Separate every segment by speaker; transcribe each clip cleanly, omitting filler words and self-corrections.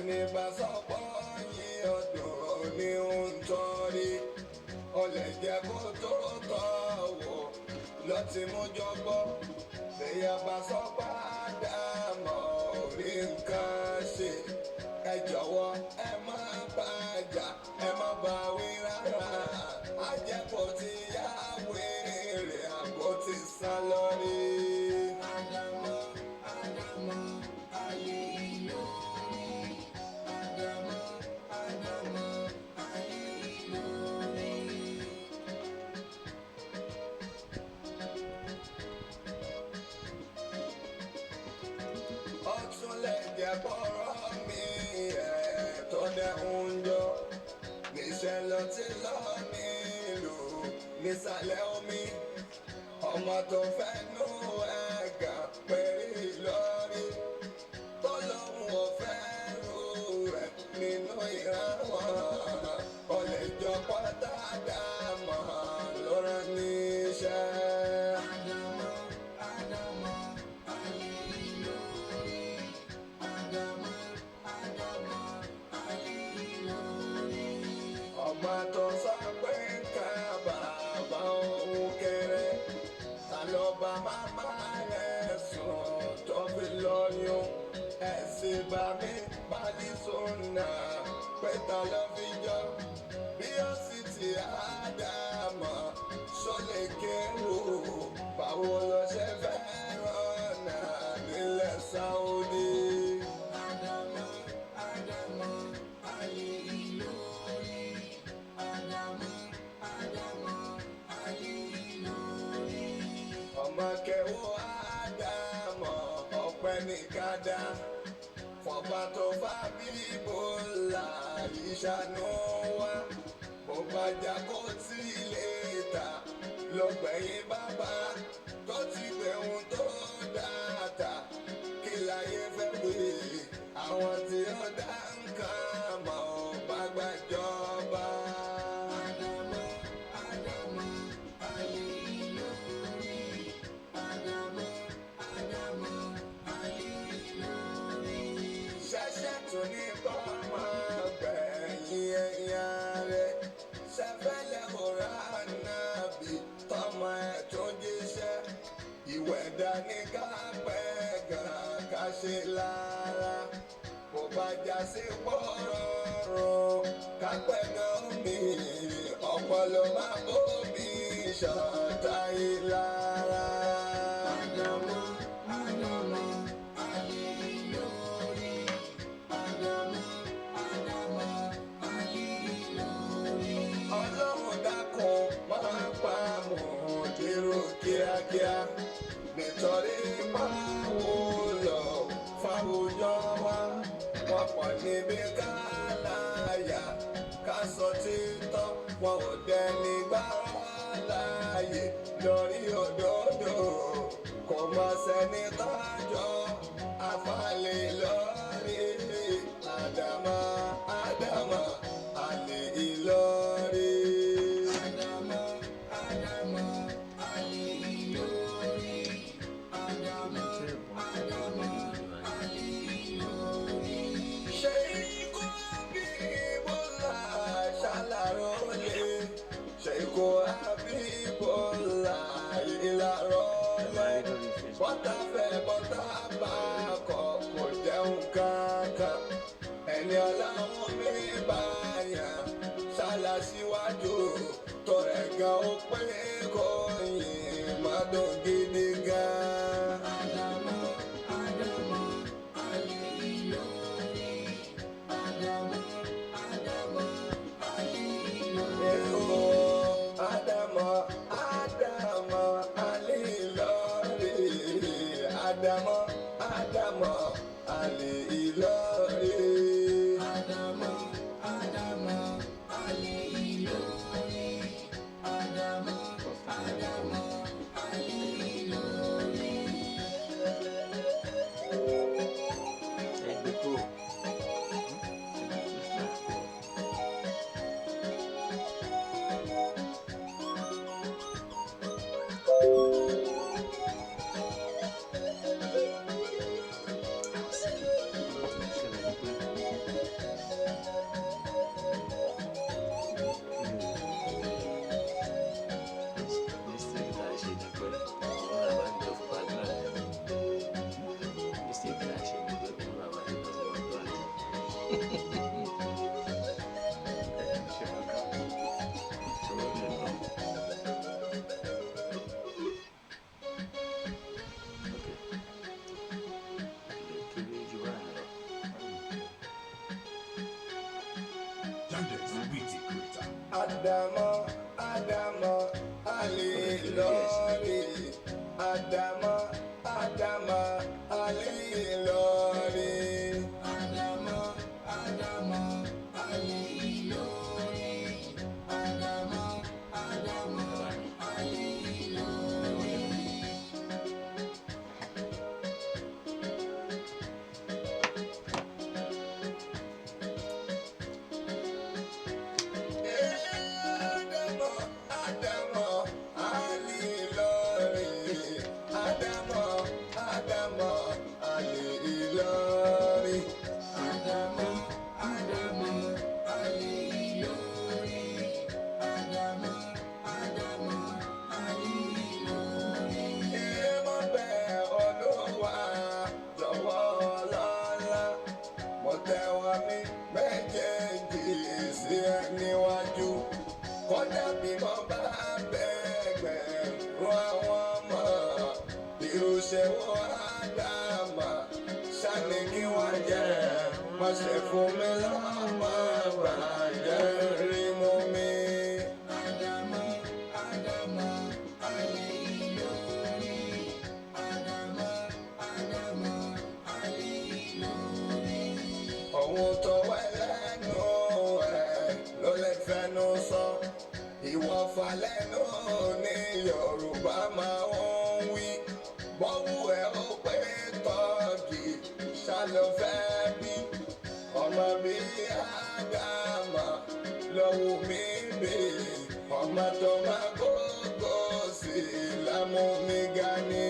Speaker 1: ẹni bá sọ́pọ̀ yí ọdún ní ń tọ́rí ọlẹ̀ jẹ́ kó tó tọ́ wò lọ́tí mú jọgbọ́ bẹ́yà bá sọ́pọ̀ àdámọ̀ orí nǹkan ṣe ẹ jọ̀wọ́ ẹ má bàjá ẹ má bá wí rárá ajẹ́pọ̀ ti yá wèrè àbò ti sá lórí. Bọ́rọ̀ mi tó dẹ̀hún jọ níṣẹ́ lọ tí lọ nílùú nísàlẹ̀ omi ọmọ tó fẹ́ nú ẹ̀gà pẹ̀lú lórí tó lóun ò fẹ́ rú rẹ̀ nínú ìrànwọ́ ọ̀lẹ́jọ́ pátá dàmọ́ ló rán níṣẹ́. Ọmọ tó sọ pé ká bàbá òun kéré ta ló bá màmá rẹ̀ sùn tó fi lóyún ẹ̀sìn bá mi pálí sùnà pé ta ló fi jọ bí ó sì ti àdámọ̀ ṣọlẹ̀ kérò báwo ló ṣe fẹ́ràn náà nílẹ̀ Saudi. Kẹwọ́ àdámọ̀ ọ̀pẹ nìkadà fọba tó bá bíbó là ìṣàánú wa bó bá jà kó tí lè ta lọ́gbẹ̀yìn bàbá tó ti gbẹ̀hùn tó dáta kí láyé fẹ́ pé àwọn tí ó dá nǹkan mọ̀ bá gbàjọba. Tó ní kọ́ máa gbẹ̀yìn ẹ̀yà rẹ̀ ṣẹ́fẹ́lẹ́ òrà nàbì tọmọ ẹ̀ tó jíṣẹ́ ìwẹ̀dà ní ká pẹ́ gan ká ṣe lára kò bá já sí pọ́rọ̀rùn ká pẹ́ gan mi ọpọlọ máa bóbi ṣọ̀tá ìlara. Kíákíá nítorí pàwọ́ lọ fáwùjọ wa wọ́n pọ̀ níbi ká láyà ká sọ títọ́ wọn ò dẹni gbá láàyè lórí òdodo kò mọ sẹ́ni tọ́jọ́ àfàlẹ́ lórí àdàmọ́ àlè ìlọrí. Sheikh Habibullah ìlàrọ̀lẹ́ bọ́tà fẹ́ bọ́tà bá kọ̀ kò jẹun kankan ẹni ọlọ́run mi bá yàn ṣàlàsíwájú tó rẹ̀ gan ó pé kò yìn má dùn gidi gan. Ádámọ̀ àlè Ìlọrí. Ádámọ̀ àlè Ìlọrí. Ádámọ̀ àlè Ìlọrí. Adamo, Adamo, Ali Lori. Adamo, Adamo, Ali Lori. Adamo, Adamo, Ali Lori. Adamo, Adamo, Ali Lori. Níwájú kọjá bí mo bá bẹ̀gbẹ̀ rún àwọn ọmọ irúṣẹ́ wọn Ádámà ṣáni kí wọ́n jẹ́ wọ́n ṣe fún mi lọ́mọ bàjẹ́ rí mú mi. Ádámà, Ádámà, Ali Lori. Ádámà, Ádámà, Ali Lori. Ohun tó wẹ̀ lẹ́nu ló lè fẹnu sọ ìwọ̀fà lẹ́nu ní Yorùbá máa ń wí bọ́wú ẹ̀ ó pé tọ́kì ṣálọ fẹ́ bí ọmọ bí Ádámà lọ́wọ́ mi bí ọmọ tó máa gbogbo sí lámúmígá ní.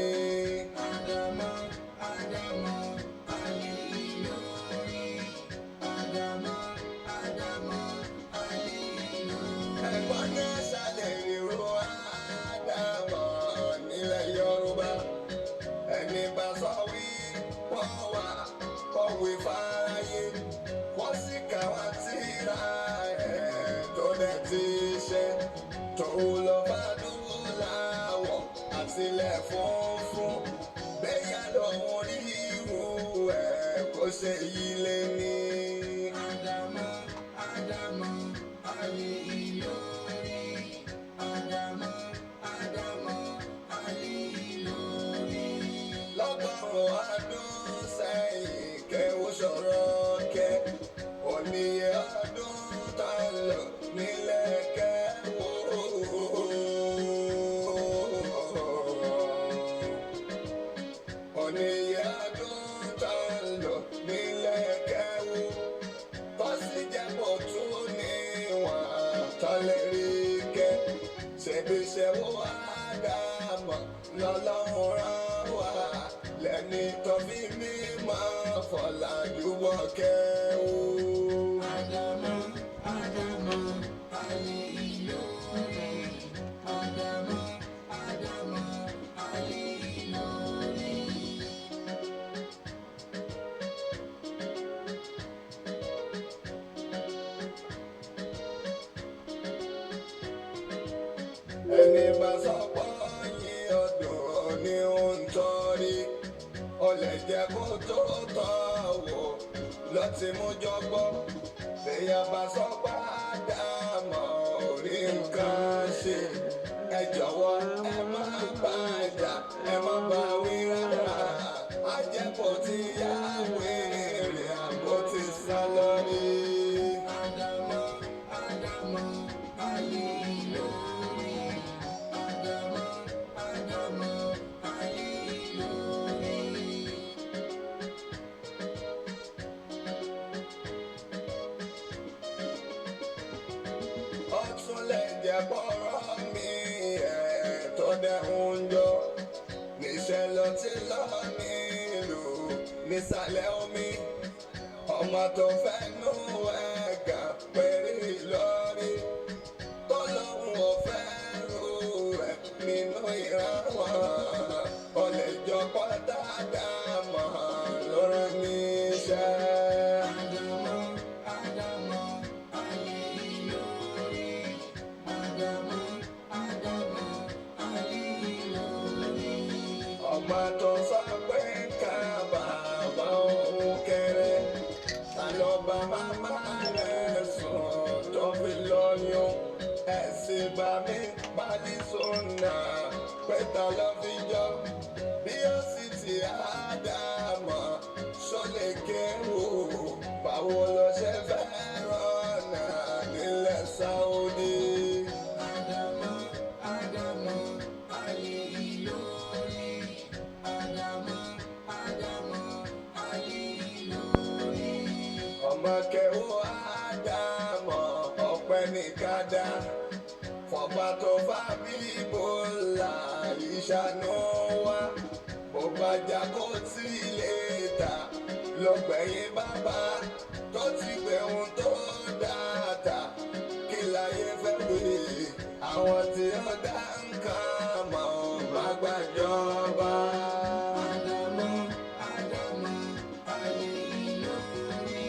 Speaker 1: Ádámà, Ádámà, Ali Lori. Ádámà, Ádámà, Ali Lori. Ẹ̀gbọ́n náà ṣàlẹ̀ ríro Ádámà nílẹ̀ Yorùbá. Ẹni bá sọ wí wọ́n wà kọ̀wé fáráyé. Wọ́n sì kà wá tírà ẹ̀ tó dẹ̀ ti ṣe. Tó lọ bá dúláwọ̀ àtìlẹ̀ funfun. Bẹ́yà lọ́wọ́ ríru ẹ̀ kó ṣe yí lé ní. Ádámà, Ádámà, Ali Lori. Ádámà, Ádámà, Ali Lori. Lọ́gọ́rùn-ún ọdún sẹ́yìn kẹ́wó sọ̀rọ̀ kẹ́ oníye ọdún tá ń lò nílẹ̀ kẹ́wó. Oníye ọdún tá ń lò nílẹ̀ kẹ́wó. Kọ́sí jẹ́pọ̀ tún níwọ̀n tọ́lẹ̀ rí kẹ́. Ṣèbí ṣe wó Ádámà lọ́lọ́run rán wá. Lẹ́ni tó fi mí máa fọ̀làjú wọ kẹ́wó. Ádámà, Ádámà, Ali Lori. Ádámà, Ádámà, Ali Lori. Ẹni bá sọ pé yín ọdún ní ń tọ́rí, ó lè jẹ́ kó tó tọ́ wò lọ ti mú jọgbọ́. Bẹ́yà bá sọ pé Ádámà ò rí nǹkan ṣe, ẹ jọ̀wọ́ ẹ má bá jà, ẹ má bá wí rárá. Ajẹ́pọ̀ ti yá wèrè àbó ti sá lọ rí. Ádámà, Ádámà, Ali Lori. Ádámà, Ádámà, Ali Lori. Ó tún lè jẹ́ bọ́rọ̀ mi ẹ̀ tó dẹ̀ ń jọ. Níṣẹ́ lọ tí lọ nílùú nísàlẹ̀ omi. Ọmọ tó fẹ́ nú ẹ̀gà péré lórí. Tó lóhùn ò fẹ́ rú ẹ̀ nínú ìran wọn. Ó lè jọ pátá Ádámà ló rán níṣẹ́. Ádámà, Ádámà, Ali Lori. Ádámà, Ádámà, Ali Lori. Ọmọ tó sọ pé ká bàbá òun kéré. Ta ló bá màmá rẹ̀ sùn tó fi lóyún? ẹ̀sìn bá mi pálí sọ́nà pẹ́ta lọ́ fi jọ bí ó sì ti àádámọ̀ ṣọlẹ̀ kéwò báwo lọ ṣe fẹ́ràn náà nílẹ̀ Saudi. Ádámọ̀ Ádámọ̀ Ali Ìlọrí Ádámọ̀ Ádámọ̀ Ali Ìlọrí. ọmọ kẹwò Ádámọ̀ ọpẹ́ ní kádà fọba tó fà bí bọ́lá ìṣàánú wa bó bá jà kó tí lè ta lọ́gbẹ̀yìn bàbá tó ti gbẹ̀hún tó dáadáa kí láyé fẹ́ wí àwọn tí ó dá nǹkan mọ̀ bá gbàjọba. Ádámọ̀ Ádámọ̀ Ali Ìlọrí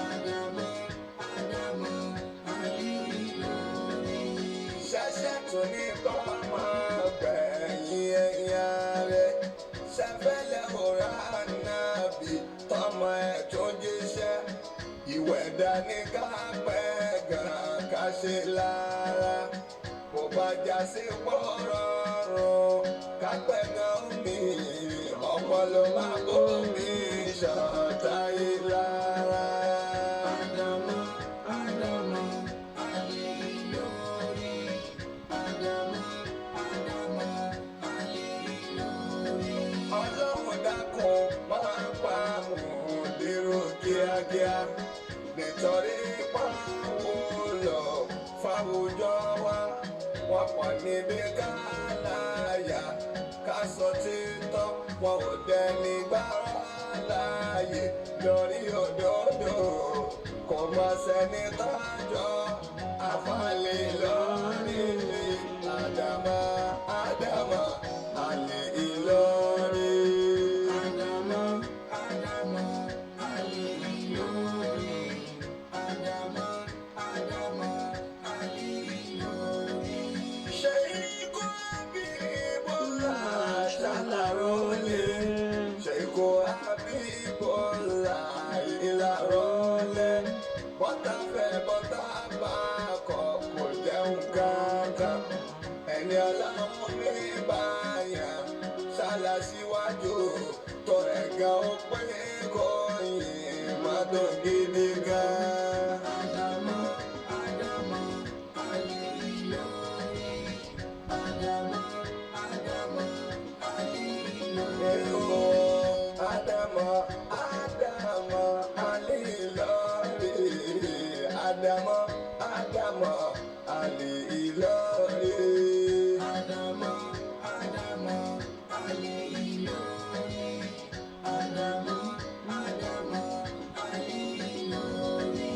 Speaker 1: Ádámọ̀ Ádámọ̀ Ali Ìlọrí. ṣẹ̀ṣẹ̀ tún ní kọ́ máa gbẹ̀yìn ẹ̀yà rẹ̀ ṣẹ̀fẹ̀lẹ̀ òrà nàbì tọmọ ẹ̀ tó jíṣẹ́ ìwẹ̀dà ní ká pẹ́ gan ká ṣe lára kò bá já sí pọ́rọ́rùn ká pẹ́ gan omi ọpọlọ máa bó mi ṣọ̀tá ìlara. Ádámọ̀ Ádámọ̀ Ali Ìlọrí Ádámọ̀ Ádámọ̀ Ali Ìlọrí. ọlọ́run dákun máa pa mùdírù kíákíá nítorí pàwọ́ lọ fáwùjọ wa wọ́n pọ̀ níbi ká láyà ká sọ títọ́ wọn ò dẹni gbára láàyè lórí òdodo kò má sẹ́ni tọ́jọ́ àfàlẹ́ lórí Ádámọ̀ Ádámọ̀ Ali Ìlọrí. Ádámọ̀ Ádámọ̀ Ali Ìlọrí Ádámọ̀ Ádámọ̀ Ali Ìlọrí. ṣé ikú Habibullah ṣàlàrólé ṣé ikú Habibullah ìlàrólé bọ́tà fẹ́ bọ́tà bá kọ̀ kò jẹun kankan ẹni ọlọ́run ní báyà ṣàlàsíwájú tó rẹ̀ gan ó pé kò yìn má tó gidi gan. Ádámọ̀ Ádámọ̀ Ali Ìlọrí Ádámọ̀ Ádámọ̀ Ali Ìlọrí. Ádámọ̀ Ádámọ̀ Ali Ìlọrí Ádámọ̀ Ádámọ̀ Ali Ìlọrí. Ádámọ̀ Ádámọ̀ Ali Ìlọrí Ádámọ̀ Ádámọ̀ Ali Ìlọrí.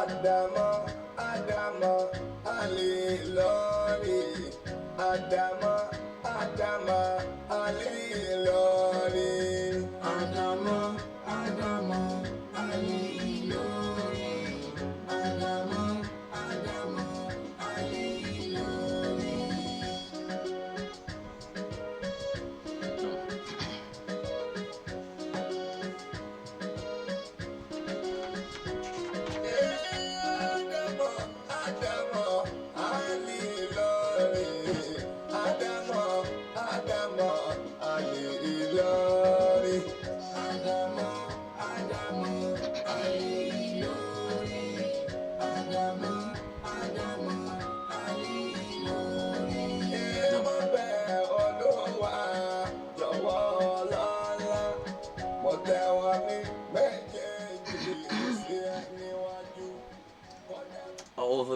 Speaker 1: Ádámọ̀ Ádámọ̀ Ali Ìlọrí Ádámọ̀ Ádámọ̀ Ali Ìlọrí. Ádámọ̀ Ádámọ̀ Ali Ìlọrí Ádámọ̀ Ádámọ̀ Ali Ìlọrí. Ádámọ̀ Ali Ìlọrí Ádámọ̀ Ádámọ̀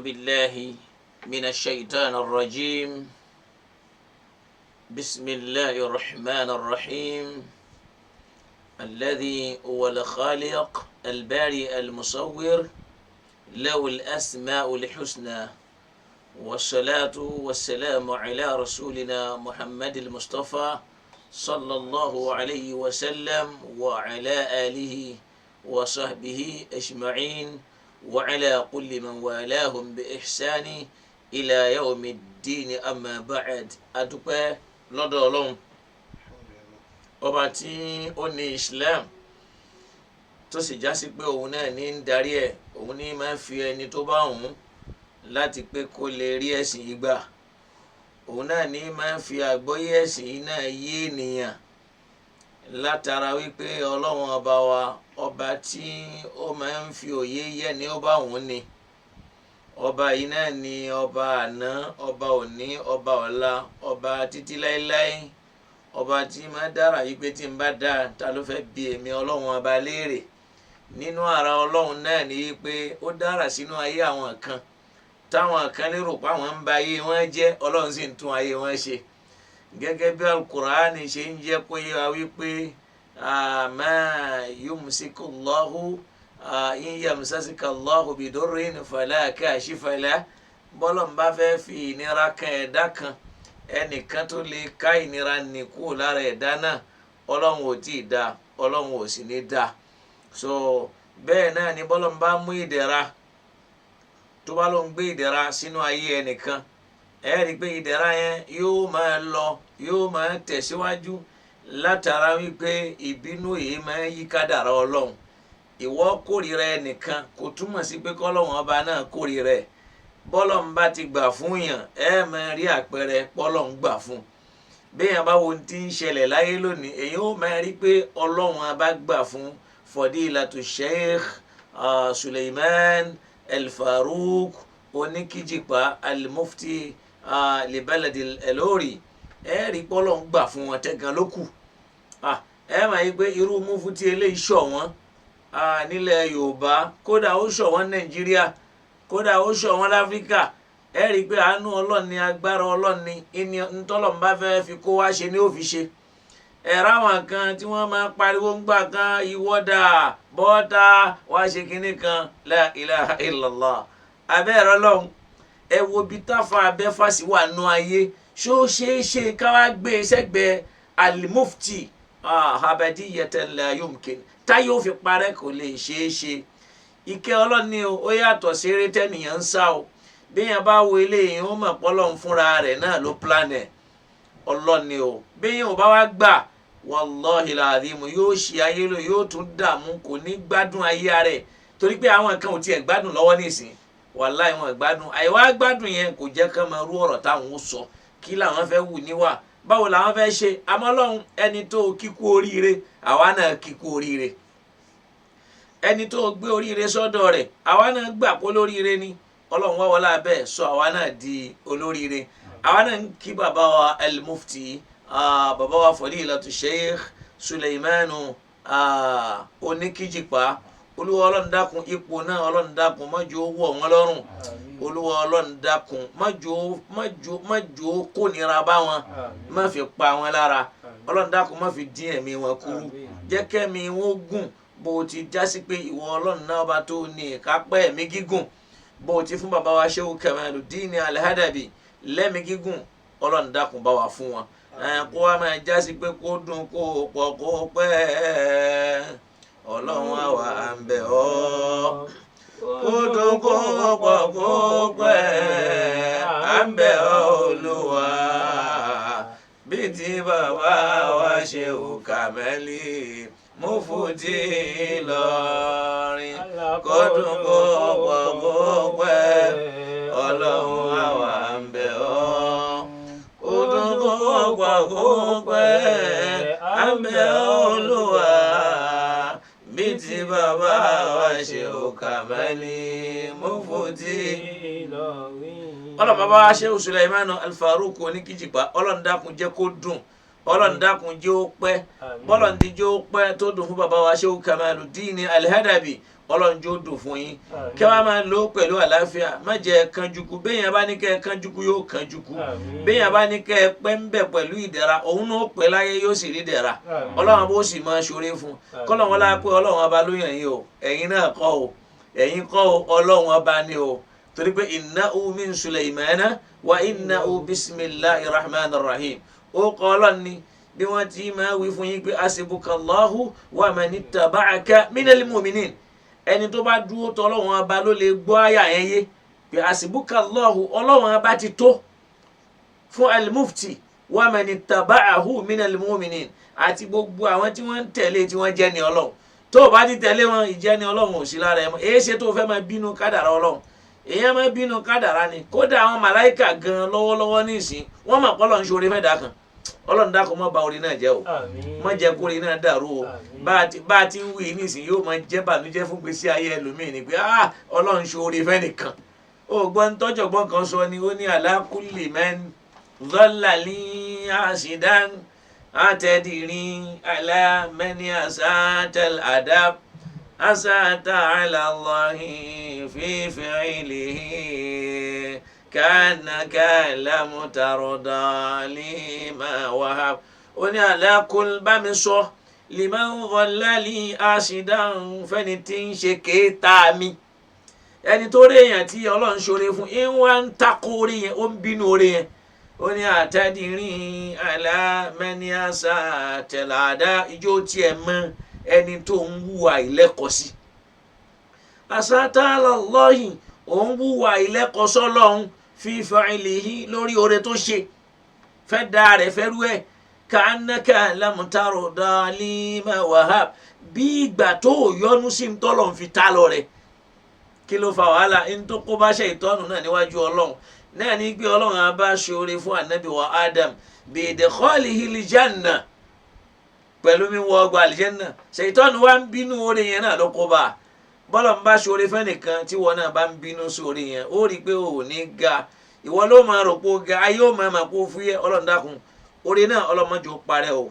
Speaker 2: بالله من الشيطان الرجيم. بسم الله الرحمن الرحيم. الذي هو الخالق البارئ المصور له الأسماء الحسنى، والصلاة والسلام على رسولنا محمد المصطفى صلى الله عليه وسلم وعلى آله وصحبه أجمعين وعلى كل من والاهم بإحسان إلى يوم الدين. أما بعد. adúpẹ́ lọ́dọ̀ Ọlọ́run ọba tí ó ní Islam tó sì já sí pé òun náà ní ń darí ẹ̀, òun ní máa ń fi ẹni tó bá òun láti pé kó lè rí ẹ̀sìn yìí gbà, òun náà ní máa ń fi àgbọ́yé ẹ̀sìn yìí náà yé ènìyàn látara wípé Ọlọ́run ọba wa ọba tí ó máa ń fi òye yẹ ni ó bá òun ni. Ọba yìí náà ni ọba àná, ọba òní, ọba ọ̀la, ọba títí láéláé, ọba tí máa dára yìí pé tí n bá dá ta ló fẹ́ bi èmi Ọlọ́run ọba léèrè. Nínú ara Ọlọ́run náà ni wípé ó dára sínú ayé àwọn kan táwọn kan lérò pé àwọn ń ba ayé wọn jẹ́, Ọlọ́run sì ń tún ayé wọn ṣe. Gẹ́gẹ́ bí Al-Qur'ani ṣe ń jẹ́ kó yé wa wípé ma yumsikullahu in yamsasika Allahu bidurrin fala kashifa lahu. Bọ́lọ̀ ń bá fẹ́ fi ìnira kan ẹ̀dá kan, ẹnìkan tó lè ká ìnira nì kúrò lára ẹ̀dá náà, Ọlọ́run ò tí ì dá, Ọlọ́run ò sì ní dá. So bẹ́ẹ̀ náà ni bọ́lọ̀ ń bá mú ìdẹ̀ra tó bá ló ń gbé ìdẹ̀ra sínú ayé ẹnìkan, ẹ rí i pé ìdẹ̀ra yẹn yóò máa lọ, yóò máa tẹ̀síwájú látara wípé ìbínú yìí máa yí kádàrá Ọlọ́run. Ìwọ kórìíra ẹnìkan kò túmọ̀ sí pé kọ́lọ́run ọba náà kórìíra ẹ̀. Bọ́lọ̀ ń bá ti gbà fún yàn, ẹ máa rí àpẹẹrẹ pọ́lọ̀ ń gbà fún. Béèyàn bá wo ti ń ṣẹlẹ̀ láyé lónìí, èyí ó máa rí pé Ọlọ́run ọba gbà fún Fadilatu Sheikh Suleiman El-Faruq Oníkíjìpá Al-Mufti li baladi Elori. Ẹ rí pọ́lọ̀ ń gbà fún wọn tẹ́gan ló kù. Ẹ máa yí pé irú mufti eléyìí ṣọ̀ wọ́n nílẹ̀ Yorùbá, kódà ó ṣọ̀ wọ́n Nàìjíríà, kódà ó ṣọ̀ wọ́n láfíríkà. Ẹ rí i pé àánú Ọlọ́run ni, agbára Ọlọ́run ni, ntọ́lọ́run bá fẹ́ fi kó wá ṣe ni ó fi ṣe. Ẹ̀rọ àwọn kan tí wọ́n máa pariwo ń gbà kan, ìwọ́dà bọ́ọ̀tà wá ṣe kinní kan, la ilaha illallah. Abẹ́rẹ́ Ọlọ́run, ẹ wo bí táfà abẹ́fàsí wà nù ayé. Ṣó ṣeé ṣe ká wá gbé sẹ́gbẹ̀ẹ́ Al-Mufti abadiyatan la yumkin, táyé ó fi parẹ́ kò lè ṣeé ṣe. Ìkẹ́ Ọlọ́run ni ó yàtọ̀ sí eré tẹ́nìyàn ń sá o. Béèyàn bá wo eléyìí, ó mọ̀ pé Ọlọ́run fúnra rẹ̀ náà ló plan ẹ̀. Ọlọ́run ni o. Béèyàn ò bá wá gbà, wallahi al-azim yóò ṣe ayé lò, yóò tún dààmú, kò ní gbádùn ayé rẹ̀. Torí pé àwọn kan ò tiẹ̀ gbádùn lọ́wọ́ nísìn, wallahi wọn gbádùn. Àìwá gbádùn yẹn kò jẹ́ kán máa rú ọ̀rọ̀ táwọn ó sọ, kí làwọn fẹ́ wù níwà, báwo làwọn fẹ́ ṣe. Àmọ́ Ọlọ́run, ẹni tó kíkú oríire, àwa náà kíkú oríire. Ẹni tó gbé oríire sọ́dọ̀ rẹ̀, àwa náà gbà pé olóríire ni. Ọlọ́run wá wọlé abẹ́ sọ àwa náà di olóríire. Àwa náà ń kí bàbá wa Al-Mufti, bàbá wa Fadilatu Sheikh Suleimanu Oníkíjìpá. Olúwa Ọlọ́run dákun ipò náà, Ọlọ́run dákun má jẹ́ ó wọ̀ wọ́n lọ́rùn. Olúwa Ọlọ́run dákun má jẹ́ ó kó nira bá wọn, má fi pa wọn lára. Ọlọ́run dákun má fi dín ẹ̀mí wọn kúrú, jẹ́ kẹ́mi wọn gùn bó ti jásí pé ìwọ Ọlọ́run náà bá tó ní ìkápẹ́ ẹ̀mí gígùn. Bó ti fún bàbá wa Shehu Kamaluddin Al-Hadabi lẹ́mí gígùn, Ọlọ́run dákun bá wa fún wọn. Kó wá máa jásí pé kó dùn kó pọ̀ kó pẹ́. Ọlọ́run àwa à ń bẹ̀ ọ́, kó dùn kó pọ̀ kó pẹ́, à ń bẹ̀ ọ́ Olúwa. Bí ti bàbá wa Shehu Kamali Mufti Ìlọrin, kó dùn kó pọ̀ kó pẹ́. Ọlọ́run àwa à ń bẹ̀ ọ́, kó dùn kó pọ̀ kó pẹ́, à ń bẹ̀ ọ́ Olúwa. Bí ti bàbá wa Shehu Kamali Mufti Ìlọrin. Ọlọ́run bàbá wa Shehu Suleiman Al-Faruq Oníkíjìpá, Ọlọ́run dákun jẹ́ kó dùn, Ọlọ́run dákun jẹ́ ó pẹ́. Bọ́lọ̀ ti jẹ́ ó pẹ́ tó dùn fún bàbá wa Shehu Kamaluddin Al-Hadabi, ọlọ́run jó dùn fún yín kẹ́ wá máa lò pẹ̀lú àlàáfíà má jẹ́ kánjúkú béèyàn bá ní kẹ́ kánjúkú yóò kánjúkú béèyàn bá ní kẹ́ pẹ́ ń bẹ̀ pẹ̀lú ìdẹ̀ra òun náà pẹ́ láyé yóò sì rí ìdẹ̀ra ọlọ́run bó sì máa ṣoore fún kọ́lọ́run ọlá pé ọlọ́run ọba ló yàn yín o ẹ̀yin náà kọ́ o ẹ̀yin kọ́ o ọlọ́run ọba ni o torí pé innahu min Sulaymana wa innahu bismillahir rahmanir rahim ó kọ́ ọlọ́run ni bí wọ́n ti máa wí fún yín pé asibukallahu wa manittaba'aka minal mu'minin ẹni tó bá dúró tọ́ ọlọ́run ọba ló lè gbọ́ àyà yẹn yé pé asibukallahu ọlọ́run ọba ti tó fún al-mufti wa manittaba'ahu minal mu'minin àti gbogbo àwọn tí wọ́n ń tẹ̀lé tí wọ́n jẹ́ ni ọlọ́run tó o bá ti tẹ̀lé wọn ìjẹ́ ni ọlọ́run ò sí lára ẹ̀ mọ́ èyí ṣe tó o fẹ́ máa bínú kádàrá ọlọ́run èyàn máa bínú kádàrá ni kódà àwọn màláìkà gan lọ́wọ́lọ́wọ́ nísìn wọ́n mọ̀ pé ọlọ́run ṣoore fẹ́ dà kan ọlọ́run dákun má bà orin náà jẹ́ o má jẹ́ kó orin náà dàrú o bá a ti ń wí nísìn yóò máa jẹ́ bànújẹ́ fún gbèsè ayé ẹlòmíì ni pé ọlọ́run ṣoore fẹ́ nìkan ó gbọ́n tọ́jọ̀gbọ́n kan sọ ni ó ní ala kulli man dhalla li asidan atadiri ala man asatal adab asata ala Allahi fi fi'lihi kanaka lam tarda lima wahab ó ní alákùn bá mi sọ liman dhalla li asidan fẹ́ni tí ń ṣe kéèta mi ẹni tó rí èèyàn tí ọlọ́run ṣoore fún ń wá ń takò orí yẹn ó ń bínú orí yẹn ó ní àtàdírín alámẹ́níàsá tẹ̀láàdá ijó tiẹ̀ mọ́ ẹni tó ń wúwa ìlẹ́kọ̀ọ́sí asátálọ́lọ́yìn òun wúwa ìlẹ́kọ̀ọ́sọ́ lọ́hún fi fa'ilihi lórí oore tó ṣe fẹ́ da rẹ̀ fẹ́ rú ẹ̀ ka'annaka lam tarda lima wahab bí ìgbà tó yọnu sí ń tọ́lọ̀ ń fi ta lọ rẹ̀ kí ló fa wàhálà ń tó kó bá ṣe ìtọ́nù náà níwájú ọlọ́run náà ní pé ọlọ́run á bá ṣoore fún ànábì wa Adam bi idkhalihi al-janna pẹ̀lú mi wọ ọgbà àlìjẹ́nà ṣètọ́nù wa ń bínú oore yẹn náà ló kó bá a bọ́lọ̀ ń bá ṣoore fẹ́nìkan tí wọn náà bá ń bínú sóore yẹn ó rí i pé ò ní ga ìwọ ló máa rò pé ó ga ayé ó máa kó fúyẹ́ ọlọ́run dákun oore náà ọlọ́mọdé ó parẹ́ o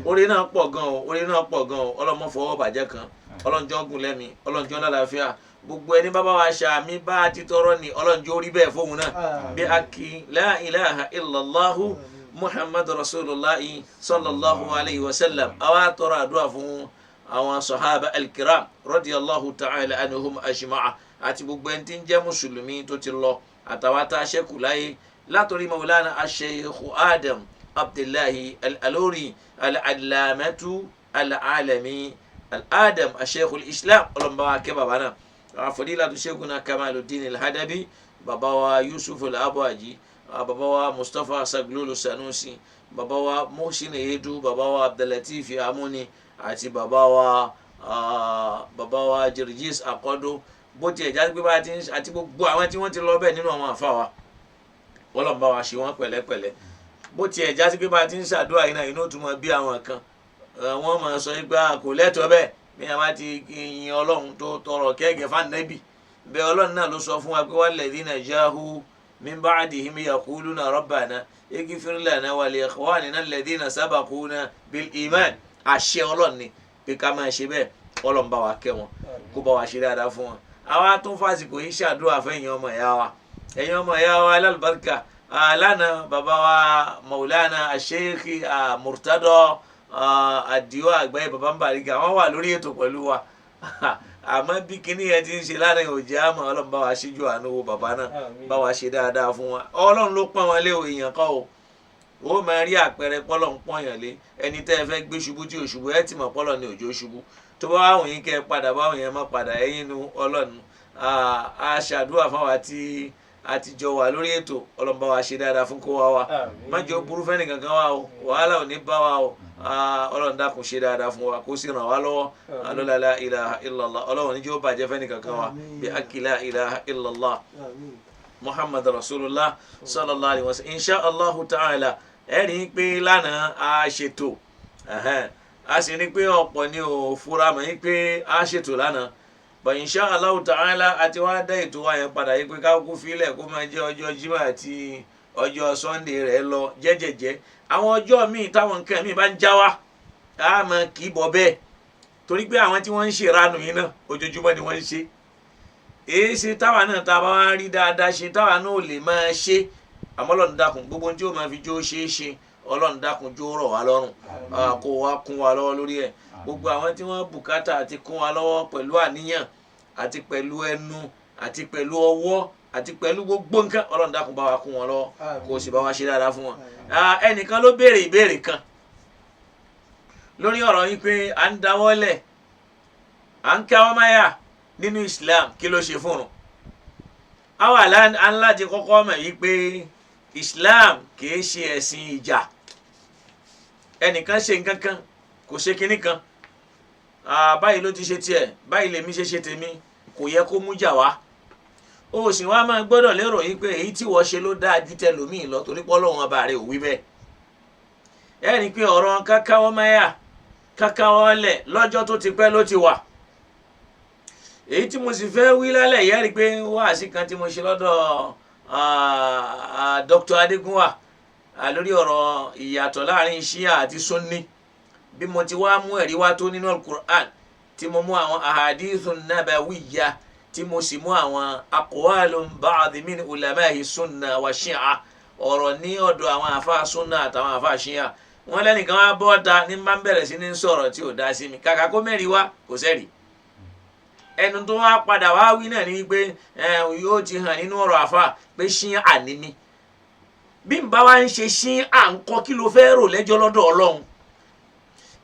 Speaker 2: oore náà pọ̀ gan o oore náà pọ̀ gan o ọlọ́mọ fọwọ́ bàjẹ́ kan ọlọ́njọ́ gùn lẹ́mi ọlọ́njọ́ lálàáfíà gbogbo ẹni bá wa ṣàmì bá a ti tọrọ ni ọlọ́njọ́ orí bẹ́ẹ̀ fóun náà bí a kì í la ilaha illallahu muhammadu rasulullahi sallallahu alayhi wa sallam àwa tọrọ àdúrà fún àwọn sahaba alkiram radiyallahu ta'ala anhum ajma'a àti gbogbo ẹni tí ń jẹ́ mùsùlùmí tó ti lọ àtàwọn tá a ṣẹ́kù láyé látòrí maulana asheikh adam abdullahi al-alori al-alamatu al-alami al-adam asheikh al-islam ọlọ́mọba akẹ́ bàbá náà fadilatu sheikhuna kamaluddin al-hadabi bàbá wa yusuf al-abuaji bàbá wa mustapha saglulu sanusi bàbá wa muhsin edu bàbá wa abdullatif amuni àti bàbá wa Jirjis Akọ́dó bó tiẹ̀ jáde pé bá ti ń àti gbogbo àwọn tí wọ́n ti lọ bẹ́ẹ̀ nínú àwọn àfa wa wọ́n bá wa ṣe wọ́n pẹ̀lẹ́pẹ̀lẹ́ bó tiẹ̀ jáde pé bá ti ń ṣàdúrà yìí náà inú tún mọ bí àwọn kan wọ́n máa sọ pé kò lẹ́tọ̀ọ́ bẹ́ẹ̀ bí wọ́n bá ti yin ọlọ́run tó tọrọ kẹ́gẹ́ fáńdẹ́bì bẹ́ẹ̀ ọlọ́run náà ló sọ fún wa pé walladhina jahu min ba'dihim yaquluna rabbana ighfir lana wa li ikhwanina alladhina sabaquna bil iman àṣẹ ọlọ́run ni pé ká máa ṣe bẹ́ẹ̀ ọlọ́run bá wa kẹ́ wọn kó bá wa ṣe dáadáa fún wọn. àwa tún fásitì yìí ṣàdúrà fún ẹ̀yin ọmọ ìyá wa alálùbáríkà lánàá bàbá wa maulana asheikh murtado àdìo àgbáyé bàbá ń bàríkà wọ́n wà lórí ètò pẹ̀lú wa àmọ́ bí kinní yẹn ti ń ṣe lánàá òjì àmọ́ ọlọ́run bá wa ṣíjú àánú wo bàbá náà bá wa ṣe dáadáa fún wa ọlọ́run ló pọ́n wọn lé èèyàn kọ́ o ó máa rí àpẹẹrẹ pọ́lọ̀ ń pọ́nyàn lé ẹni tẹ́ ẹ fẹ́ gbé ṣubú tí ò ṣubú ẹ ti mọ̀ pọ́lọ̀ ní òjò ṣubú tó bá wàhùn yín kẹ́ ẹ padà báwọn yẹn má padà ẹ̀yìn nu ọlọ́run a ṣàdúrà fáwa tí a ti jọ wà lórí ètò ọlọ́run bá wa ṣe dáadáa fún kó wa má jẹ́ ó burú fẹ́ni kankan wa o wàhálà ò ní bá wa o ọlọ́run dákun ṣe dáadáa fún wa kó sì ràn wá lọ́wọ́ alọ́lá la ilaha illallah ọlọ́run ní jẹ́ ó bàjẹ́ fẹ́ni kankan wa bí akila ilaha illallah muhammad rasulullah sallallahu alayhi wa sallam insha allahu ta'ala ẹ rí i pé lánàá a ṣètò a sì ní pé ọ̀pọ̀ ni ò fura mọ́ yín pé a ṣètò lánàá but insha allahu ta'ala àti wá dá ètò wa yẹn padà yín pé ká kú fílẹ̀ kó máa jẹ́ ọjọ́ Jímọ̀ àti ọjọ́ Sunday rẹ̀ lọ jẹ́jẹ̀jẹ́ àwọn ọjọ́ míì táwọn nǹkan míì bá ń já wa a máa kì í bọ̀ bẹ́ẹ̀ torí pé àwọn tí wọ́n ń ṣe ìranù yìí náà ojoojúmọ́ ni wọ́n ń ṣe èyí ṣe táwa náà tá a bá wá rí dáadáa ṣe táwa náà ò lè máa ṣe àmọ́ Ọlọ́run dákun gbogbo tí ó máa fi jó ṣe é ṣe Ọlọ́run dákun jó rọ̀ wá lọ́rùn kó wá kún wa lọ́wọ́ lórí ẹ̀ gbogbo àwọn tí wọ́n bùkátà àti kún wa lọ́wọ́ pẹ̀lú àníyàn àti pẹ̀lú ẹnu àti pẹ̀lú ọwọ́ àti pẹ̀lú gbogbo nǹkan Ọlọ́run dákun bá wa kún wọn lọ́wọ́ kó o sì bá wa ṣe dáadáa fún wọn. ẹnìkan ló béèrè ìbéèrè kan lórí ọ̀rọ̀ yìí pé à ń dáwọ́lẹ̀ à ń káwọ́ máyà nínú Islam kí ló ṣe fún un. àwa aláàjì kọ́kọ́ mọ̀ yìí pé Islam kìí ṣe ẹ̀sìn ìjà ẹnìkan ṣe nǹkan kan kò ṣe kinní kan báyìí ló ti ṣe tiẹ̀ báyìí lèmi ṣe tèmi kò yẹ kó mú jà wá o sì wá máa gbọ́dọ̀ lérò yìí pé èyí tí wọ́n ṣe ló dáa ju tẹlòmíì lọ torí pé Ọlọ́run ọba rẹ̀ ò wí bẹ́ẹ̀ ẹ rí i pé ọ̀rọ̀ kákáwọ́ máyà kákáwọ́ lẹ̀ lọ́jọ́ tó ti pẹ́ ló ti wà èyí tí mo sì fẹ́ wí lálẹ́ yẹ́ rí i pé wáàsí kan tí mo ṣe lọ́dọ̀ Dr. Adégúnwà lórí ọ̀rọ̀ ìyàtọ̀ láàrin Shia àti Sunni bí mo ti wá mú ẹ̀rí wá tó nínú Al-Qur'an tí mo mú àwọn ahadithun nabawiyya tí mo sì mú àwọn aqwalun ba'di min ulama'i sunna wa Shia ọ̀rọ̀ ní ọ̀dọ̀ àwọn àfa Sunna àtàwọn àfa Shia wọ́n lẹ́nìkan wá bọ́ta ní máa ń bẹ̀rẹ̀ sí ní sọ̀rọ̀ tí ò dá sí mi kàkà kó mẹ́rin wá kò sẹ́rì ẹnu tó wá padà wá wí náà ni wípé yóò ti hàn nínú ọ̀rọ̀ àfa pé Shia ni mí bí n bá wá ń ṣe Shia ń kọ́ kí ló fẹ́ rò lẹ́jọ́ lọ́dọ̀ Ọlọ́run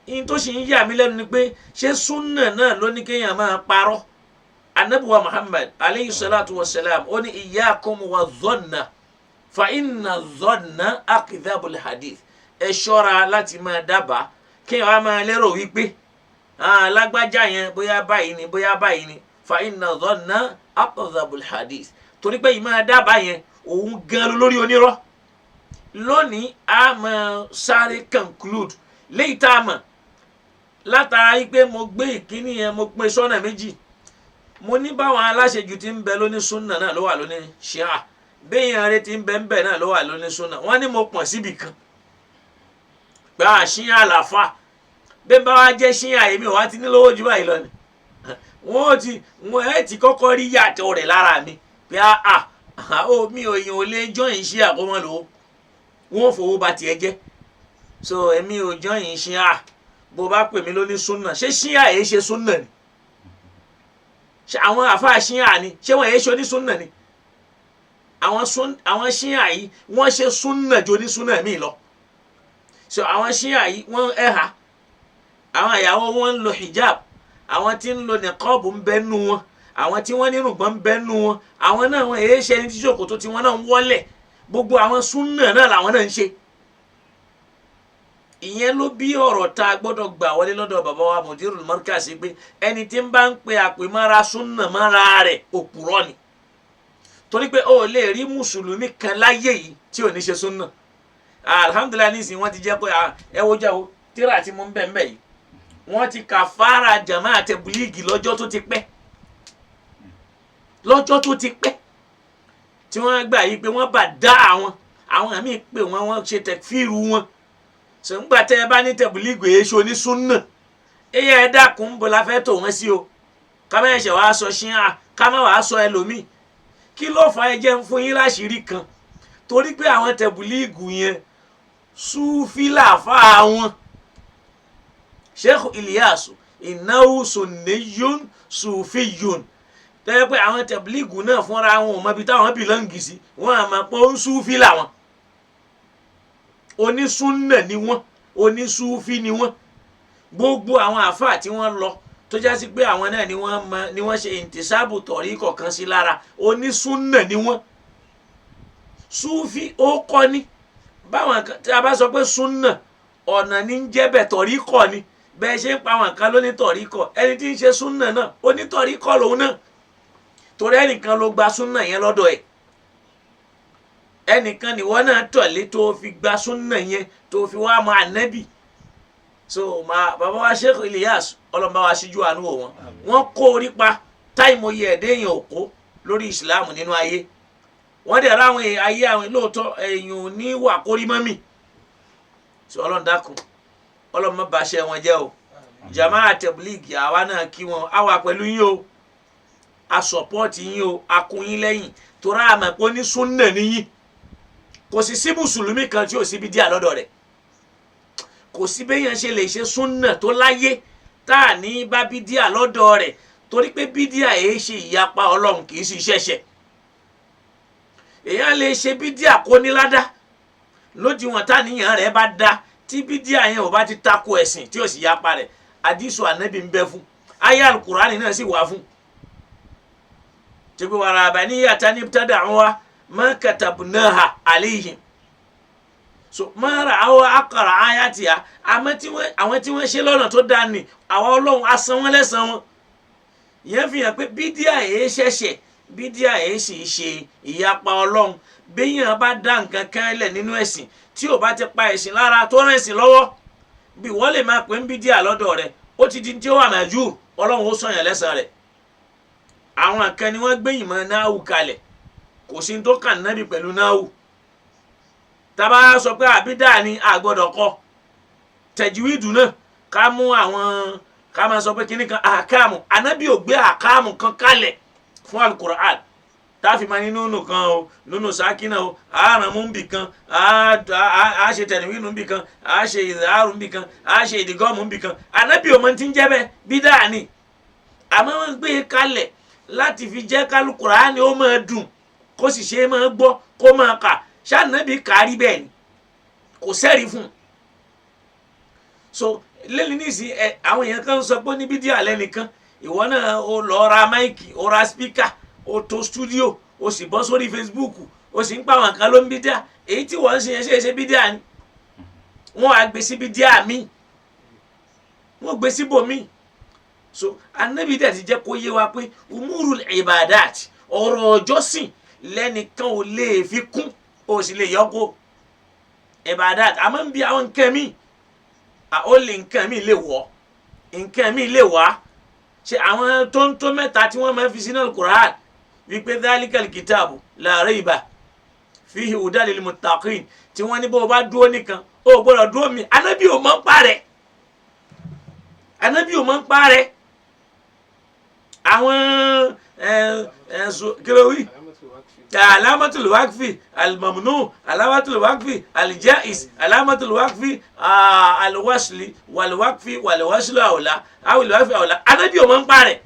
Speaker 2: in tó sì ń yà mí lẹ́nu ni pé ṣé Sunna náà ló ní kéèyàn máa parọ́ anabiwa Muhammad aleyhi salatu wa salam ó ní iyyakum wa dhanna fa inna dhanna akdhabul hadith ẹ ṣọ́ra láti máa dábàá kéèyàn wá máa lérò wípé lágbájá yẹn bóyá báyìí ni fa inna dhanna akdhabul hadith torí pé yìí máa dábàá yẹn òun gan lórí onírọ́ lónìí a máa sáré conclude léyìí tá a mọ̀ látara yìí pé mo gbé ìkíní yẹn mo pín sọ́nà méjì mo ní báwọn aláṣejù ti ń bẹ lóní Sunna náà ló wà lóní Shia béèyàn rẹ ti ń bẹ náà ló wà lóní Sunna wọ́n ní mo pọ̀n síbì kan pé Shia àlàfà bẹ́ẹ̀ bá wá jẹ́ Shia èmi ò wá ti ní lówó ju báyìí lọ ni wọ́n ti kọ́kọ́ rí yàtọ̀ rẹ̀ lára mi pé mi ò yàn ò lè join Shia kó mọ́ lówó wọ́n fowó ba tiẹ̀ jẹ́ so èmi ò join Shia bó bá pè mí lóní Sunna ṣé Shia èyí ṣe Sunna ni ṣé àwọn àfáà Shia ni ṣé wọ́n èyí ṣe oní Sunna ni àwọn Shia yìí wọ́n ṣe Sunna ju oní Sunna mi lọ so àwọn Shia yìí wọ́n ẹ̀hà àwọn ìyàwó wọn ń lo hijab àwọn tí ń lo niqab ń bẹ nú wọn àwọn tí wọ́n ní irùngbọ̀n ń bẹ nú wọn àwọn náà wọ́n èyí ṣe ní tí ṣòkòtò tí wọ́n náà ń wọlẹ̀ gbogbo àwọn Sunna náà làwọn náà ń ṣe ìyẹn ló bí ọ̀rọ̀ tá a gbọ́dọ̀ gbà wọlé lọ́dọ̀ bàbá wa Mudirul Markaz pé ẹni tí ń bá ń pe àpèmára Sunna mára rẹ̀ òpùrọ́ ni torí pé o lè rí mùsùlùmí kan láyé yìí tí ò ní ṣe Sunna alhamdulilayi nísìnyí wọ́n ti jẹ́ pé ẹ wo jáwó tíra tí mo ń bẹ̀ ń bẹ̀ yìí wọ́n ti kàfàrà jama tẹ̀bùlíìgì lọ́jọ́ tó ti pẹ́ tí wọ́n gbà yìí pé wọ́n bá dá àwọn àmì pé wọ́n ṣe tẹ̀fíìrù wọn sọ ń gbà tẹ́ ẹ bá ní tẹ̀bùlíìgì èso ní Sunna ẹ̀yẹ ẹ dákun ń bọ̀ la fẹ́ tò wọ́n sí o ká má ẹ̀ṣẹ̀ wàá sọ Shia ká má wàá sọ ẹlòmíì kí ló fà ẹ jẹ́ ń fún yín láṣìírí kan torí pé àwọn tẹ̀bùlíìgì yẹn Sufi làáfàá wọn Sheikh Ilyasu innahu sunniyun sufiyun tẹ́lẹ̀ pé àwọn tẹ̀bílíìgù náà fúnra wọn ò mọ ibi táwọn bìlọ́ǹgì sí wọn àmọ́ pé ó ń Sufi làwọn onísúnnà ni wọ́n onísúfí ni wọ́n gbogbo àwọn àfáà tí wọ́n lọ tó já sí pé àwọn náà ni wọ́n ṣe ìntìsáàbù tọ̀rí kọ̀ọ̀kan sí lára onísúnnà ni wọ́n Sufi ó kọ́ ni báwọn tí a bá sọ pé súnnà ọ̀nà ní ń jẹ́ bẹ̀ tọ̀rí kọ̀ ni bẹ́ẹ̀ ṣe ń pa àwọn kan lóní tọ̀rí kọ̀ ẹni tí ń ṣe súnnà náà onítọ̀rí kọ̀ lòun náà torí ẹnìkan ló gba súnnà yẹn lọ́dọ̀ ẹ̀ ẹnìkan nìwọ náà tọ̀lé tó fi gba súnnà yẹn tó fi wá mọ ànábì so bàbá wa Sheikh Ilyas ọlọ́mọba wa ṣíjú àánú wọn kó orí pa táìmọ̀ yẹ ẹ̀dẹ́yìn òkú lórí ìsìláàmù nínú ayé wọ́n dẹ̀ ra àwọn ayé àwọn lóòótọ́ èèyàn ò ní wà kórí mọ́mì so Ọlọ́run dákun Ọlọ́run má bàṣẹ wọn jẹ́ o Jama'a Tabligh àwa náà kí wọn àwa pẹ̀lú yín o a support yín o a kún yín lẹ́yìn torí àmọ́ pé ní súnà níyìn kò sì sí mùsùlùmí kan tí ò sí bídíà lọ́dọ̀ rẹ̀ kò sí béèyàn ṣe lè ṣe súnà tó láyé tá à ní bá bídíà lọ́dọ̀ rẹ̀ torí pé bídíà èé ṣe ìyapa Ọlọ́run kì í sì ṣẹ̀ṣẹ̀ èèyàn lè ṣe bídíà kó ní ládá lódiwọ̀n táníyàn rẹ̀ bá dá tí bídíà yẹn ò bá ti tako ẹ̀sìn tí ò sì yapa rẹ̀ àdìsù ànábì ń bẹ fún ayé alukurani náà sì wà fún tí pé wàrà àbáníyàtà ní ibtada'uha ma katabnaha alayhim so mara àwọn akara ayatiha àwọn tí wọ́n ṣe lọ́nà tó dáa ni àwọn Ọlọ́run á san wọ́n lẹ́san wọn ìyẹn fi hàn pé bídíà èé ṣẹ̀ṣẹ̀ bídíà èé sì ṣe ìyapa Ọlọ́run béèyàn bá dá nǹkan kan lẹ̀ nínú ẹ̀sìn tí ò bá ti pa ẹ̀sìn lára tó rán ẹ̀sìn lọ́wọ́ bí wọ́n lè máa pè ń bídíà lọ́dọ̀ rẹ̀ ó ti di tí ó wà májú Ọlọ́run ó sọ̀yàn lẹ́san rẹ̀ àwọn kan ni wọ́n gbé ìmọ̀ náhù kalẹ̀ kò sí tó kàn nábì pẹ̀lú náhù tábà sọ pé àbídà ni àgbọ̀dọ̀ kọ́ tẹ̀júwìdù náà ká mú àwọn ká máa sọ pé kíní kan àkàmù ànábì ò gbé àkàmù kan kalẹ̀ fún alukur'an táàfin máa ní nínú kan o nínú sákínà o àárán mú bì kan á ṣe tẹ̀lifíìnù bì kan á ṣe ìdáàrú bì kan á ṣe ìdígọ́mù bì kan ànábì ò mọ ti ń jẹ́ bẹ́ẹ̀ bídà ni àmọ́ wọ́n gbé e kalẹ̀ láti fi jẹ́ kálukùránì ó máa dùn kó sì ṣe é máa gbọ́ kó máa kà ṣànábì kárí bẹ́ẹ̀ ni kò sẹ́rí fún un so lẹ́ni nísì àwọn èèyàn kan sọ pé ní bídíà lẹ́nìkan ìwọ náà ó lọ ra máìkì ó ra spíkà ó tó stúdíò ó sì bọ́ sórí Facebook ó sì ń pa àwọn kan ló ń bídíà èyí tí wọ́n ń ṣe yẹn ṣe bídíà ni wọ́n á gbé sí bídíà míì wọ́n gbé síbòmíì so anabi dẹ̀ ti jẹ́ kó yé wa pé umurul ibadat ọ̀rọ̀ ọjọ́sìn lẹ́nìkan ò lè fi kún ó sì lè yọkó ibadat àmọ́ ń bi àwọn nǹkan mi ó lè nǹkan mi lè wọ̀ nǹkan mi lè wá ṣe àwọn tó mẹ́ta tí wọ́n máa fi sínú al-Qur'an wípé dhalikal kitabu la rayba fihi hudan lil muttaqin tí wọ́n ní bó bá dúró nìkan ó gbọ́dọ̀ dúró mi anabi ò mọ̀ ń parẹ́ anabi ò mọ̀ ń parẹ́ àwọn kílówì alamatul waqfi almamnu alamatul waqfi aljaiz alamatul waqfi alwasli walwaqfi walwaslu awla awilwaqfi awla anabi ò mọ̀ ń parẹ́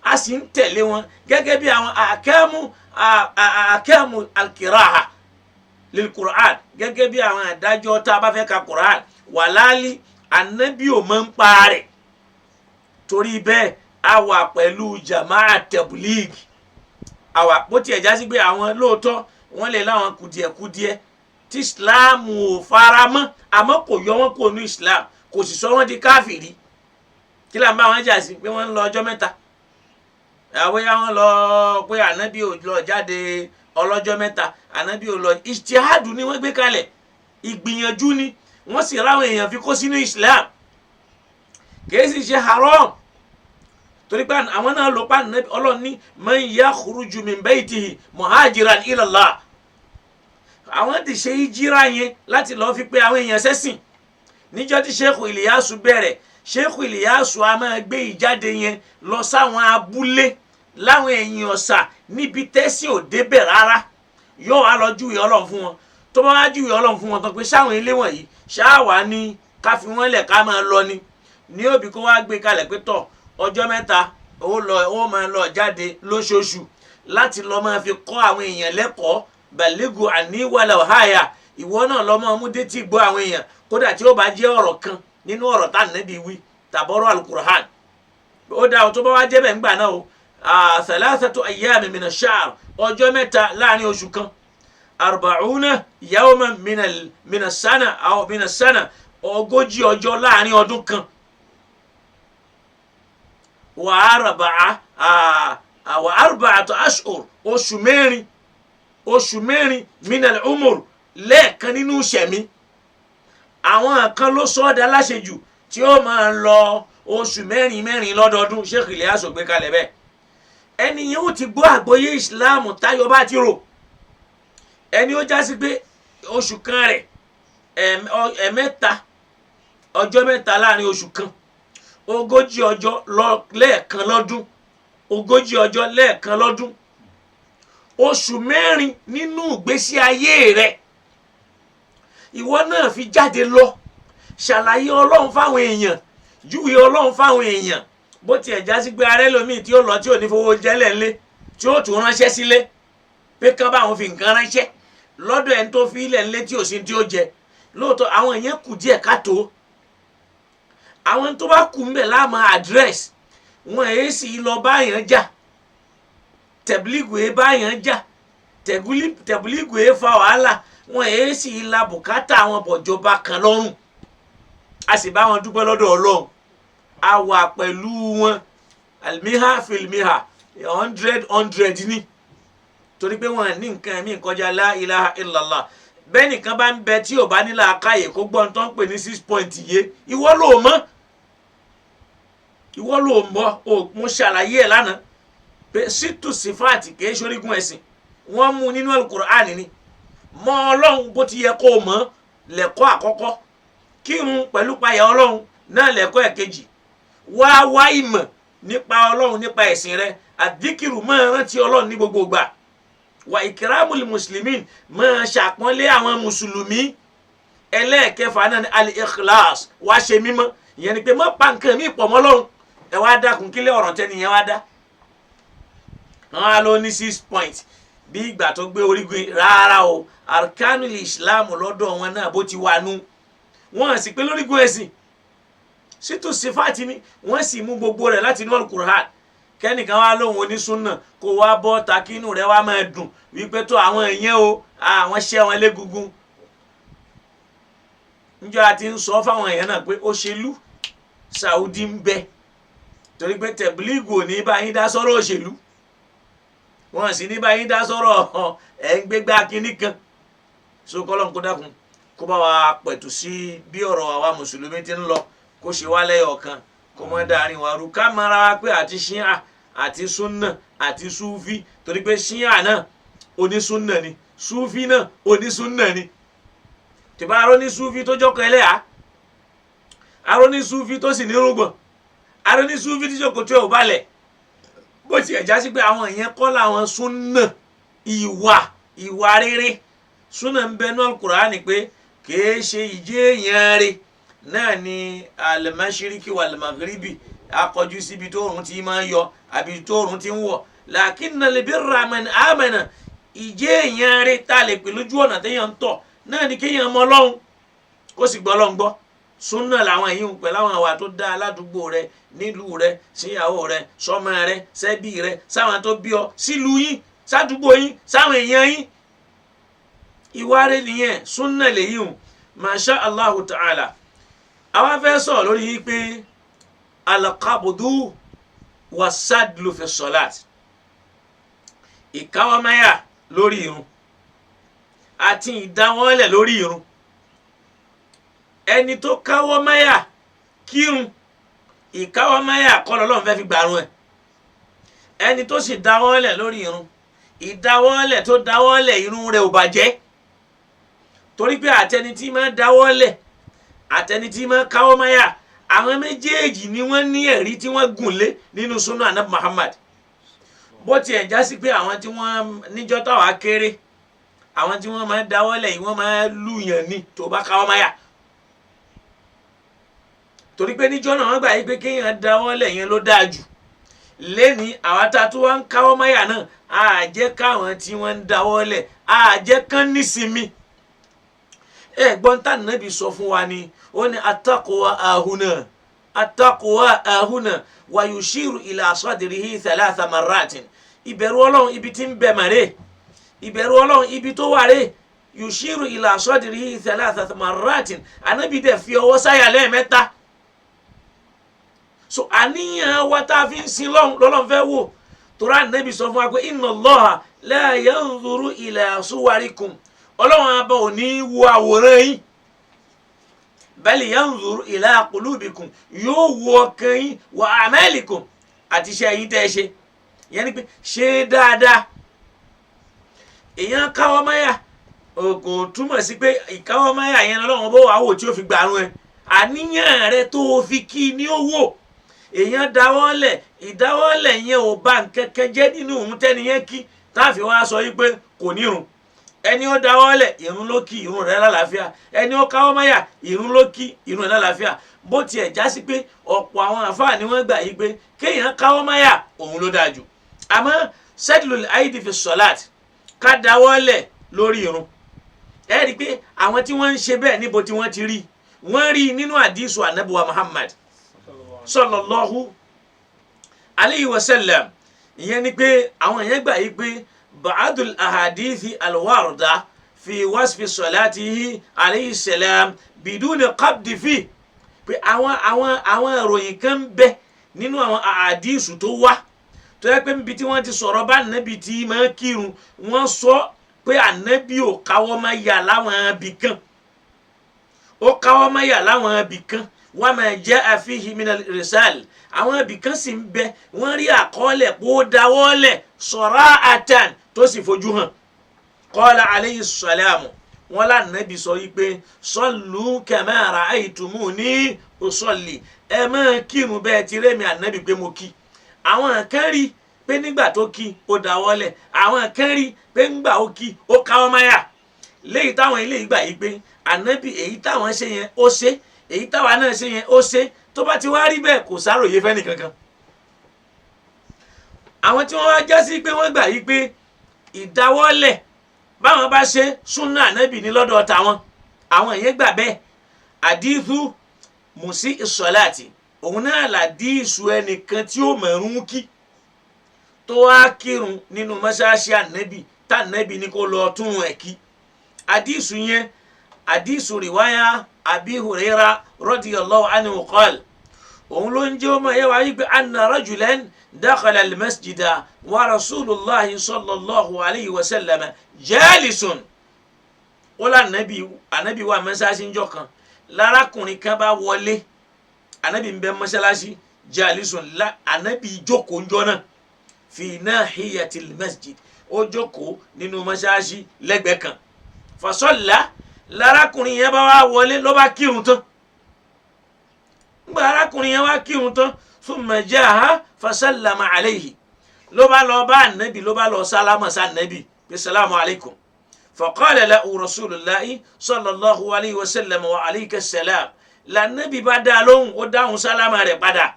Speaker 2: a sì ń tẹ̀lé wọn gẹ́gẹ́ bí àwọn àkẹ́mù alkiraha lilqur'an gẹ́gẹ́ bí àwọn àdájọ́ tá a bá fẹ́ ka qur'an wàlálí anabi ò mọ̀ ń parẹ́ torí bẹ́ẹ̀ a wà pẹ̀lú Jama'a Tabligh àwa bó tiẹ̀ já sí pé àwọn lóòótọ́ wọ́n lè láwọn kùdìẹ̀kùdìẹ̀ tí Islam ò fara mọ́ àmọ́ kò yọ wọ́n kó nu Islam kò sì sọ wọ́n di káfìrí kí là ń bá wọn jà sí pé wọ́n ń lọ ọjọ́ mẹ́ta àwọn ya wọn lọ pé ànábì ò lọ jáde ọlọ́jọ́ mẹ́ta ànábì ò lọ ijtihadu ni wọ́n gbé kalẹ̀ ìgbìyànjú ni wọ́n sì ráwọn èèyàn fi kó sínú Islam kì í sì ṣe haram torí pé àwọn náà ló pa nàbí Ọlọ́run ní man yakhruju min baytihi muhajiran ila Allah àwọn ti ṣe ìjírà yẹn láti lọ́ọ́ fi pé àwọn èèyàn sẹ́sìn níjọ́ tí Sheikh Iliyasu bẹ̀rẹ̀ Sheikh Iliyasu a máa gbé ìjáde yẹn lọ sáwọn abúlé láwọn ẹ̀yìn ọ̀sà níbi tẹ́sìn ò débẹ̀ rárá yóò wá lọ júwe Ọlọ́run fún wọn tó bá wá júwe Ọlọ́run fún wọn tán pé sáwọn ilé wọ̀nyí ṣáà wá ní ká fi wọ́n lẹ̀ ká máa lọ ni ní òbí kó wá gbé kalẹ̀ pé tọ̀ ọjọ́ mẹ́ta ó máa lọ jáde lóṣooṣù láti lọ máa fi kọ́ àwọn èèyàn lẹ́kọ̀ọ́ bàlẹ́gù àníwàlà ọ̀háyà ìwọ náà lọ máa mú détí gbọ́ àwọn èèyàn kódà tí ó bá jẹ́ ọ̀rọ̀ kan nínú ọ̀rọ̀ tá Nábì wí tàbọ̀rọ̀ alukur'an ó dá o tó bá wá jẹ́ bẹ̀ ńgbà náà o thalathatu ayyamin mina sha'r ọjọ́ mẹ́ta láàrin oṣù kan arba'una yawman mina sana ogójì ọjọ́ láàrin ọdún kan wa arba'atu ashhur oṣù mẹ́rin minal umur lẹ́ẹ̀kan nínú ṣẹ̀mí àwọn kan ló sọ ọ́ dá láṣejù tí ó máa lọ oṣù mẹ́rin lọ́dọọdún Sheikh Iliyasu gbé kalẹ̀ bẹ́ẹ̀ ẹni yẹn ó ti gbọ́ àgbọ́yé ìsìláàmù táyọ̀ bá ti rò ẹni ó jásí pé oṣù kan rẹ̀ ẹ̀mẹ́ta ọjọ́ mẹ́ta láàrin oṣù kan, ogójì ọjọ́ lẹ́ẹ̀kan lọ́dún, ogójì ọjọ́ lẹ́ẹ̀kan lọ́dún, oṣù mẹ́rin nínú ìgbésí ayé rẹ̀ ìwọ náà fi jáde lọ ṣàlàyé ọlọ́run fáwọn èèyàn, júwe ọlọ́run fáwọn èèyàn, bó tiẹ̀ já sí pé arẹ́ lómìn tí ó lọ tí ò ní fowó jẹ́lẹ̀ ńlé tí ó tún ránṣẹ́ sílé pé kán báwọn fi nǹkan ránṣẹ́ lọ́dọ̀ ẹni tó fi ilẹ̀ ńlé tí ò sí tí ó jẹ. Lóòótọ́ àwọn èèyàn kù díẹ̀ káàtó, àwọn tó bá kù ńbẹ̀ láàmú àdírẹ́sì, wọn èé sì lọ báyàn jà, tẹ̀blígù èé báyàn jà, tẹ̀blígù èé fa wàhálà, wọn èé sì la bùkátà àwọn bọ̀jọba kan lọ́rùn. A sì bá wọn dúpẹ́ lọ́dọ̀ Ọlọ́run, a wà pẹ̀lú wọn almiha filmiha 100 ní, torí pé wọn ní nǹkan ẹ̀mí kọjá la ilaha illallah. Bẹ́ẹ̀ nìkan bá ń bẹ tí ò bá ní làákàyè kó gbọ́n tó ń pè ní 6 point yé, ìwọ ló mọ̀, ìwọ ló mọ̀. Mo ṣàlàyé ẹ̀ lánàá pé sítù sífàtì kìí ṣorígun ẹ̀sìn, wọ́n mú nínú Al-Qur'an ni. Mọ̀ Ọlọ́run bó ti yẹ kó o mọ̀ lẹ́kọ́ àkọ́kọ́, kírun pẹ̀lú payà Ọlọ́run náà lẹ́kọ́ ẹ̀kejì, wá ìmọ̀ nípa Ọlọ́run nípa ẹ̀sìn rẹ, àdíkìrù máa rántí Ọlọ́run ní gbogbo ìgbà, wà ìkìrámùlì muslimin máa ṣàpọ́nlé àwọn mùsùlùmí. Ẹlẹ́ẹ̀kẹfà náà ni al-ikhlas, wá ṣe mímọ́, ìyẹn ni pé má pa nǹkan mí pọ̀ mọ́ Ọlọ́run. Ẹ wá dákun kílẹ̀ ọ̀rọ̀ tẹ́ni yẹn wá dá, wọ́n á lọ ní 6 point bí ìgbà tó gbé orígun. Rárá o, arkanul islam lọ́dọ̀ wọn náà bó ti wà nú, wọ́n sì pé lórígun ẹ̀sìn sítú sífàtì ni, wọ́n sì mú gbogbo rẹ̀ láti inú Al-Qur'an. Kẹ́nìkan wá lóhun onísúnnà kó wá bọ́ takínú rẹ̀ wá máa dùn wípé tó àwọn èèyàn o àwọn ṣẹ́ wọn légungun. Níjọ́ àti ń sọ fáwọn èèyàn náà pé òṣèlú Saudi ń bẹ, torí pé tẹ̀blígù ò ní bá yín dá sọ́rọ̀ òṣèlú, wọ́n sì ní bá yín dá sọ́rọ̀ ẹ̀ ń gbégbá kínní kan. So kọ́lọ́n kó dákun kó bá wa pẹ̀tù sí bí ọ̀rọ̀ àwa mùsùlùmí ti ń lọ, kó ṣe wá lẹ́yọ̀ kan, kó mọ́ dáàrin wa rú, ká mara wa pé àti ṣíà àti súnà àti súfì, torí pé ṣíà náà onísúnà ni, súfì náà onísúnà ni. Tìbá arọ́ ní súfì tó jọ́kọ̀ ẹlẹ́yà, arọ́ ní súfì tó sì nírùngbọ̀n, arọ́ ní súfì tí ṣòkòtò ẹ̀ ò balẹ̀, bó tiẹ̀ já sí pé àwọn ìyẹn kọ́ làwọn súnà ìwà rere. Súnà ń bẹ nínú Al-Qur'ani pé kìí ṣe ìjẹ́ èèyàn rẹ̀ náà ni al-mashriqi wal-maghribi, akọjú síbi tó òrùn ti máa ń yọ àbí tó òrùn ti ń wọ̀. Lakinnal birra man amana, ìjẹ́ èèyàn rẹ̀ tá a lè pè lójú ọ̀nà téèyàn ń tọ̀ náà ni kéèyàn mọ Ọlọ́run kó sì gbọ́ Ọlọ́run gbọ́. Súnà làwọn èyí ń pẹ̀lú àwọn àwà tó dá aládùúgbò rẹ, nílùú rẹ, síyàwó rẹ, sọ́mọ rẹ, sẹ́bí rẹ, sáwọn tó bí ọ, sílùú yín, sádùúgbò yín, sáwọn èèyàn yín. Ìwà rẹ̀ nìyẹn, súnà lèyí hùn. Masha Allahu ta'ala. Àwa fẹ́ sọ̀rọ̀ lórí pé al-qabdu was-sadlu fi s-salat, ìkáwọ́máyà lórí irun àti ìdáwọ́lẹ̀ lórí irun. Ẹni tó káwọ́máyà kírun, ìkáwọ́máyà kọ́ l'Ọlọ́run fẹ́ fi gbàrún ẹ̀. Ẹni tó sì dáwọ́lẹ̀ lórí irun, ìdáwọ́lẹ̀ tó dáwọ́lẹ̀ irun rẹ̀ ò bàjẹ́, torí pé àtẹni tí máa dáwọ́lẹ̀ àtẹni tí máa káwọ́máyà, àwọn méjèèjì ni wọ́n ní ẹ̀rí tí wọ́n gùn lé nínú súnà Ànábì Muhammad. Bó tiẹ̀ já sí pé àwọn tí wọ́n níjọ́ táwa kéré, àwọn tí wọ́n máa dáwọ́lẹ̀ yìí wọ́n máa lùyàn ní tó bá káwọ́máyà, torí pé níjọ́ náà wọ́n gbà yí pé kéèyàn dáwọ́lẹ̀ yẹn ló dáa jù. Lẹ́ni àwa tá a tó wá ń káwọ́máyà náà, a jẹ́ káwọn tí wọ́n ń dáwọ́lẹ̀ a jẹ́ kán nísinmi. Ẹ̀gbọ́n tá Nábì sọ fún wa ni, ó ní attaqwa ahuna wa yushiru ila sadrihi 3 marratin. Ìbẹ̀rù Ọlọ́run ibi tí ń bẹ màrè, ìbẹ̀rù Ọlọ́run ibi tó wà rè, yushiru ila sadrihi 3 marratin. Ànábì dẹ̀ fi ọwọ́ sáyà lẹ́ẹ̀mẹ́ta. So àníyàn wa tá a fi ń sin lọ́lọ́run fẹ́ wò, torí Ànábì sọ fún wa pé inna Allaha la yanzuru ila suwarikum, Ọlọ́run abá ò ní wo àwòrán yín, bal yanzuru ila qulubikum, yóò wo ọkàn yín, wa a'malikum, àti iṣẹ́ yín tẹ́ ẹ ṣe. Ìyẹn ni pé ṣe dáadáa. Èèyàn káwọ́máyà kò túmọ̀ sí pé ìkáwọ́máyà yẹn Ọlọ́run bó wà wò tí ó fi gbàrún ẹ. àníyàn rẹ tó fi kí ni ó wò. Èèyàn dáwọ́lẹ̀ ìdáwọ́lẹ̀ yẹn ò bà nǹkan kan jẹ́ nínú òun tẹ́ni yẹn kí táàfin wá sọ yí pé kò nírun. Ẹni ó dáwọ́lẹ̀ ìrun ló kí ìrun rẹ̀ lálàáfíà, ẹni ó káwọ́ máyà ìrun ló kí ìrun rẹ̀ lálàáfíà. Bó tiẹ̀ já sí pé ọ̀pọ̀ àwọn àfáà ni wọ́n gbà yí pé kéèyàn káwọ́ máyà òun ló dáa jù. Àmọ́ sadlul aidi fi salat ká dáwọ́lẹ̀ lórí ìrun. Ẹ rí i pé àwọn tí wọ́n ń ṣe bẹ́ẹ̀ níbo tí wọ́n ti rí wọ́n rí nínú àdísù ànábì wa Muhammad sallallahu alayhi wa sallam. Ìyẹn ni pé àwọn èèyàn gbà yí pé ba'adul ahadithi alwarda fi wasfi salatihi alayhi salam biduni qabdi fi pé àwọn ìròyìn kan ń bẹ nínú àwọn àdísù tó wá tó yẹ pé níbi tí wọ́n ti sọ̀rọ̀ bá ànábì tí máa kírun wọ́n sọ pé ànábì ò káwọ́ máa yà láwọn ibì kan, ó káwọ́ máa yà láwọn ibì kan. Wa ma jaa fihi minal irsal àwọn ibì kan sì ń bẹ wọ́n rí àkọọ́lẹ̀ pé ó dáwọ́lẹ̀ sara'atan tó sì fojú hàn. Qala alayhi salamu wọn lànàbì sọ yìí pé sallu kama ra'aytumuni usalli ẹ máa kírun bẹ́ẹ̀ ti rémi ànábì pé mo kí. Àwọn kan rí pé nígbà tó kí ó dáwọ́lẹ̀, àwọn kan rí pé nígbà ó kí ó káwọ́ máyà. Léyìí táwọn ilé ìgbà yìí pé ànábì èyí táwọn ṣe yẹn ó ṣe, èyí táwa náà ṣe yẹn ó ṣe, tó bá ti wá rí bẹ́ẹ̀ kò sáròyé fẹ́ni kankan. Àwọn tí wọ́n wá já sí pé wọ́n gbà yí pé ìdáwọ́lẹ̀ báwọn bá ṣe súnà ànábì ní lọ́dọ̀ tàwọn, àwọn yẹn gbà bẹ́ẹ̀. Àdíthù mùsí ìsọ̀láàtì òun náà làdíìsù ẹnìkan tí ó mẹ̀rún kí tó wá kírun nínú mọ́ṣáláṣí ànábì tá ànábì ní kó lọ tún ẹ̀ kí. Àdíìsù yẹn àdíìsù rìwáyà Abi Huraira radiyallahu anhu qala òun ló ń jẹ́ ọmọ yẹn wáyé pé anna rajulan dakhala al-masjida wa rasulullahi sallallahu alayhi wa sallam jalisun. Ó lá ànábì wà mọ́ṣáláṣí ńjọ́ kan lárakùnrin kan bá wọlé, ànábì ń bẹ mọ́ṣáláṣí jalisun ànábì jókòó ńjọ́ náà fi nahiyatil masjid ó jókòó nínú mọ́ṣáláṣí lẹ́gbẹ̀ẹ́ kan. Fa salla lárakùnrin yẹn bá wá wọlé ló bá kírun tán. Nígbà arákùnrin yẹn wá kírun tán thumma jaa fa sallama alayhi ló bá lọ bá ànábì ló bá lọ sálámà sí ànábì pé salamu alaykum. Fa qala lahu rasulullahi sallallahu alayhi wa sallam wa alayka salam lànàbì bá dá lóhùn ó dáhùn sálámà rẹ̀ padà.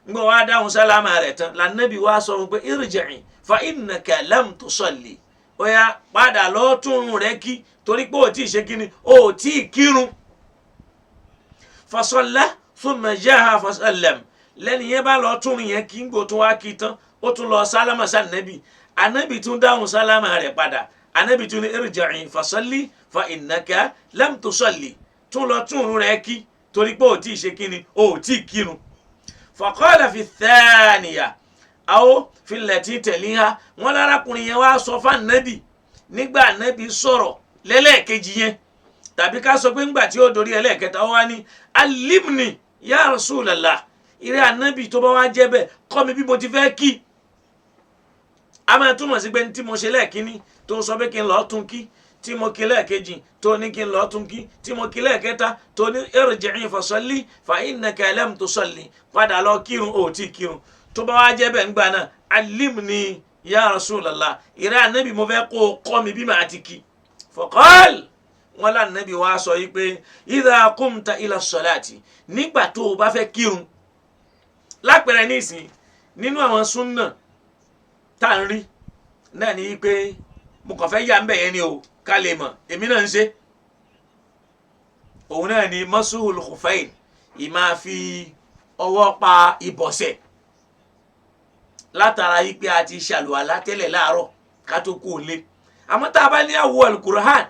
Speaker 2: Nígbà wá dáhùn sálámà rẹ̀ tán lànàbì wá sọ fún pé irji'i fa innaka lam tusalli ó yá padà lọ tún rẹ̀ kí torí pé ó tí ì ṣe kíni ó tí ì kírun. Fa salla thumma jaa fa sallam lẹ́ni yẹn bá lọ tún yẹn kí ngbò tún wá kí tán ó tún lọ sálámà sí ànábì. Ànábì tún dáhùn sálámà rẹ̀ padà. Ànábì tún ní irji'i fa salli fa innaka lam tusalli tún lọ tún rẹ̀ kí torí pé ó tí ì ṣe kíni ó tí ì kírun. Fa qala fi thaniya aw fi allati taliha wọn lárakùnrin yẹn wá sọ fún ànábì nígbà ànábì sọ̀rọ̀ lẹ́lẹ́ẹ̀kejì yẹn tàbí ká sọ pé ńgbà tí ó dorí ẹlẹ́ẹ̀kẹta ó wá ní alimni ya Rasulallah ìrẹ́ ànábì tó bá wá jẹ́ bẹ́ẹ̀ kọ́ mi bí mo ti fẹ́ kí. A máa túmọ̀ sí pé tí mo ṣe lẹ́ẹ̀kíní tó sọ pé kí n lọ́ọ́ tún kí, tí mo kí lẹ́ẹ̀kejì tó ní kí n lọ́ọ́ tún kí, tí mo kí lẹ́ẹ̀kẹta tó ní irji'i fa salli fa innaka lam tusalli padà lọ kírun ó tí kírun. Tó bá wá jẹ́ bẹ́ẹ̀ ńgbà náà alimni ya Rasulallah ìrẹ́ ànábì mo fẹ́ kó o kọ́ mi bí màá ti kí. Faqal wọn lànàbì wá sọ yìí pé idha qumta ila salati nígbà tó o bá fẹ́ kírun. Lápẹẹrẹ nísìn nínú àwọn súnnà tá à ń rí náà ni pé mo kàn fẹ́ yà ń bẹ̀ yẹn ni o ká lè mọ̀ èmi náà ń ṣe. Òun náà ni masuhul khuffayn ìmáa fi ọwọ́ pa ìbọ̀sẹ̀ látara yìí pé a ti ṣàlùwàlá tẹ́lẹ̀ láàárọ̀ ká tó kó o lé. Àmọ́ tá a bá ní àwọ̀ al-Qur'an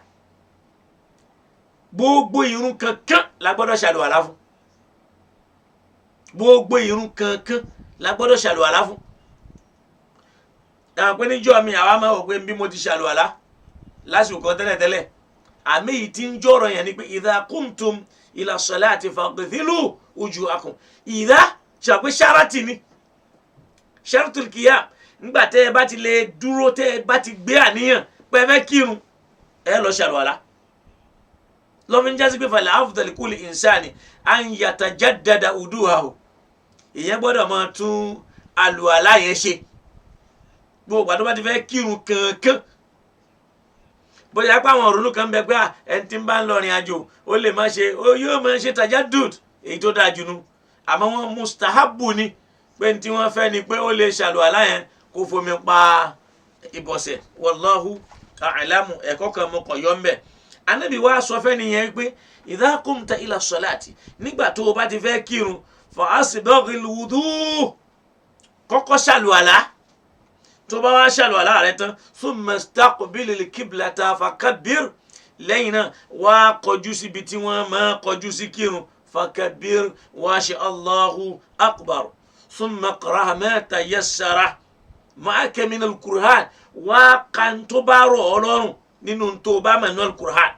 Speaker 2: gbogbo irun kankan la gbọ́dọ̀ ṣàlùwàlá fún. Gbogbo irun kankan la gbọ́dọ̀ ṣàlùwàlá fún. Àwọn pé níjọ́ mi àwa máa wò pé bí mo ti ṣàlùwàlá lásìkò kan tẹ́lẹ̀tẹ́lẹ̀ àmì yìí ti ń jọ̀rọ̀ yẹn ni pé idha qumtum ila salati faghsilu wujuhakum ìdá ṣàpé ṣáràtì ni ṣaratul qiyam nígbà tẹ́ ẹ bá ti lè dúró tẹ́ ẹ bá ti gbé àníyàn pé ẹ fẹ́ kírun ẹ lọ ṣàlùwàlá lọ́fi ń jásí pé fala afdal kulli insani an yatajaddada wudu'ahu ìyẹn gbọ́dọ̀ máa tún àlùwàlá yẹn ṣe gbogbo àti bá ti fẹ́ kírun kankan bóyá pé àwọn òrùlù kan bẹ pé ẹni tí ń bá ń lọ rìn àjò ó lè má ṣe ó yóò máa ṣe tajaddud èyí tó dáa jù nù àmọ́ wọn mustahabu ni pé ní tí wọ́n fẹ́ ni pé ó lè ṣàlùwàlá yẹn kó fomi pa ìbọ̀sẹ̀ wallahu a'lamu ẹ̀kọ́ kan mo kàn yọ ń bẹ̀. Ànábì wa sọ fẹ́ nìyẹn pé idha qumta ila salati nígbà tó o bá ti fẹ́ kírun fa asbighil wudu kọ́kọ́ ṣàlùwàlá tó bá wá ṣàlùwàlá rẹ tán thumma istaqbilil qiblata fakabbir lẹ́yìn náà wá kọjú síbi tí wọ́n máa kọjú sí kírun fakabbir wá ṣe Allahu akbar thumma qra' ma tayassara ma'aka min al-Qur'an wá kan tó bá rọ̀ ọ́ lọ́rùn nínú tó bá mọ̀ nínú al-Qur'an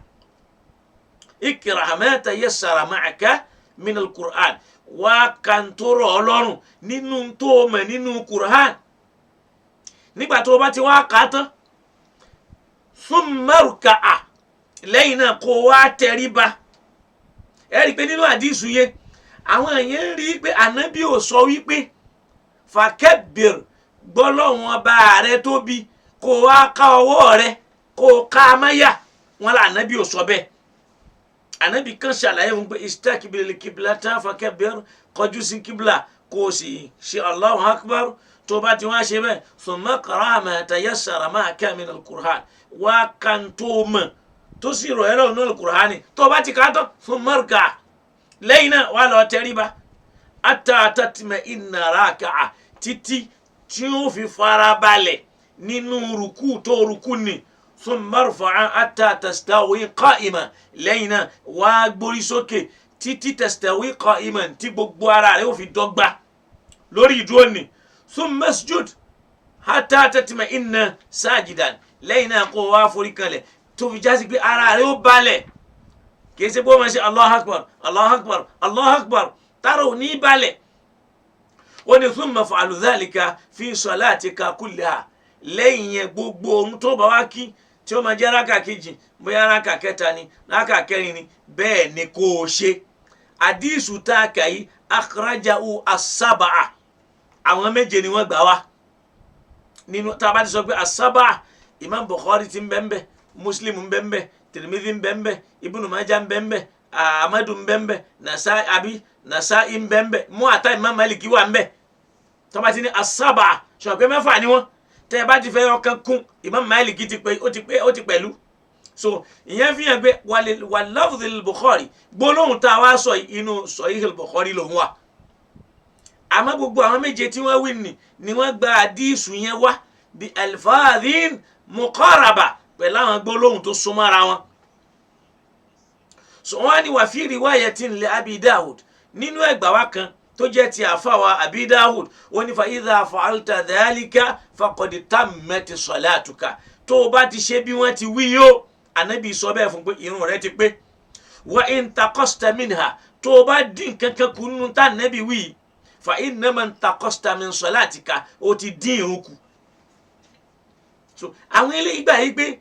Speaker 2: ikra' ma tayassara ma'aka min al-Qur'an wá kan tó rọ̀ ọ́ lọ́rùn nínú tó mọ̀ nínú Qur'an nígbà tó bá ti wá kà á tán thumma rka'a lẹ́yìn náà kó wá tẹríba ẹ rí i pé nínú àdìsù yẹn àwọn èèyàn rí i pé ànábì ò sọ wípé fakabbir gbọ́lọ́hún ọba rẹ tóbi kó wá ká ọwọ́ rẹ kó ká máyà wọn là ànábì ò sọ bẹ́ẹ̀ ànábì kan ṣàlàyé fún pé istaqbilil qiblata fakabbir kọjú sí kíbla kó o sì ṣe Allahu akbar tó bá ti wá ṣe bẹ́ẹ̀ thumma qra' ma tayassara ma'aka min al-Qur'an wá kan tó mọ̀ tó sì rọ̀ ẹ́ lọ́wọ́ nínú al-Qur'ani tó bá ti ká tán thumma rka' lẹ́yìn náà wá lọ tẹríba hatta tatma'inna raka'a títí tí ó fi fara balẹ̀ nínú rukú tó rukú ni thumma rfa'a hatta tastawi qa'iman lẹ́yìn náà wá gbórí sókè títí tastawi qa'iman tí gbogbo ara rẹ̀ ó fi dọ́gba lórí ìdúró ni thumma isjud hatta tatma'inna sajidan lẹ́yìn náà kó wá forí kanlẹ̀ tó fi jásí pé ara rẹ̀ ó balẹ̀ kì í ṣe bó máa ṣe Allahu akbar Allahu akbar Allahu akbar tààrà ò ní balẹ̀ ó ní thumma fa'alu dhalika fi salatika kulliha lẹ́yìn yẹn gbogbo ohun tó bá wá kí tí ó máa jẹ́ rákà kejì bóyá rákà kẹta ni rákà kẹrin ni bẹ́ẹ̀ ni kó o ṣe àdìsù tá a kà yí akhrajahu as-sab'a àwọn méje ni wọ́n gbà wá nínú tá a bá ti sọ pé as-sab'a Imam Bukhari ti ń bẹ ńbẹ̀ Muslim ń bẹ ńbẹ̀ Tirmidhi ń bẹ ńbẹ̀ Ibn Majah ń bẹ ńbẹ̀ Ahmadu ń bẹ ńbẹ̀ Nasa'i ń bẹ ńbẹ̀ Muwatta Imam Maliki wà ńbẹ̀ tó bá ti ní as-sab'a sọ pé mẹ́fà ni wọ́n tẹ́ ẹ bá ti fẹ́ ọkàn kún Imam Maliki ti pé ó ti pẹ̀lú so ìyẹn fi hàn pé wal lafdhil Bukhari gbólóhùn tá a wá sọ inú Sahihil Bukhari lòun wà àmọ́ gbogbo àwọn méje tí wọ́n wí ni wọ́n gba àdísù yẹn wá bí alfadhin muqaraba pẹ̀lú àwọn gbólóhùn tó súnmọ́ ara wọn so wọ́n ní wà fi riwayatin li Abi Dawud nínú ẹgbà wa kan tó jẹ́ ti àfàwà Abi Dawud wọ́n ní fa idha fa'alta dhalika faqad tammat salatuka tó o bá ti ṣe bí wọ́n ti wí yó ànábì sọ bẹ́ẹ̀ fún pé irun rẹ ti pé wa in taqasta minha tó o bá dín kankan kù nínú tá ànábì wí fa innama taqasta min salatika o ti dín irun kù so àwọn eléyìí gbà yí pé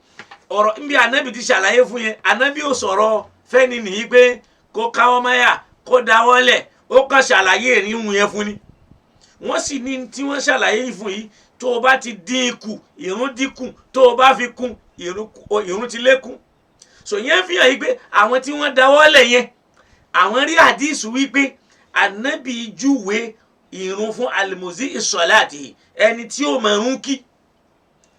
Speaker 2: ọ̀rọ̀ níbi ànábì ti ṣàlàyé fún yẹn ànábì ò sọ̀rọ̀ fẹ́ni nìyí pé kó káwọ́ máyà kó dáwọ́lẹ̀ ó kàn ṣàlàyé ìrìn yẹn fún ni wọ́n sì ní tí wọ́n ṣàlàyé fún yìí tó o bá ti dín kù ìrun dínkù tó o bá fi kún ìrun ti lékún so yẹn fi hàn yí pé àwọn tí wọ́n dáwọ́lẹ̀ yẹn àwọn rí àdísù wípé ànábì júwe ìrun fún alimuzi ìsọ̀láàtì ẹni tí ó máa ń kí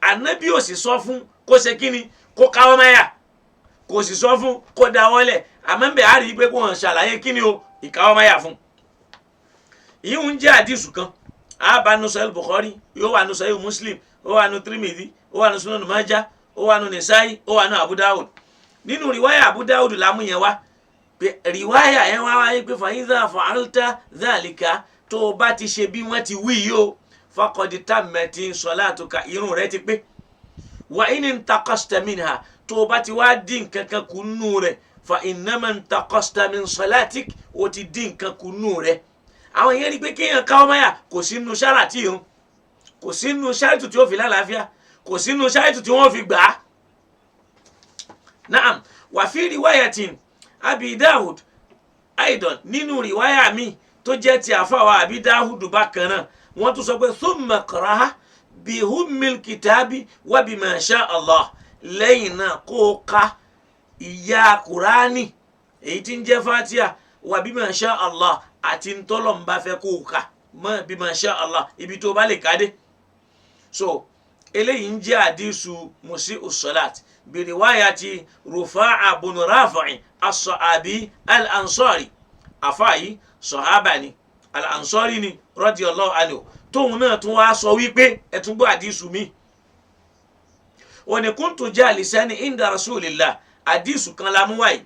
Speaker 2: ànábì ò sì sọ fún kó ṣe kíni kó káwọ́ máyà kò sì sọ fún kó dáwọ́lẹ̀ àmọ́ bẹ́ẹ̀ á rí i pé kó hàn ṣàlàyé kíni o ìkáwọ́ máyà fún ìyíhun jẹ́ àdísù kan àbánu Sahih Bukhari yóò wà nù Sahih Muslim ó wà nù Tirmidhi ó wà nù Sunan Majah ó wà nù Nisa'i ó wà nù Abu Dawud nínú riwaya Abu Dawud lámú yẹn wá pé riwaya yẹn wá wáyé pé fa idha fa'alta dhalika tó o bá ti ṣe bí wọ́n ti wí yìí o faqad tammat salatuka irun rẹ ti pé wa in intaqasta minha tó o bá ti wá dín kankan kù nù rẹ̀ fa innama intaqasta min salatik o ti dín kankan kù nù rẹ̀ àwọn yẹn rí pé kéèyàn káwọ́ máyà kò sínú ṣáàràtì irun kò sínú ṣáàrìtù tí ó fi lálàáfíà kò sínú ṣáàrìtù tí wọ́n fi gbà á naam wà fi riwayatin Abi Dawud aidan nínú riwaya mi tó jẹ́ ti àfàwà Abi Dawud bákan náà wọ́n tún sọ pé thumma qara'a bi ummil kitabi wa bima sha Allah lẹ́yìn náà kó o ka ìyá kùránì èyí tí ń jẹ́ Fatiha wa bima sha Allah àti ntọ́lọ́mbà fẹ́ kó o ka mọ́ bima sha Allah ibi tó bá lè ká dé. So eléyìí ń jẹ́ àdísù musi'u salat bi riwayati Rufa'a bun Rafi' as-Sahabi al-Ansari àfáàyí sọ̀hábà ni al-Ansari ni radiyallahu anhu tóun náà tún wá sọ wípé ẹ̀tún gbọ́ àdísù mi wọ́n ní kuntu jalisan inda rasulillah àdísù kan la mú wáyé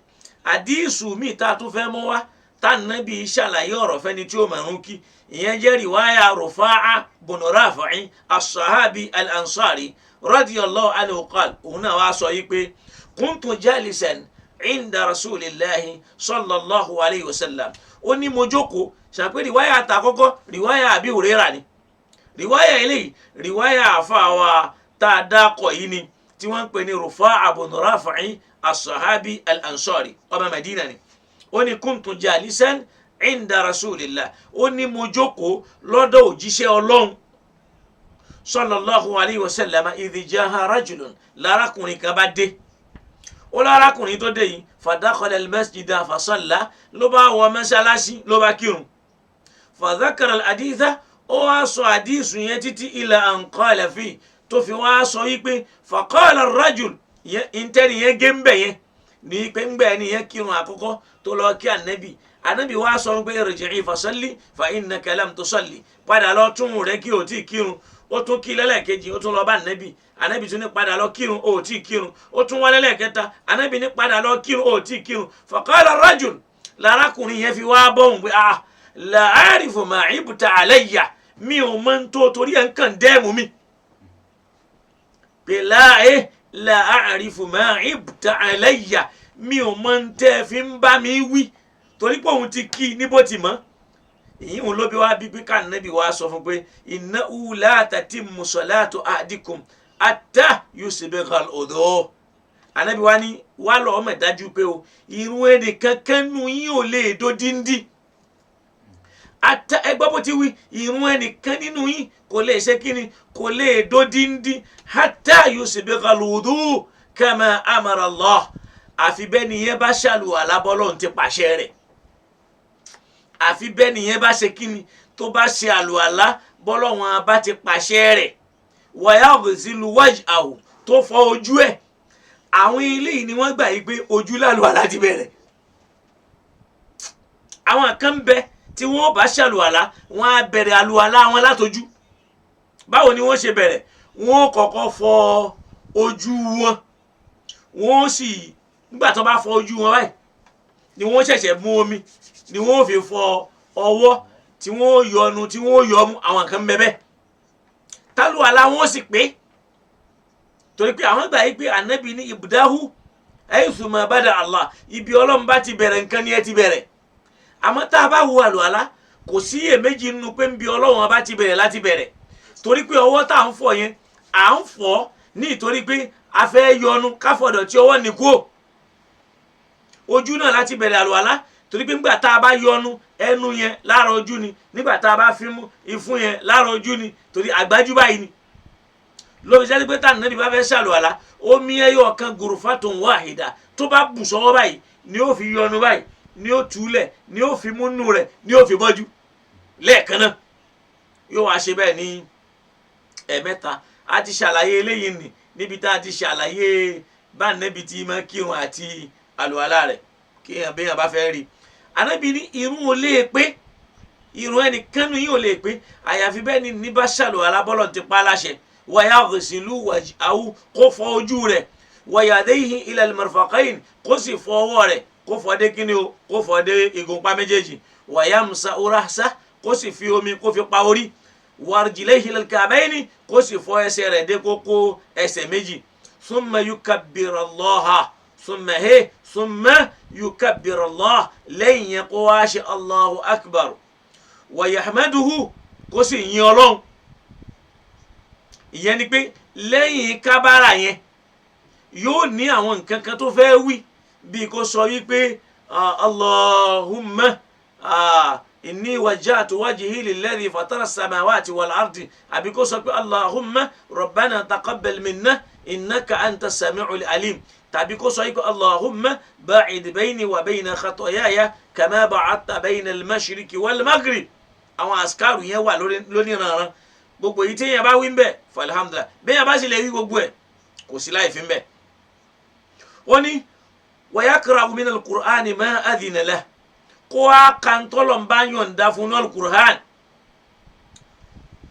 Speaker 2: àdísù mi tá a tún fẹ́ mú wá tá nàbí ṣàlàyé ọ̀rọ̀ fẹ́ni tí ó mọ̀rún kí ìyẹn jẹ́ riwaya Rufa'a bun Rafi' as-Sahabi al-Ansari radiyallahu anhu qala òun náà wá sọ yìí pé kuntu jalisan inda rasulillahi sallallahu alayhi wa sallam ó ní mo jókòó ṣàpé riwaya àtàkọ́kọ́ riwaya Abi Hurairah ni riwaya eléyìí riwaya àfàwà tá a dákọ̀ yìí ni tí wọ́n ń pè ní Rufa'a bun Rafi' as-Sahabi al-Ansari ọmọ Madina ni ó ní kuntu jalisan inda rasulillah ó ní mo jókòó lọ́dọ̀ òjíṣẹ́ Ọlọ́run sallallahu alayhi wa sallam idh jaha rajulun lárakùnrin kan bá dé ó lárakùnrin tó dé yìí fadakhala al-masjida fasalla ló bá wọ mọ́sálásí ló bá kírun fadhakara al-haditha ó wá sọ àdísù yẹn títí ila an qala fi tó fi wá sọ wípé faqala ar-rajul ìntẹ́ni yẹn gé ń bẹ̀ yẹn ní pé ń gbẹ̀ ni yẹn kírun àkọ́kọ́ tó lọ kí ànábì wá sọ pé irji'i fasalli fa innaka lam tusalli padà lọ tún rẹ̀ kí o tí kírun ó tún kí lẹ́lẹ́kejì ó tún lọ bá ànábì tún ní padà lọ kírun ó tí kírun ó tún wá lẹ́lẹ́kẹta ànábì ní padà lọ kírun ó tí kírun faqala ar-rajul lárakùnrin yẹn fi wá bọ́hùn pé la a'rifu ma ibta alayya mi ò mọ̀ ń tó torí ẹ̀ ń kàn dẹ́mu mi pé la a'rifu ma ibta alayya mi ò mọ̀ ń tẹ́ fi ń bá mi wí torí pé òun ti kí níbo ti mọ́ èyí òun ló bí wá bí ká nàbí wá sọ fún pé innahu la tatimmu salatu ahadikum hatta yusbigha al-wudu ànábì wá ní wá lọ́ọ́ mọ̀ dájú pé o irun ẹnìkan kánú yín ò lè dó díndín ẹgbọ́ bó ti wí irun ẹnìkan nínú yín kò lè ṣe kíni kò lè dó díndín hatta yusbigha al-wudu kama amara Allah àfi bẹ́ẹ̀ nìyẹn bá ṣàlùwàlá bọ́lọ́run ti pàṣẹ rẹ̀ àfi bẹ́ẹ̀ nìyẹn bá ṣe kíni tó bá ṣe àlùwàlá bọ́lọ́run bá ti pàṣẹ rẹ̀ wa yaghsilu wajhahu tó fọ ojú ẹ̀ àwọn eléyìí ni wọ́n gbà yí pé ojú lálùwàlá ti bẹ̀rẹ̀ àwọn kan bẹ tí wọ́n bá ṣàlùwàlá wọ́n á bẹ̀rẹ̀ àlùwàlá wọn látojú báwo ni wọ́n ṣe bẹ̀rẹ̀ wọ́n kọ́kọ́ fọ ojú wọn wọ́n sì nígbà tó bá fọ ojú wọn báyìí ni wọ́n ṣẹ̀ṣẹ̀ mú omi ni wọ́n fi fọ ọwọ́ tí wọ́n yọnu tí wọ́n yọmú àwọn kan bẹ́ẹ̀ tálùwàlá wọn sì pé torí pé àwọn gbà yí pé ànábì ní ibdahu haythu ma bada Allah ibi Ọlọ́run bá ti bẹ̀rẹ̀ nǹkan ni ẹ ti bẹ̀rẹ̀ àmọ́ tá a bá wo àlùwàlá kò sí iyèméjì nínú pé nbí Ọlọ́run bá ti bẹ̀rẹ̀ láti bẹ̀rẹ̀ torí pé ọwọ́ tá à ń fọ yẹn à ń fọ ní ìtorí pé a fẹ́ yọnu káfọ̀dọ̀ tí ọwọ́ ní kúò ojú náà láti bẹ̀rẹ̀ àlùwàlá torí pé nígbà tá a bá yọnu ẹnu yẹn lára ojú ni nígbà tá a bá fímú ìfun yẹn lára ojú ni torí àgbájú báyìí ni lóbi jẹ́ pé tá nàbí bá fẹ́ ṣàlùwàlá omi ẹyọ kan gurfatun wahida tó bá bù sọ́wọ́ báyìí ni ó fi yọnu báyìí ni ó túlẹ̀ ni ó fi múnú rẹ̀ ni ó fi bọ́jú lẹ́ẹ̀kan náà yóò wá ṣe bẹ́ẹ̀ ní ẹ̀mẹ́ta a ti ṣàlàyé eléyìí nì níbi tá a ti ṣàlàyé bá nẹ́bi tí máa kírun àti àlùwàlá rẹ̀ kéèyàn béèyàn bá fẹ́ rí ànábì ní irun ò lè pé irun ẹnìkan nù yín ò lè pé àyàfi bẹ́ẹ̀ ni ní bá ṣàlùwàlá bọ́lọ̀ ti pa á láṣẹ wa yaghsilu wajhahu kó fọ ojú rẹ̀ wa yadayhi ila al-mirfaqayn kó sì fọ ọwọ́ rẹ̀ kó fọ dé kíni o kó fọ dé ìgúnpá méjèèjì wa yamsa'u ra'sahu kó sì fi omi kó fi pa orí wa rijlayhi ila al-ka'bayni kó sì fọ ẹsẹ̀ rẹ̀ dé kókó ẹsẹ̀ méjì thumma yukabbiru Allaha thumma yukabbiru Allah lẹ́yìn yẹn kó wá ṣe Allahu akbar wa yahmaduhu kó sì yin Ọlọ́run ìyẹn ni pé lẹ́yìn kábàrà yẹn yóò ní àwọn nǹkan kan tó fẹ́ wí bí kò sọ wípé Allahumma inni wajjahtu wajhi lilladhi fatara as-samawati wal ardi àbí kó sọ pé Allahumma rabbana taqabbal minna innaka anta as-sami'ul alim tàbí kó sọ pé Allahumma ba'id bayni wa bayna khataayaya kama ba'adta bayna al-mashriqi wal maghrib. àwọn àsìkárù yẹn wà lóníranran gbogbo èyí téèyàn bá wí ń bẹ̀ falhamdulillah béèyàn bá sì lè wí gbogbo ẹ̀ kò sí láì fi ń bẹ̀. wọ́n ní wa yakra'u min al-Qur'ani ma adhina lahu kó a kan tọ́lọ̀ ń bá yọ̀ǹda fún al-Qur'an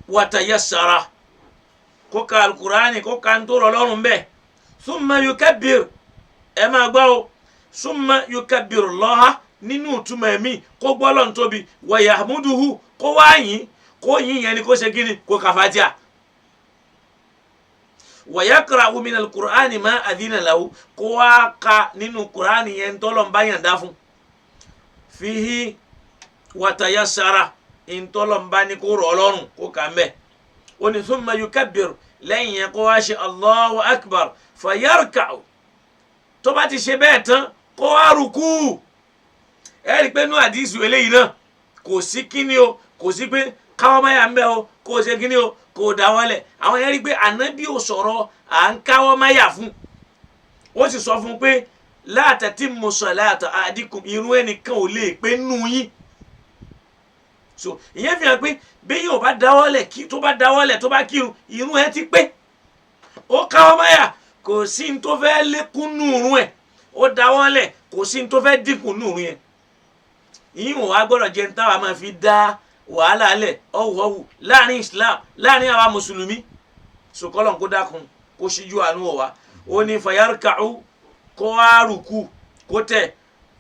Speaker 2: wa tayassara kó ka al-Qur'ani kó kan tó rọ̀ lọ́rùn bẹ́ẹ̀ summa yukabbir ẹ máa gbọ́ o summa yukabbiru Allaha nínú ìtumọ̀ ẹ̀mí kó gbọ́ lọ́n tóbi wa yahmuduhu kó wá yìn kó yìn yẹn ni kó ṣe kíni kó ka Fatiha. wa yakra'u min al-Qur'ani ma adhina lahu kó wá ka nínú Qur'ani yẹn tọ́lọ̀ ń bá yọ̀ǹda fún fihi wa tayassara intolo mbani ko rolorun ko kambe oni thumma yukabbir lẹ́yìn yẹn kó wá ṣe Allahu akbar fayarka'u tó bá ti ṣe bẹ́ẹ̀ tán kó wá rùkú ẹ rí pé nú àdísù eléyìí náà kò sí kíní o kò sí pé káwọ́ máyà ń bẹ́ o kò ṣe kíní o kò dáwọ́lẹ̀ àwọn yẹn rí pé ànábì ò sọ̀rọ̀ à ń káwọ́ máyà fún ó sì sọ fún pé la tatimmu salata ahadikum irun ẹnìkan ò lè pé nù yín so ìyẹn fi hàn pé bẹ́yìn ò bá dáwọ́lẹ̀ kí tó bá dáwọ́lẹ̀ tó bá kírun irun ẹ ti pé ó káwọ́ máyà kò sí ní tó fẹ́ lékún nùrún ẹ̀ ó dáwọ́lẹ̀ kò sí ní tó fẹ́ dínkù nùrún yẹn ìyẹn ò wá gbọ́dọ̀ jẹ́ ní táwa máa fi dá wàhálà lẹ̀ ọ̀wọ̀wù láàrin Islam láàrin àwa mùsùlùmí sòkòlọ̀ kó dákun kó ṣíjú àánú wọ̀ wá ó ní fayarka'u kó wá rùkú kó tẹ̀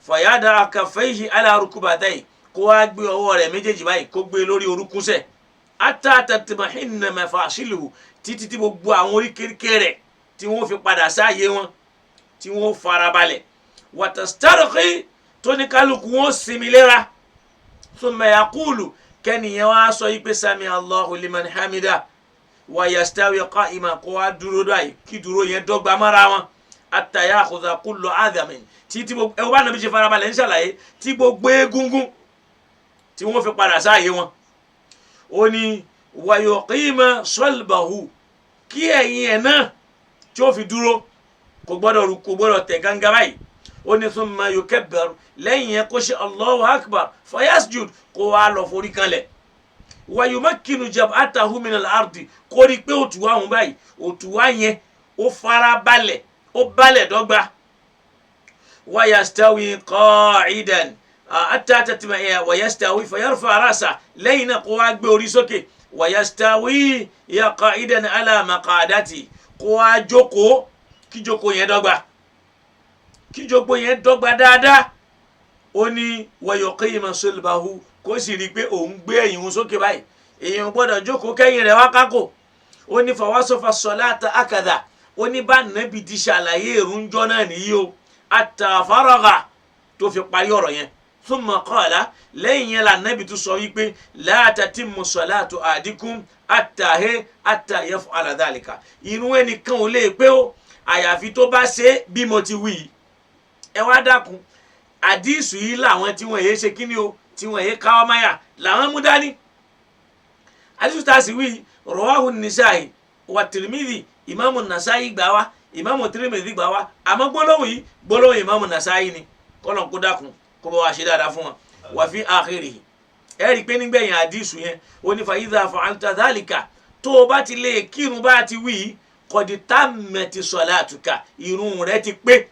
Speaker 2: fàyàdà kàfẹ́yì ala rukubatayhi kó wá gbé ọwọ́ rẹ̀ méjèèjì báyìí kó gbé lórí orúnkúnsẹ̀ hatta tatma'inna mafasiluhu títí tí gbogbo àwọn oríkèéríkèé rẹ̀ tí wọ́n fi padà sáàyè wọn tí wọ́n farabalẹ̀ wa tastarqi tóníkálukú wọn sinmi léra thumma yaqulu kẹ́niyẹn wá sọ yí pé sami Allahu liman hamida wa yastawi qa'ima kó wá dúró báyìí kí dúró yẹn dọ́gba mára wọn hatta ya'khudha kullu adhamin títí gbogbo ẹ wọ́n bá nàbí ṣe farabalẹ̀ ń ṣàlàyé tí gbogbo egungun tí wọ́n fi padà sáàyè wọn ó ní wa yuqima salbahu kí ẹ̀yìn ẹ̀ náà tí ó fi dúró kò gbọ́dọ̀ tẹ̀ gángan báyìí ó ní thumma yukabbar lẹ́yìn yẹn kó ṣe Allahu akbar fayasjud kó wá lọ forí kanlẹ̀ wa yumakkinu jab'atahu min al-ardi kó rí pé òtùwà òun báyìí òtùwà yẹn ó fara balẹ̀ ó balẹ̀ dọ́gba wa yastawi qa'idan hatta tatma'inna wa yastawi fayarfa ra'sa lẹ́yìn náà kó wá gbé orí sókè wa yastawi ya qa'idan ala maq'adati kó wá jókòó kí jókòó yẹn dọ́gba kí jókòó yẹn dọ́gba dáadáa ó ní wa yuqima sulbahu kó sì rí pé òun gbé ẹ̀yìn òun sókè báyìí èèyàn gbọ́dọ̀ jókòó kẹ́yìn rẹ̀ wá kákò ó ní fawasafa salata akadha ó ní bá nàbì ti ṣàlàyé èrúnjọ́ náà nìyí o hatta faragha tó fi parí ọ̀rọ̀ yẹn thumma qala lẹ́yìn yẹn la nàbì tó sọ wípé la tatimmu salatu ahadikum hatta yaf'ala dhalika irun ẹnìkan ò lè pé o àyàfi tó bá ṣe bí mo ti wí ẹ wá dákun àdísù yìí làwọn tí wọ́n yé ṣe kíni o tí wọ́n yé káwọ́ máyà làwọn mú dání àdísù tá a sì wí rawahu an-Nasa'i wa Tirmidhi ìmáàmù Nasa'i gbà wá ìmáàmù Tirmidhi gbà wá àmọ́ gbólóhùn yìí gbólóhùn ìmáàmù Nasa'i ni kọ́lọ̀ kó dákun kó bá wa ṣe dáadáa fún wọn wa fi akhirihi ẹ rí i pé nígbẹ̀yìn àdísù yẹn ó ní fa idha fa'alta dhalika tó o bá ti lè kírun bá ti wí qad tammati salatuka irun rẹ ti pé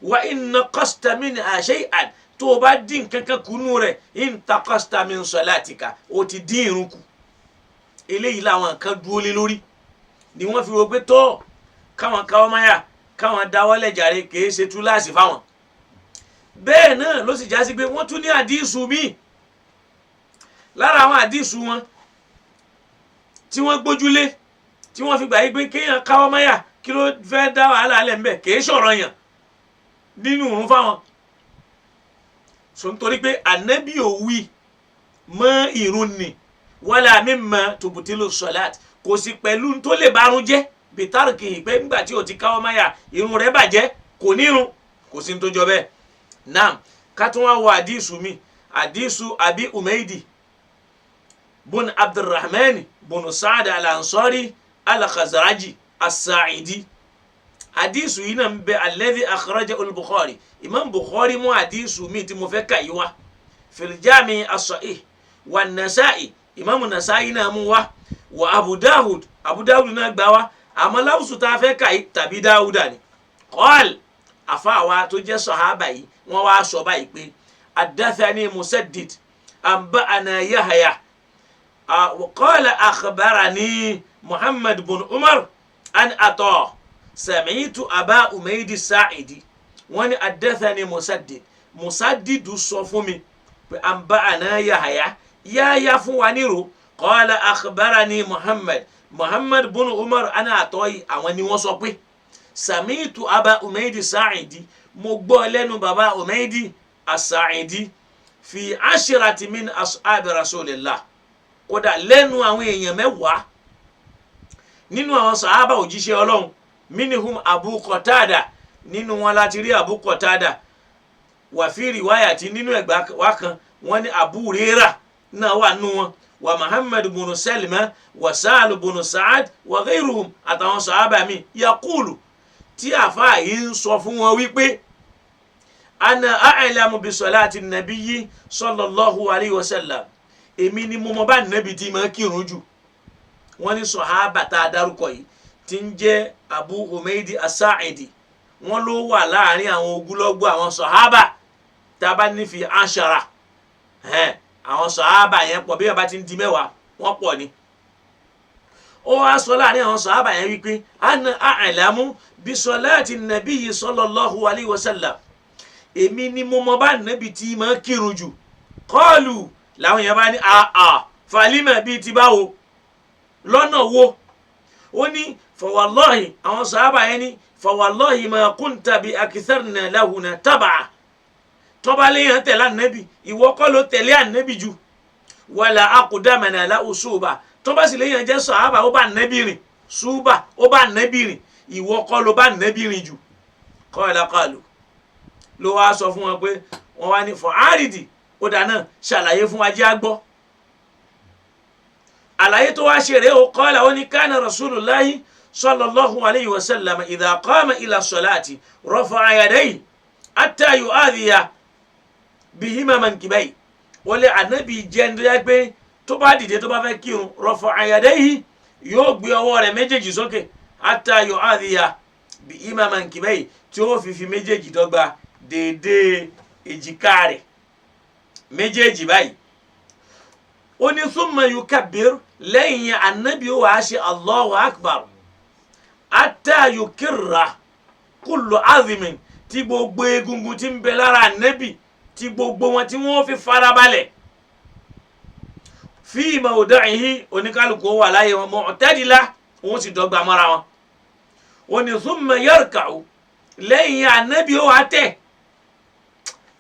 Speaker 2: wa in naqasta minha shay'an tó o bá dín kankan kùnú rẹ̀ intaqasta min salatika o ti dín irun kù eléyìí làwọn kan dúró lé lórí ni wọ́n fi wo pé tó káwọn káwọ́ máyà káwọn dáwọ́lẹ̀ jàre kìí ṣe túláàsì fáwọn bẹ́ẹ̀ náà ló sì já sí pé wọ́n tún ní àdísù míì lára àwọn àdísù wọn tí wọ́n gbójúlé tí wọ́n fi gbà yí pé kéèyàn káwọ́ máyà kí ló fẹ́ dá wàhálà alẹ́ ńbẹ̀ kìí ṣọ̀rọ̀ yàn nínú òun fáwọn so nítorí pé ànábì ò wí mọ́ ìrun ni wala mimma tubtilu salat kò sí pẹ̀lú tó lè bárun jẹ́ bitarki pé nígbà tí o ti káwọ́ máyà irun rẹ̀ bàjẹ́ kò nírun kò sí tó jọ bẹ́ẹ̀ náà ká tún wá wo àdísù mi àdísù Abi Umaydi bun Abdurrahman bun Sa'd al-Ansari al-Khazraji as-Sa'idi. àdísù yìí náà ń bẹ alladhi akhrajahu al-Bukhari. Imam Bukhari mú àdísù mi tí mo fẹ́ kà yìí wá fil Jami' as-Sahih wa Nasa'i. Imam Nasa'i náà mú wá wa Abu Dawud náà gbà wá àmọ́ láwùsù tá a fẹ́ kà yìí tàbí Dáúdà ni. Qal àfáàwá tó jẹ́ sàhábà yìí wọ́n wá sọ báyìí pé haddathani Musaddid anba'ana Yahya qala akhbarani Muhammad bin Umar an Ata sami'tu Aba Umaydi Sa'idi. wọ́n ní haddathani Musaddid sọ fún mi pé anba'ana Yahya fún wa nírò qala akhbarani Muhammad bin Umar an Ata yìí àwọn ni wọ́n sọ pé sami'tu Aba Umaydi Sa'idi mo gbọ́ lẹ́nu baba Umaydi as-Sa'idi fi ashirati min ashabi rasulillah kódà lẹ́nu àwọn èèyàn 10 nínú àwọn sàhábà òjíṣẹ́ Ọlọ́run minhum Abu Qatada nínú wọn láti rí Abu Qatada wà fi riwayati nínú ẹgbà wa kan wọ́n ní Abu Hurairah náà wà nínú wọn wa Muhammad bin Salima wa Sahal bin Sa'ad wa ghayruhum àtàwọn sàhábà mi yaqulu tí àfáà yìí ń sọ fún wọn wípé ana a'lamu bi salati nabiyyi sallallahu alayhi wa sallam èmi ni mo mọ̀ bá nàbí tí máa kírun jù. wọ́n ní sọ̀hábà tá a dárúkọ yìí tí ń jẹ́ Abu Umaydi as-Sa'idi wọ́n ló wà láàrin àwọn ogúnlọ́gbọ̀ àwọn sọ̀hábà tá a bá ní fi ashara àwọn sọ̀hábà yẹn pọ̀ bí wọ́n bá ti ń di 10 wọ́n pọ̀ ni. ó wá sọ láàrin àwọn sọ̀hábà yẹn wípé ana a'lamu bi salati nabiyyi sallallahu alayhi wa sallam èmi ni mo mọ̀ bá nàbí tí máa kírun jù. qalu làwọn yẹn bá ní falima bíi ti báwo lọ́nà wo. ó ní fawallahi àwọn sàhábà yẹn ní fawallahi ma kunta bi akitharna lahuna tab'a tọ́ba léyàn tẹ̀lé ànábì ìwọ kọ́ ló tẹ̀lé ànábì jù wala aqdamana la usuba tọ́ba sì léyàn jẹ́ sàhábà ó bá ànábì rìn ṣùbà ó bá ànábì rìn ìwọ kọ́ ló bá ànábì rìn jù. qala qalu ló wá sọ fún wọn pé wọ́n wá ní fa'aridi ó dáná ṣàlàyé fún wa jẹ́ àgbọ́. àlàyé tó wá ṣe rèé o qala ó ní kana rasulullahi sallallahu alayhi wa sallam idha qama ila salati rafa'a yadayhi hatta yu'adhiya bihima mankibayhi. wọ́n lé ànábì jẹ́ ní tó pé tó bá dìde tó bá fẹ́ kírun rafa'a yadayhi yóò gbé ọwọ́ rẹ̀ méjèèjì sókè hatta yu'adhiya bihima mankibayhi tí ó fi méjèèjì dọ́gba déédéé èjìká rẹ̀ méjèèjì báyìí. ó ní thumma yukabbir lẹ́yìn ànábì ó wàá ṣe Allahu akbar hatta yukirra kullu azmin tí gbogbo egungun tí ń bẹ lára ànábì tí gbogbo wọn tí wọ́n fi farabalẹ̀ fi mawdi'ihi oníkálukú wà láyé wọn mu'tadila wọ́n sì dọ́gba mọ́ra wọn. ó ní thumma yarka'u lẹ́yìn ànábì ó wàá tẹ̀.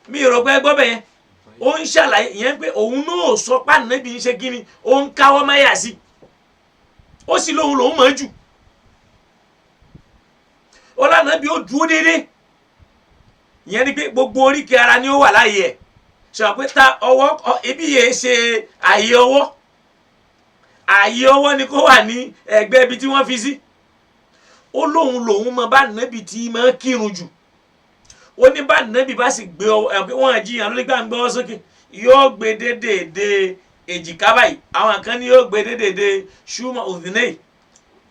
Speaker 2: mi rò pé gbọ́ bẹ́ẹ̀ ó ń ṣàlàyé ìyẹn pé òun náà sọ pé ànábì ń ṣe kíni ó ń káwọ́ máyà sí ó sì lóhun lòún mọ̀ jù. ó lànàbí ó dúró déédéé ìyẹn ni pé gbogbo oríkèé ara ni ó wà láàyè ẹ̀ sọ pé ta ọwọ́ ibi yẹn ṣe ààyè ọwọ́ ni kó wà ní ẹ̀gbẹ́ ibi tí wọ́n fi sí. ó lóhun lòún mọ̀ bá ànábì tí máa kírun jù. ó ní bá nàbì bá sì gbé wọn àjíyàn lórí gbà ń gbé wọn sókè yóò gbé dédédé èjìká báyìí àwọn kan ní yóò gbé dédédé ṣúmọ òdìnnẹ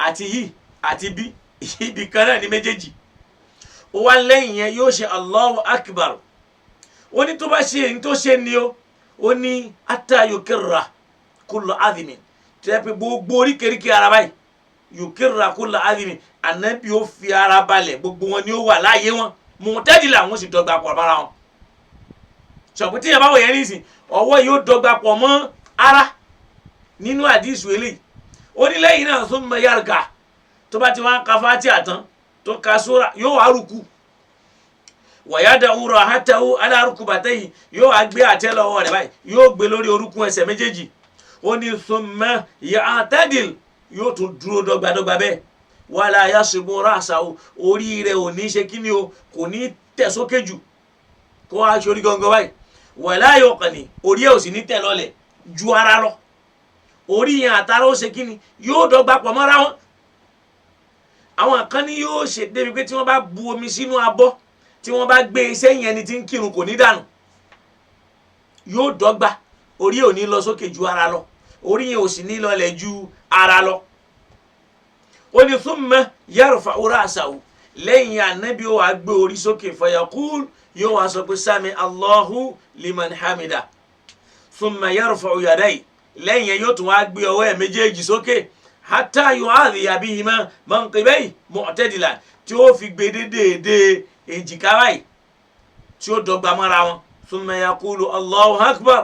Speaker 2: àti yìí àti bí ibi kan náà ní méjèèjì. ó wá lẹ́yìn yẹn yóò ṣe Allahu akbar. ó ní tó bá ṣe èyí tó ṣe ni ó ní hatta yukirra kullu azmin tẹ́ pé gbogbo oríkèéríkèé ara báyìí yukirra kullu azmin ànábì ó fi ara balẹ̀ gbogbo wọn ni ó wà láàyè wọn mu'tadila wọ́n sì dọ́gba pọ̀ mọ́ra wọn. sọ̀pọ̀ tí yẹn bá wọ̀ yẹn nísìn ọwọ́ yóò dọ́gba pọ̀ mọ́ ara nínú àdìsù eléyìí. ó ní lẹ́yìn náà thumma yarka tó bá ti wá ń ka Fatiha tán tó ka sura yóò wá rúkú wa yada'u rahatahu ala rukbatayhi yóò wá gbé àtẹ́lẹwọ́ rẹ̀ báyìí yóò gbé lórí orúnkún ẹsẹ̀ méjèèjì. ó ní thumma ya'tadil yóò tún dúró dọ́gbadọ́gba bẹ́ẹ̀ wala yasibu ra'sahu orí rẹ̀ ò ní ṣe kíni o kò ní tẹ̀ sókè jù kó wá aṣọ orí gangan báyìí wala yuqni orí ẹ̀ ò sì ní tẹ̀ lọ́lẹ̀ ju ara lọ orí yẹn àtàrà ó ṣe kí ni yóò dọ́gba pọ̀ mọ́ra wọn àwọn kan ní yóò ṣe débi pé tí wọ́n bá bu omi sínú abọ́ tí wọ́n bá gbé iṣẹ́ yẹn ni tí ń kírun kò ní dànù yóò dọ́gba orí ò ní lọ sókè ju ara lọ orí yẹn ò sì ní lọlẹ̀ ju ara lọ ó ní thumma yarfa'u ra'sahu lẹ́yìn ànábì ó wá gbé orí sókè fayaqul yóò wá sọ pé sami Allahu liman hamida thumma yarfa'u yadayhi lẹ́yìn yẹn yóò tún wá gbé ọwọ́ ẹ̀ méjèèjì sókè hatta yu'adhiya bihima manqibayhi mu'tadilan tí ó fi gbé déédéé èjìká báyìí tí ó dọ́gba mọ́ra wọn thumma yaqulu Allahu akbar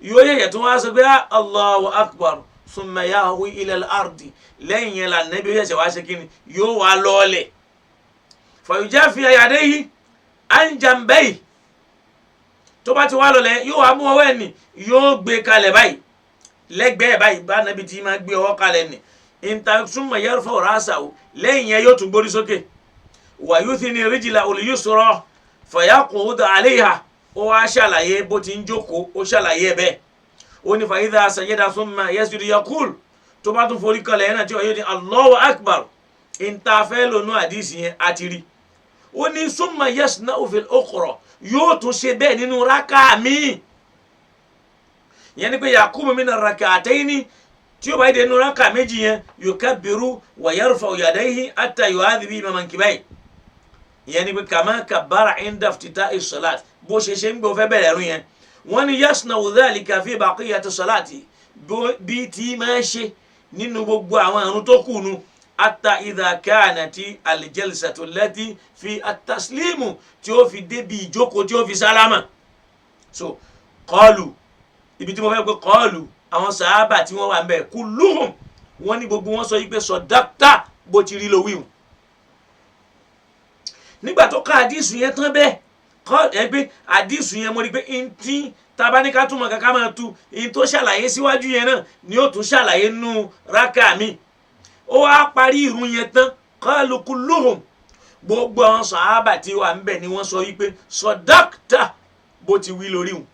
Speaker 2: yóò yẹ̀yẹ̀ tún wá sọ pé Allahu akbar thumma yahwi ila al-ardi lẹ́yìn yẹn la nẹ́bí yẹ̀sẹ̀ wá ṣe kíni yóò wá lọ́ọ̀lẹ̀ fayujafi yadayhi an jambayhi tó bá ti wá lọ́ọ̀lẹ̀ yóò wá mú ọwọ́ ẹ̀ nì yóò gbé kalẹ̀ báyìí lẹ́gbẹ̀ẹ́ báyìí bá nẹ́bí tí máa gbé ọwọ́ kalẹ̀ nì thumma yarfa'u ra'sahu lẹ́yìn yẹn yóò tún gbórí sókè wa yuthni rijlahu al-yusra fayaqudu 'alayha ó wá ṣàlàyé bó ti ń jókòó ó ṣàlàyé bẹ́ẹ̀ ó ní fa idha sajada thumma yasjudu yaqul tó bá tún forí kalẹ̀ náà tí wọ́n yóò ní Allahu akbar ìntàfẹ́ lónú àdìsí yẹn àti rí ó ní thumma yasna'u fil ukhra yóò tún ṣe bẹ́ẹ̀ nínú rákà míì yẹn ni pé yaqumu mina rak'atayni tí ó bá dé nínú rákà méjì yẹn yukabbiru wa yarfa'u yadayhi hatta yu'adhi bihima mankibayhi yẹn ni pé kama kabbara inda iftita'i salat bó ṣe ń gbọ́ fẹ́ bẹ̀rẹ̀ ẹ̀rù yẹn wọ́n ní yasna'u dhalika fi baqiyati salati bí tí máa ṣe nínú gbogbo àwọn àrùn tó kù nu hatta idha kanati al-jalsatu allati fi at-taslimu tí ó fi débi ìjókòó tí ó fi sálámà so qalu ibi tí mo fẹ́ pé qalu àwọn sàhábà tí wọ́n wà ń bẹ̀ kulluhum wọ́n ní gbogbo wọn sọ yìí pé sadaqta bó ti rí lo wíwù nígbà tó ká àdìsù yẹn tán bẹ́ẹ̀ kọ́ ẹ pé àdìsù yẹn mo rí pé ntí tabaníkà túmọ̀ kankan máa tu in tó ṣàlàyé síwájú yẹn náà ni ó tún ṣàlàyé nínú rákà mi ó wá parí ìrun yẹn tán qalu kulluhum gbogbo àwọn sàhábà tí wà ń bẹ̀ ni wọ́n sọ yìí pé sadaqta bó ti wí lórí wù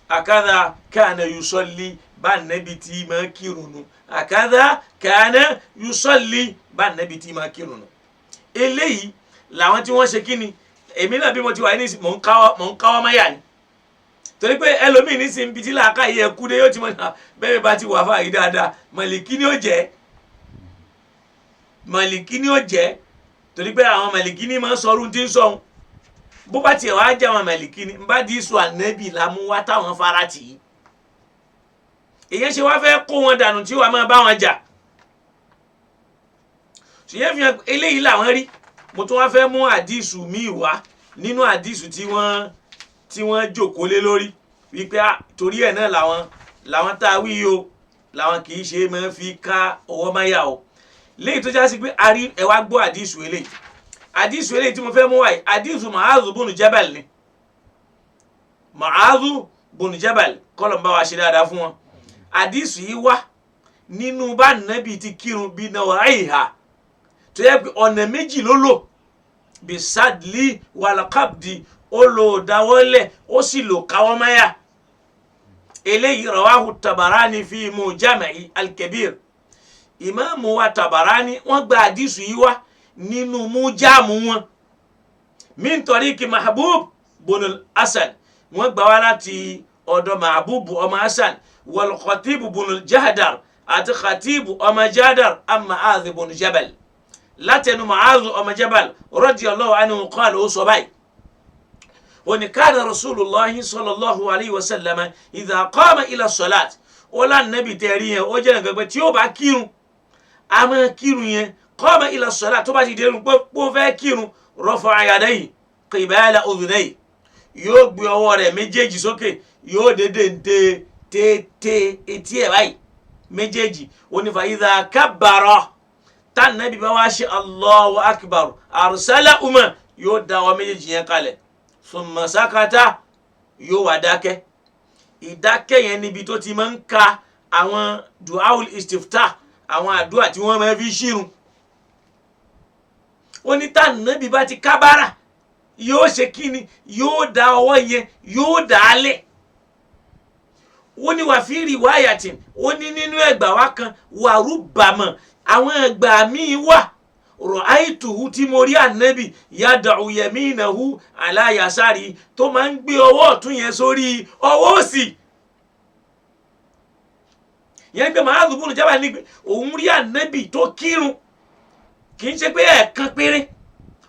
Speaker 2: akadha kana yusalli bá nẹ́bi tí máa kírun nu akadha kana yusalli bá nẹ́bi tí máa kírun nu eléyìí làwọn tí wọ́n ṣe kí ni èmi náà bí mo ti wà ní mò ń káwọ́ máyà ni torí pé ẹlòmíì ní sin bíi tí làákà yìí ẹ kú dé yóò ti mọ̀ náà bẹ́ẹ̀ bá ti wà fún àyè dáadáa màlìkí ni ó jẹ́ torí pé àwọn màlìkí ni máa ń sọ ọdún tí ń sọ̀hún bó bá tiẹ̀ wàá jẹ́ àwọn màlìkí ni bá di sọ ànẹ́bì lámú wá táwọn fara tì í èyàn ṣe wá fẹ́ kó wọn dànù tí wàá máa bá wọn jà ṣùgbọ́n fi hàn eléyìí làwọn rí mo tún wá fẹ́ mú àdìsù míì wá nínú àdìsù tí wọ́n jókòó lé lórí wípé torí ẹ̀ náà làwọn tá a wí yìí o làwọn kì í ṣe máa fi ká ọwọ́ máyà o léyìí tó já sí pé a rí ẹ wá gbọ́ àdìsù eléyìí tí mo fẹ́ mú wáyé àdìsù Mu'adh bunu Jabal ni Mu'adh bunu Jabal kọ́lọ̀ ń bá wa ṣe dáadáa fún wọn àdìsù yìí wá nínú bá nàbì ti kírun bí náà àìhà tó yẹ pé ọ̀nà méjì ló lò bí sadli wàlàkàbdi ó lò dáwọ́lẹ̀ ó sì lò káwọ́ máyà eléyìí rawahu Tabarani fi Mujami' al-Kabir ìmáàmù wa Tabarani wọ́n gba àdìsù yìí wá nínú Mujamu wọn min tariqi Mahbub bunul Hasan wọ́n gbà wá láti ọ̀dọ̀ Mahbub ọmọ Hasan wal Khatib bunul Jahdar àti Khatib ọmọ Jahdar amma Mu'adh bun Jabal látẹnu Mu'adh ọmọ Jabal radiyallahu anhu qala ó sọ báyìí ó ní kana Rasulullahi sallallahu alayhi wa sallam idha qama ila salat ó lá nàbì tẹ̀rí yẹn ó jẹ́ nǹkan pé tí ó bá kírun a máa kírun yẹn qama ila salat tó bá ti dẹrùn pé ó fẹ́ kírun rafa'a yadayhi qibala udhunayhi yóò gbé ọwọ́ rẹ̀ méjèèjì sókè yóò dédé tètè etí ẹ̀ báyìí méjèèjì ó ní fa idha kabbara tá nàbì bá wá ṣe Allahu akbar arsala umma yóò dá ọwọ́ méjèèjì yẹn kalẹ̀ thumma sakata yóò wá dákẹ́ ìdákẹ́ yẹn níbi tó ti máa ń ka àwọn du'aul istiftah àwọn àdúrà tí wọ́n máa fi ṣírun ó ní tá nàbì bá ti kábàrà yóò ṣe kíni yóò dá ọwọ́ yẹn yóò dá a lẹ̀. ó ní wàá fi riwayatin ó ní nínú ẹgbàá wa kan wàrú bàmọ̀ àwọn ẹgbàá míì wà ra'aytuhu tí mo rí ànábì yada'u yaminahu ala yasari tó máa ń gbé ọwọ́ ọ̀tún yẹn sórí ọwọ́ òsì. yẹn pé Mu'adh ibn Jabal ní pé òun rí ànábì tó kírun kì í ṣe pé ẹ̀ẹ̀kan péré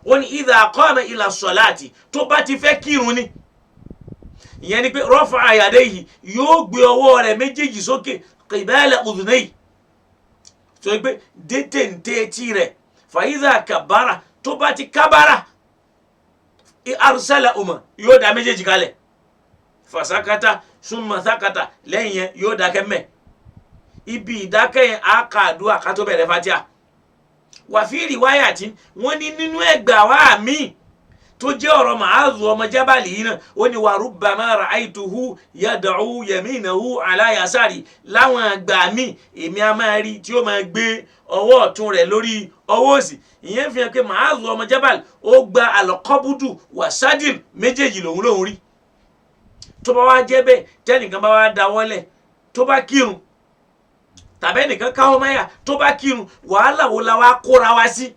Speaker 2: ó ní idha qama ila salati tó bá ti fẹ́ kírun ni. ìyẹn ni pé rafa'a yadayhi yóò gbé ọwọ́ rẹ̀ méjèèjì sókè qibala udhnayhi tó yẹ pé détéńté etí rẹ̀ fa idha kabbara tó bá ti kábàrà arsala yóò dá méjèèjì kalẹ̀ fasakata summa sakata lẹ́yìn yẹn yóò dákẹ́ mẹ́ ibi ìdákẹ́ yẹn á ka àdúrà ká tó bẹ̀rẹ̀ Fatiha. wà fi riwayatin wọ́n ní nínú ẹgbàá wa míì tó jẹ́ ọ̀rọ̀ Mu'adh ọmọ Jabali yìí náà ó ní wa rubbama ra'aytuhu yad'u yaminahu ala yasari láwọn ẹgbàá míì èmi á máa rí tí ó máa gbé ọwọ́ ọ̀tún rẹ̀ lórí ọwọ́ òsì. ìyẹn fi hàn pé Mu'adh ọmọ Jabali ó gba al-qabdu wa sadil méjèèjì lòun rí. tó bá wá jẹ́ bẹ́ẹ̀ tẹ́nìkan bá wá dáwọ́lẹ̀ tó bá kírun tàbí ẹnìkan káwọ́ máyà tó bá kírun wàhálà wo la wá kóra wá sí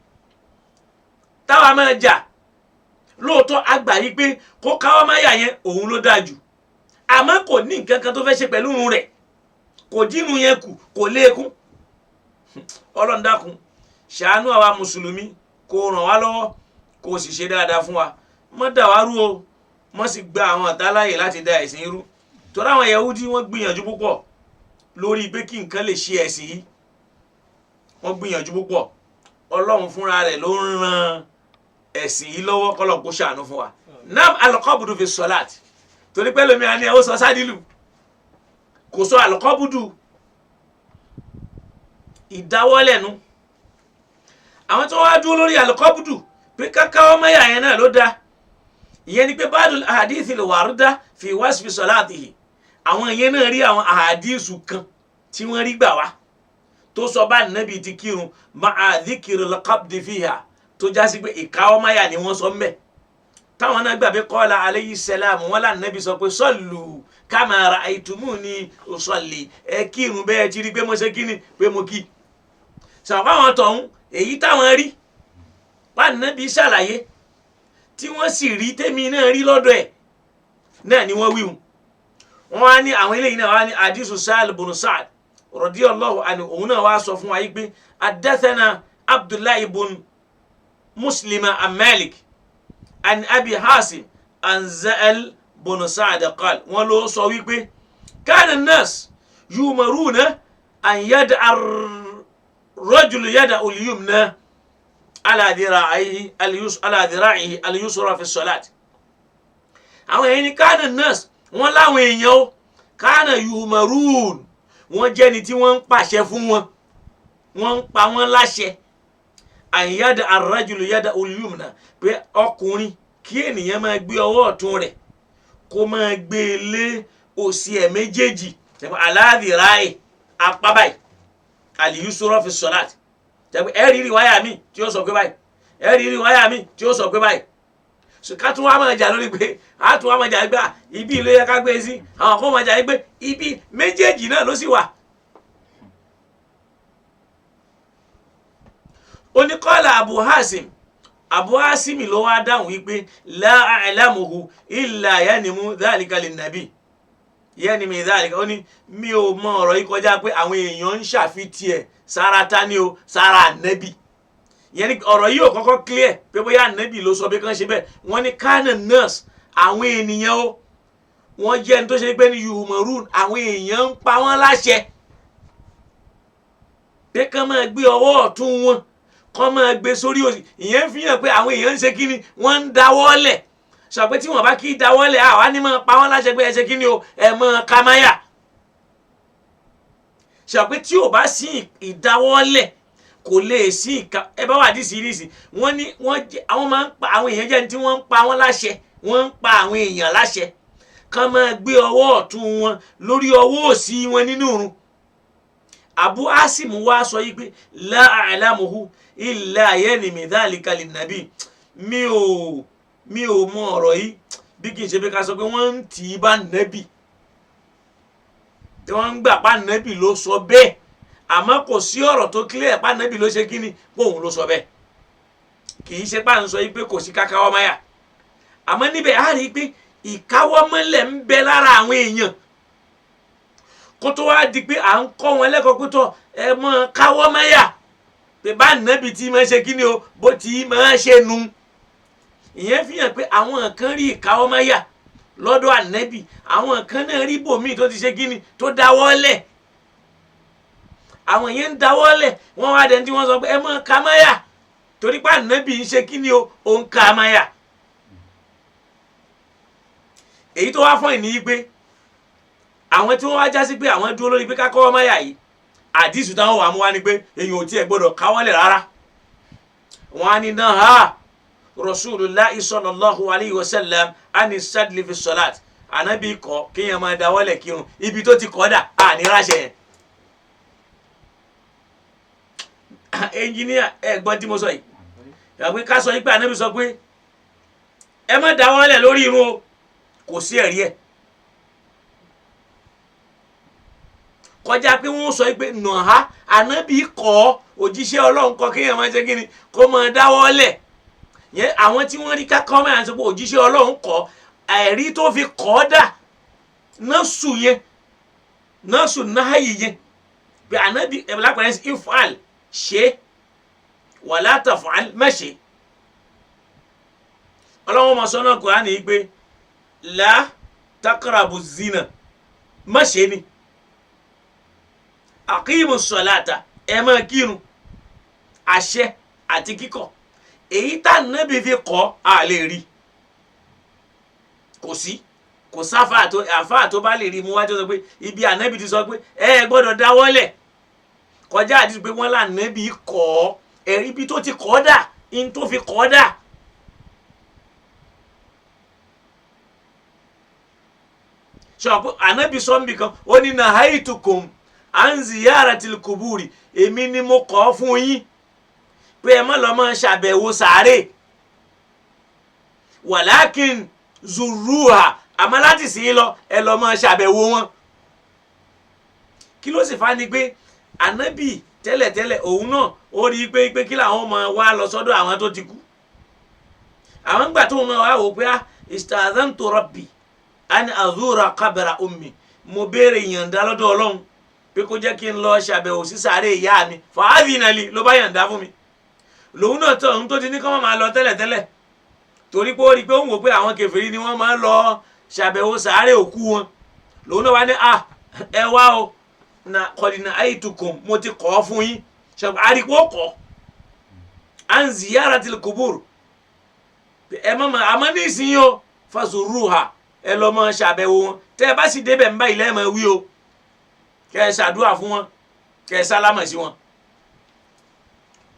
Speaker 2: táwa máa jà. lóòótọ́ àgbà yìí pé kó káwọ́ máyà yẹn òun ló dáa jù àmọ́ kò ní nǹkan kan tó fẹ́ ṣe pẹ̀lú irun rẹ̀ kò dínú yẹn kù kò lékún. Ọlọ́run dákun ṣàánú àwa mùsùlùmí kó ràn wá lọ́wọ́ kó sì ṣe dáadáa fún wa mọ́ dà wá rú o mọ́ sì gba àwọn ọ̀tá láàyè láti da ẹ̀sìn irú. torí àwọn Yahudi wọ́n gbìyànjú púpọ̀ lórí pé kí nǹkan lè ṣe ẹ̀sìn yìí wọ́n gbìyànjú púpọ̀. Ọlọ́run fúnra rẹ̀ ló ń ran ẹ̀sìn yìí lọ́wọ́ kọ́lọ̀ kó ṣàánú fún wa. nam al-qabdu fi salat torí pé lómi àní ẹ̀ ó sọ sádìlù kò sọ al-qabdu ìdáwọ́lẹ̀nu. àwọn tó wá dúró lórí al-qabdu pé kákáwọ́ mẹ́yà yẹn náà ló dá. ìyẹn ni pé ba'dul ahadithil warida fi wasfi salatihi àwọn ìyẹn náà rí àwọn ahadithu kan tí wọ́n rí gbà wá tó sọ bá nàbì ti kírun ma'a dhikril qabdi fiha tó jásí pé ìkáwọ́ máyà ni wọ́n sọ mbẹ́. táwọn náà gbàgbé qala alayhi salam wọn là nàbì sọ pé sallu kama ra'aytumuni usalli ẹ kírun bẹ́ẹ̀ ti rí pé mo ṣe kíni pé mo kí. sọ̀rọ̀ àwọn tọ̀hún èyí táwọn rí bá nàbì ṣàlàyé tí wọ́n sì rí tèmi náà rí lọ́dọ̀ ẹ̀ náà ni wọ́n wíwùn. wọ́n wá ní àwọn eléyìí náà wá ní hadisu Sahal ibn Sa'd radiyallahu anhu òun náà wá sọ fún wa yìí pé haddathana Abdullahi ibn Muslima an Malik an Abi Hasim an Sahal ibn Sa'd qal wọ́n ló sọ wípé kana an-nas yumaruna an yad'a ar-rajulu yada'u al-yumna ala dhira'ihi al-yusra fi as-salat. àwọn èyí ni kana an-nas wọ́n láwọn èèyàn ó kana yumarun wọ́n jẹ́ ni tí wọ́n ń pàṣẹ fún wọn wọ́n ń pa wọ́n láṣẹ àyíyáda ar-rajulu yada al-yumna pé ọkùnrin kí ènìyàn máa gbé ọwọ́ ọ̀tún rẹ̀ kó máa gbé e lé òsì ẹ̀ méjèèjì aláàdìráì apá báyìí al-yusra fi salat ẹ rí wáyà mi tí ó sọ pé báyìí ẹ rí wáyà mi tí ó sọ pé báyìí. ká tún wá máa jà lórí pé a tún wá máa jà gbé ibi ilé yẹ ká gbé sí àwọn kan máa jà gbé ibi méjèèjì náà ló sì wà. oníkọ́lá Abu Hasim ló wá dáhùn wípé la a'lamuhu illa yanimu dhalika linnabi yanimi dhalika ó ní mi ò mọ ọ̀rọ̀ yìí kọjá pé àwọn èèyàn ń ṣàfitì ẹ̀ sára tani o sára ànábì. yẹn ni ọ̀rọ̀ yìí ò kọ́kọ́ clear pé bóyá ànábì ló sọ pé kán ṣe bẹ́ẹ̀ wọ́n ní kana nurse àwọn ènìyàn o wọ́n jẹ́ ẹni tó ṣe pé ní yumarun àwọn èèyàn ń pa wọ́n láṣẹ pé kán máa gbé ọwọ́ ọ̀tún wọn kán máa gbé sórí òsì. ìyẹn fi hàn pé àwọn èèyàn ń ṣe kíni wọ́n ń dáwọ́lẹ̀ sọ pé tí wọ́n bá kí dáwọ́lẹ̀ àwa ní máa pa wọ́n láṣẹ pé ẹ ṣe kíni o ẹ máa kámáyà sọ pé tí ò bá sí ìdáwọ́lẹ̀ kò lè sí nǹkan. ẹ bá wà dí síríìsì wọ́n ní àwọn máa ń pa àwọn èèyàn jẹ́ ní tí wọ́n ń pa wọ́n láṣẹ wọ́n ń pa àwọn èèyàn láṣẹ kán máa gbé ọwọ́ ọ̀tún wọn lórí ọwọ́ òsì wọn nínú ìrun. Abu Hasim wá sọ yìí pé la a'lamuhu illa yanimi dhalika linnabi mi ò mọ ọ̀rọ̀ yìí bí kì í ṣe pé ká sọ pé wọ́n ń tì í bá nẹ́bì tí wọ́n ń gbà pa nẹ́bì ló sọ bẹ́ẹ̀ àmọ́ kò sí ọ̀rọ̀ tó clear pa nẹ́bì ló ṣe kíni pé òun ló sọ bẹ́ẹ̀ kì í ṣe pà ń sọ yìí pé kò sí kákáwọ́ máyà àmọ́ níbẹ̀ á rí i pé ìkáwọ́mọ́lẹ̀ ń bẹ lára àwọn èèyàn kó tó wá di pé à ń kọ́ wọn lẹ́kọ̀ọ́ pé tọ́ ẹ mọ́ káwọ́ máyà pé bá nẹ́bì tí máa ṣe kíni o bó ti máa ṣe nu ìyẹn fi hàn pé àwọn kan rí ìkáwọ́ máyà lọ́dọ̀ ànẹ́bì àwọn kan náà rí bòmíì tó ti ṣe kíni tó dáwọ́lẹ̀ àwọn yẹn ń dáwọ́lẹ̀ wọ́n wá dẹni tí wọ́n sọ pé ẹ mọ́ ká máyà torí pé ànẹ́bì ń ṣe kíni o ó ń ká máyà èyí tó wá fún ìní pé àwọn tí wọ́n wá já sí pé àwọn dúró lórí pé ká kọ́wọ́ máyà yìí àdìsù táwọn wà mú wá ní pé èyàn ò tiẹ̀ gbọ́dọ̀ káwọ́lẹ̀ rárá wọ́n á ní náà ha Rasulullah sallallahu alayhi wa sallam ani sadli fi salat ànábì kọ́ kéèyàn máa dáwọ́lẹ̀ kírun ibi tó ti kọ́ dà á ní ráṣẹ yẹn ẹnjìníà ẹ̀gbọ́n tí mo sọ yìí yàgbé ká sọ yìí pé ànábì sọ pé ẹ má dáwọ́lẹ̀ lórí irun o kò sí ẹ̀rí ẹ̀ kọjá pé wọ́n sọ pé nàá ànábì kọ́ òjíṣẹ́ Ọlọ́run kọ́ kéèyàn máa ṣe kíni kó máa dáwọ́lẹ̀ yẹn àwọn tí wọ́n rí kákọ́ máa ń sọ pé òjíṣẹ́ Ọlọ́run kọ́ ẹ̀rí tó fi kọ́ dà nọ́ọ̀sù yẹn nọ́ọ̀sù náàyè yẹn pé ànábì ẹ̀bùlápẹ̀rẹ̀ ifal ṣe wala taf'al má ṣe Ọlọ́run mọ̀ sọ́nà Kùránì yìí pé la taqrabu zina má ṣe ni aqimu salata ẹ máa kírun àṣẹ àti kíkọ̀ èyí tá nábì fi kọ́ a lè rí kò sí kò sáfà àfáà tó bá lè rí mú wájú sọ pé ibi ànábì ti sọ pé ẹ gbọ́dọ̀ dáwọ́lẹ̀ kọjá àti pé wọ́n lànàbì kọ́ ẹ̀rí ibi tó ti kọ́ dà in tó fi kọ́ dà ṣọ̀pọ̀ ànábì sọ́nbì kan ó ní nahaitukum an ziyaratil kuburi èmi ni mo kọ́ fún yín pé ẹ má lọ máa ṣàbẹ̀wò sàárè wàlákin zuruha àmọ́ láti sìn lọ ẹ lọ máa ṣàbẹ̀wò wọn kí ló sì fa ni pé ànábì tẹ́lẹ̀tẹ́lẹ̀ òun náà ó rí i pé kí làwọn máa wá lọ sọ́dọ̀ àwọn tó ti kú àwọn gbà tóun náà wá wò pé istazantu rabbi an azura qabra ummi mo béèrè ìyànda lọ́dọ̀ Ọlọ́run pé kó jẹ́ kí n lọ ṣàbẹ̀wò sí sàárè ìyá mi fàáfínàlì ló bá yànda fún mi lòun náà tọ̀ ohun tó ti ní kọ́ máa lọ tẹ́lẹ̀tẹ́lẹ̀ torí pé ó rí i pé òun wò pé àwọn kèfèrí ni wọ́n máa ń lọ ṣàbẹ̀wò sàárè òkú wọn lòun náà wá ní ẹ wá o na kọ̀dínà àìtùkùn mo ti kọ́ fún yín ṣàbẹ̀ àríkó kọ́ à ń ziyaratil kubur ẹ má máa àmọ́ ní ìsinyìí o fazuruha ẹ lọ máa ṣàbẹ̀wò wọn tẹ́ ẹ bá sì débẹ̀ ń bá ilé ẹ̀ máa wí o kẹ́ ẹ ṣàdúrà fún wọn kẹ́ ẹ sálámà sí wọn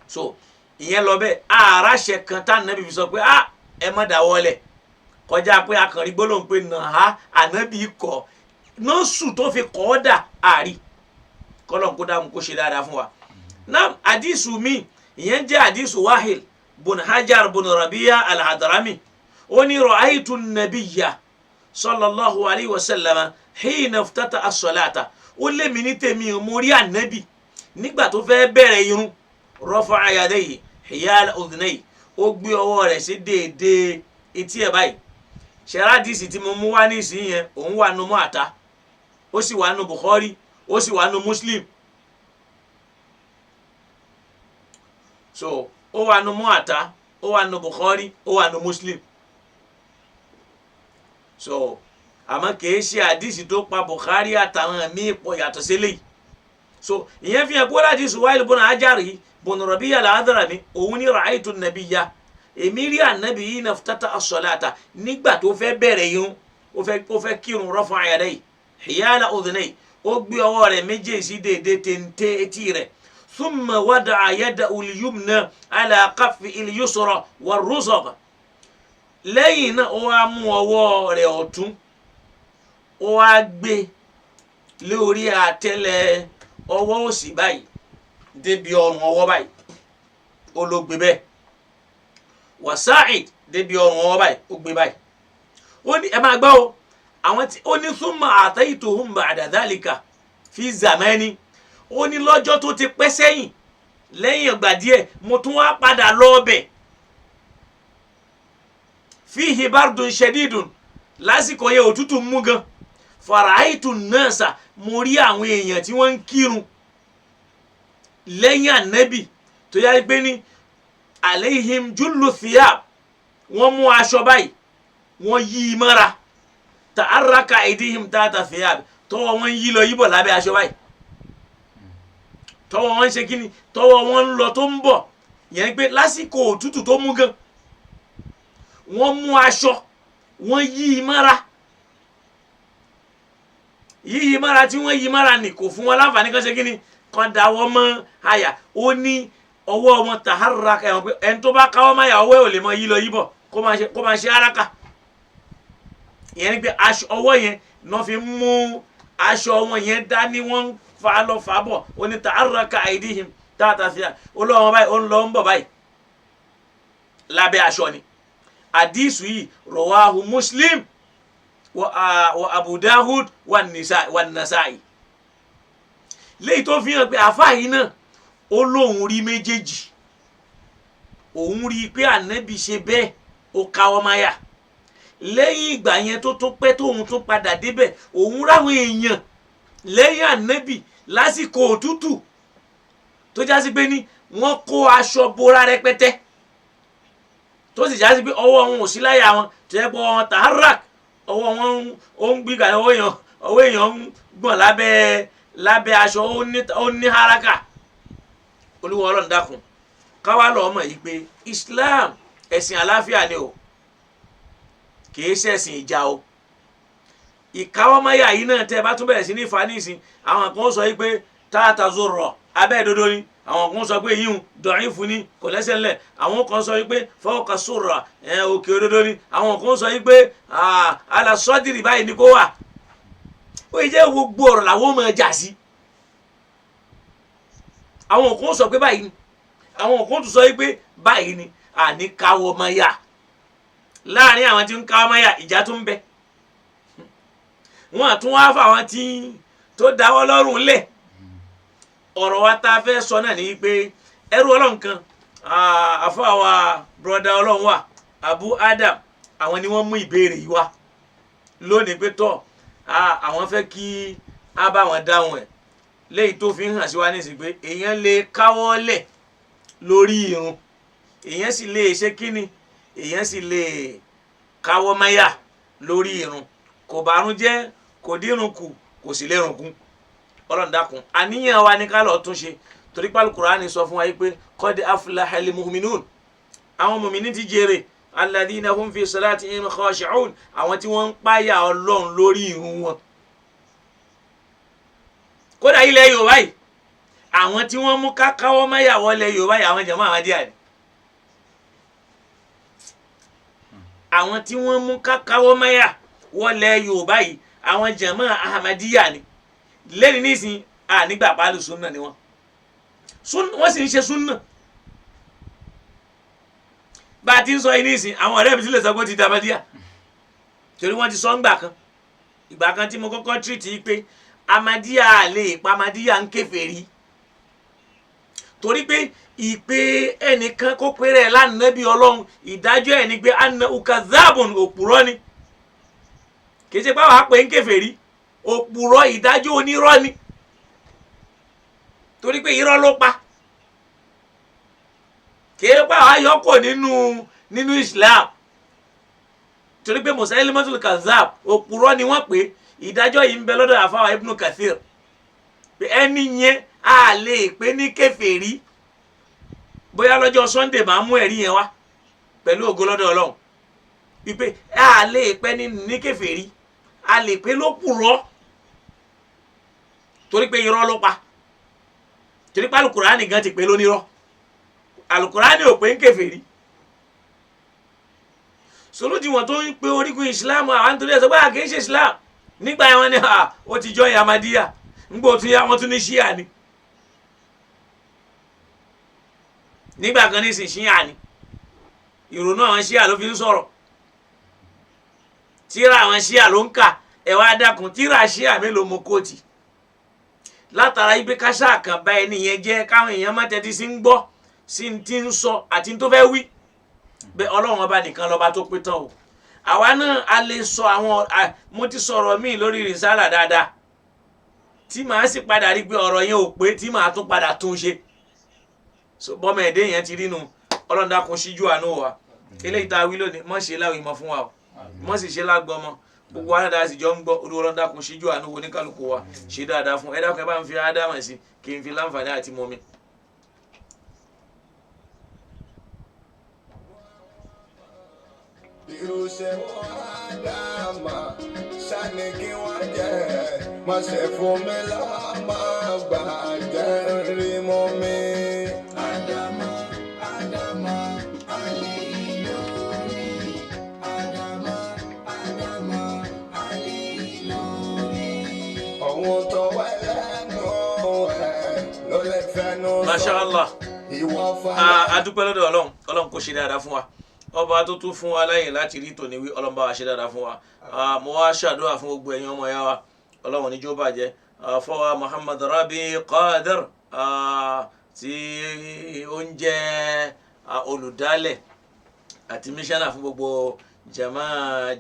Speaker 2: so ìyẹn lọ bẹ́ẹ̀ àràṣẹ kan tá nàbí fi sọ pé ẹ má dáwọ́lẹ̀ kọjá pé akànrí gbólóhùn pé nàá ànábì kọ́ nọ́ọ̀sù tó fi kọ́ ọ́ dà àárí kọ́lọ́n kó dáhùn kó ṣe dáadáa fún wa náà àdìsù mi ìyẹn jẹ́ àdìsù Wahil bun Hajar bun Rabi'a al-Hadrami ó ní ra'aytu an-nabiyya sallallahu alayhi wa sallam hina iftata as-salata ó lé mi ní tèmi mo rí ànábì nígbà tó fẹ́ bẹ̀rẹ̀ irun rafa'a yadayhi hiyal udhnayhi ó gbé ọwọ́ rẹ̀ sí déédéé etí ẹ̀ báyìí ṣẹ́rádìsì tí mo mú wá ní ìsìn yẹn òun wà nù Mu'atta ó sì wà nù Bukhari ó sì wà nù Muslim so ó wà nù Mu'atta ó wà nù Bukhari ó wà nù Muslim so àmọ́ kìí ṣe àdìsì tó pa Bukhari àtàwọn míì pọ̀ yàtọ̀ sílẹ̀ so ìyẹn fi hàn kó láti Suwail bun Hajar bun Rabi'a al-Hadrami òun ní ra'aytu an-nabiyya èmi rí ànábì yìí naftata as-salata nígbà tó fẹ́ bẹ̀rẹ̀ irun ó fẹ́ kírun rafa'a yadayhi hiyala udhnayhi ó gbé ọwọ́ rẹ̀ méjèèjì déédéé téńté etí rẹ̀ thumma wada'a yadahu al-yumna ala kaffi al-yusra war-rusagh lẹ́yìn náà ó wá mú ọwọ́ rẹ̀ ọ̀tún ó wá gbé lórí àtẹ́lẹ̀ ọwọ́ òsì báyìí débi ọrùn ọwọ́ báyìí ó ló gbé bẹ́ẹ̀ wasa'id débi ọrùn ọwọ́ báyìí ó gbé báyìí ó ní ẹ máa gbọ́ o àwọn tí ó ní thumma ataytuhum ba'da dhalika fi zamani ó ní lọ́jọ́ tó ti pẹ́ sẹ́yìn lẹ́yìn ìgbà díẹ̀ mo tún wá padà lọ ọbẹ̀ fihi bardun shadidun lásìkò yẹ òtútù mú gan faraitu nasa mo rí àwọn èèyàn tí wọ́n ń kírun lẹ́yìn ànábì tó yá pé ní aleihim jullu thiyab wọ́n mú aṣọ báyìí wọ́n yí i mọ́ra ta'arraka aidihim tata thiyab tọwọ́ wọn yí lọ yíbọ̀ lábẹ́ aṣọ báyìí tọwọ́ wọn ṣe kíni tọwọ́ wọn ń lọ tó ń bọ̀ yẹn pé lásìkò òtútù tó mú gan wọ́n mú aṣọ wọ́n yí i mọ́ra yíyí mọ́ra tí wọ́n yí mọ́ra ni kò fún wọn láǹfààní kan ṣe kíni kan dáwọ́ mọ́ àyà ó ní ọwọ́ wọn taharraka ẹ̀wọ̀n pé ẹni tó bá káwọ́ máyà ọwọ́ ò lè mọ yí lọ yíbọ̀ kó máa ṣe araka ìyẹn ni pé aṣọ ọwọ́ yẹn náà fi mú aṣọ wọn yẹn dání wọ́n ń fa lọ fà bọ̀ ó ní taharraka aidihim tata thiyab olóòwò báyìí ó ń lọ ń bọ̀ báyìí lábẹ́ aṣọ ni àdìsù yìí rawahu Muslim wa Abu Dawud wa Nasa'i léyìí tó fi hàn pé àfáà yìí náà ó lóun rí méjèèjì òun rí i pé ànábì ṣe bẹ́ẹ̀ ó káwọ́ máyà lẹ́yìn ìgbà yẹn tó pẹ́ tóun tó padà débẹ̀ òun ráwọn èèyàn lẹ́yìn ànábì lásìkò òtútù tó jásí pé ní wọ́n kó aṣọ bora rẹpẹtẹ tó sì jásí pé ọwọ́ wọn ò sí láyà wọn tó yẹ pé wọn taharrak ọwọ́ wọn ó ń gbígbà ọwọ́ èèyàn ń gbọ̀n lábẹ́ aṣọ ó ní haraka olúwa ọlọ́run dákun káwá lọ́ọ́ mọ̀ yìí pé Islam ẹ̀sìn àlàáfíà ni o kìí ṣẹ̀sìn ìjà o ìkáwọ́máyà yìí náà tẹ́ ẹ bá tún bẹ̀rẹ̀ sí ní ìfanísìn àwọn kan sọ yìí pé táàtà zòrò abẹ́ ìdodo ni àwọn kan sọ pé yíyún dọ̀rín fún ni kò lẹ́sẹ̀ ńlẹ̀ àwọn kan sọ yìí pé fọwọ́kà sòrò òkè òdodo ni àwọn kan sọ yìí pé alásọ́dìrì báyìí ni kó wà ó yẹ jẹ́ gbogbo ọ̀rọ̀ làwọn máa jà sí àwọn kan sọ pé báyìí ni àwọn kan tún sọ yìí pé báyìí ni àní káwọ́máyà láàrin àwọn tí ń káwọ́máyà ìjà tó ń bẹ wọn àtún wá fáwọn tí tó dáwọ́ lọ́rùn lẹ̀ ọ̀rọ̀ wa tá a fẹ́ sọ náà ni pé ẹrú ọlọ́run kan àfọwà broda ọlọ́run wà Abu Adam àwọn ni wọ́n mú ìbéèrè yìí wá lónìí pé tọ́ àwọn fẹ́ kí a bá wọn dáhùn ẹ̀ léyìí tó fi ń hàn sí wa nísìnyí pé èèyàn lè káwọ́ lẹ̀ lórí irun èèyàn sì lè ṣe kíni èèyàn sì lè káwọ́ máyà lórí irun kò bárun jẹ́ kò dírun kù kò sì lérun kù ọlọ́run dákun àníyàn wa ní ká lọ́ọ́ tún ṣe torí pé Al-Qur'ani sọ fún wa yìí pé qad aflaha al-mu'minun àwọn mùmíní ti jèrè alladhina hum fi salatihim khashi'un àwọn tí wọ́n ń páyà ọlọ́run lórí irun wọn. kódà ilẹ̀ Yorùbá yìí àwọn tí wọ́n mú kákáwọ́ máyà wọlé Yorùbá yìí àwọn jàmáà Ahmadiyya ni àwọn tí wọ́n mú kákáwọ́ máyà wọlé Yorùbá yìí àwọn jàmáà Ahmadiyya ni lẹ́ni nísìn nígbà pàálù súnà ni wọ́n sì ń ṣe súnà bá a ti ń sọ yìí nísìn àwọn ọ̀rẹ́ mi ti lè sọ pé ó ti di Ahmadiyya torí wọ́n ti sọ ìgbà kan tí mo kọ́kọ́ tírìtì pé Ahmadiyya lè pa Ahmadiyya ń kèfèrí torí pé ìpè ẹnìkan kó péré ẹ̀ lánàá bí ọlọ́run ìdájọ́ ẹ̀ ni pé anna ukazabun òpùrọ́ ni kì í ṣe pé àwọn àpè ń kèfèrí òpùrọ́ ìdájọ́ onírọ́ ni torí pé irọ́ ló pa kì í pa àwọn ayọ́kọ̀ nínú Islam torí pé Musailimatul Kazzab òpùrọ́ ni wọ́n pè ìdájọ́ yìí ń bẹ lọ́dọ̀ àfáwà Ibn Kathir pé ẹni yẹn a lè pè ní kèfèrí bóyá lọ́jọ́ Sunday máa mú ẹ̀rí yẹn wá pẹ̀lú ògo lọ́dọ̀ Ọlọ́run wípé a lè pè ní kèfèrí a lè pè lópùrọ́ torí pé irọ́ ló pa torí pé Al-Qur'ani gan ti pè lónírọ́ Al-Qur'ani ò pè ń kèfèrí solódì wọn tó ń pe orígun Islam àwọn nítorí ẹ̀sọ́ báyà kì í ṣe Islam nígbà yẹn wọn ni ó ti jọ Ahmadiyya ńgbà ó tún yá wọn tún ní Shia ni nígbà kan ní ìsìn Shia ni ìrònú àwọn ṣíà ló fi ń sọ̀rọ̀ tíra àwọn ṣíà ló ń kà ẹ wá dákun tíra ṣíà mélòó mo kóòtì látara ibi káṣá kan bá ẹni yẹn jẹ́ káwọn èèyàn má tẹ́tí sí ń gbọ́ sí ti ń sọ àti tó fẹ́ wí bẹ́ẹ̀ ọlọ́run ọba nìkan lọ́ba tó pé tán o àwa náà a lè sọ àwọn mo ti sọ̀rọ̀ míì lórí rìsálà dáadáa tí màá sì padà rí pé ọ̀rọ̀ yẹn ò pé tí màá tún padà tún ṣe bọ́mọ ẹ̀dẹ́ yẹn ti rí nu ọlọ́run dákun síjú àánú wa eléyìí tá a wí lónìí mọ̀ ṣe láwìí mọ̀ fún wa o mọ̀ sì ṣe lágbọ́mọ gbogbo wa náà sì jọ ń gbọ́ olúwa ọlọ́run dákun síjú àánú wo oníkálukú wa ṣe dáadáa fún ẹ dákun ẹ bá ń fi ádámà sí kí n fi láǹfààní àti mọ́mi.
Speaker 1: irú ṣe wọ́n ádámà ṣáni kí wọ́n jẹ́ má ṣe fún mi láàmà gbàjẹ́ rí mọ́ mi. ádámà ádámà alẹ́ ìlú rí ádámà ádámà alẹ́ ìlú rí. ọ̀hún tó wá lẹ́nu ẹ̀ ló lè fẹ́nu sọ.
Speaker 2: Masha Allah
Speaker 1: ìwọ fún
Speaker 2: a dúpẹ́ lọ́dọ̀ ọlọ́run kò ṣe dáadáa fún wa ọba tó tún fún wa láyè láti rí tòní wí ọlọ́run bá wa ṣe dáadáa fún wa mo wá ṣàdúrà fún gbogbo ẹ̀yin ọmọ ya wa ọlọ́run níjó bàjẹ́ fọwọ́ Muhammad Rabi Qadir tí ó ń jẹ́ olùdálẹ̀ àti mísánà fún gbogbo jama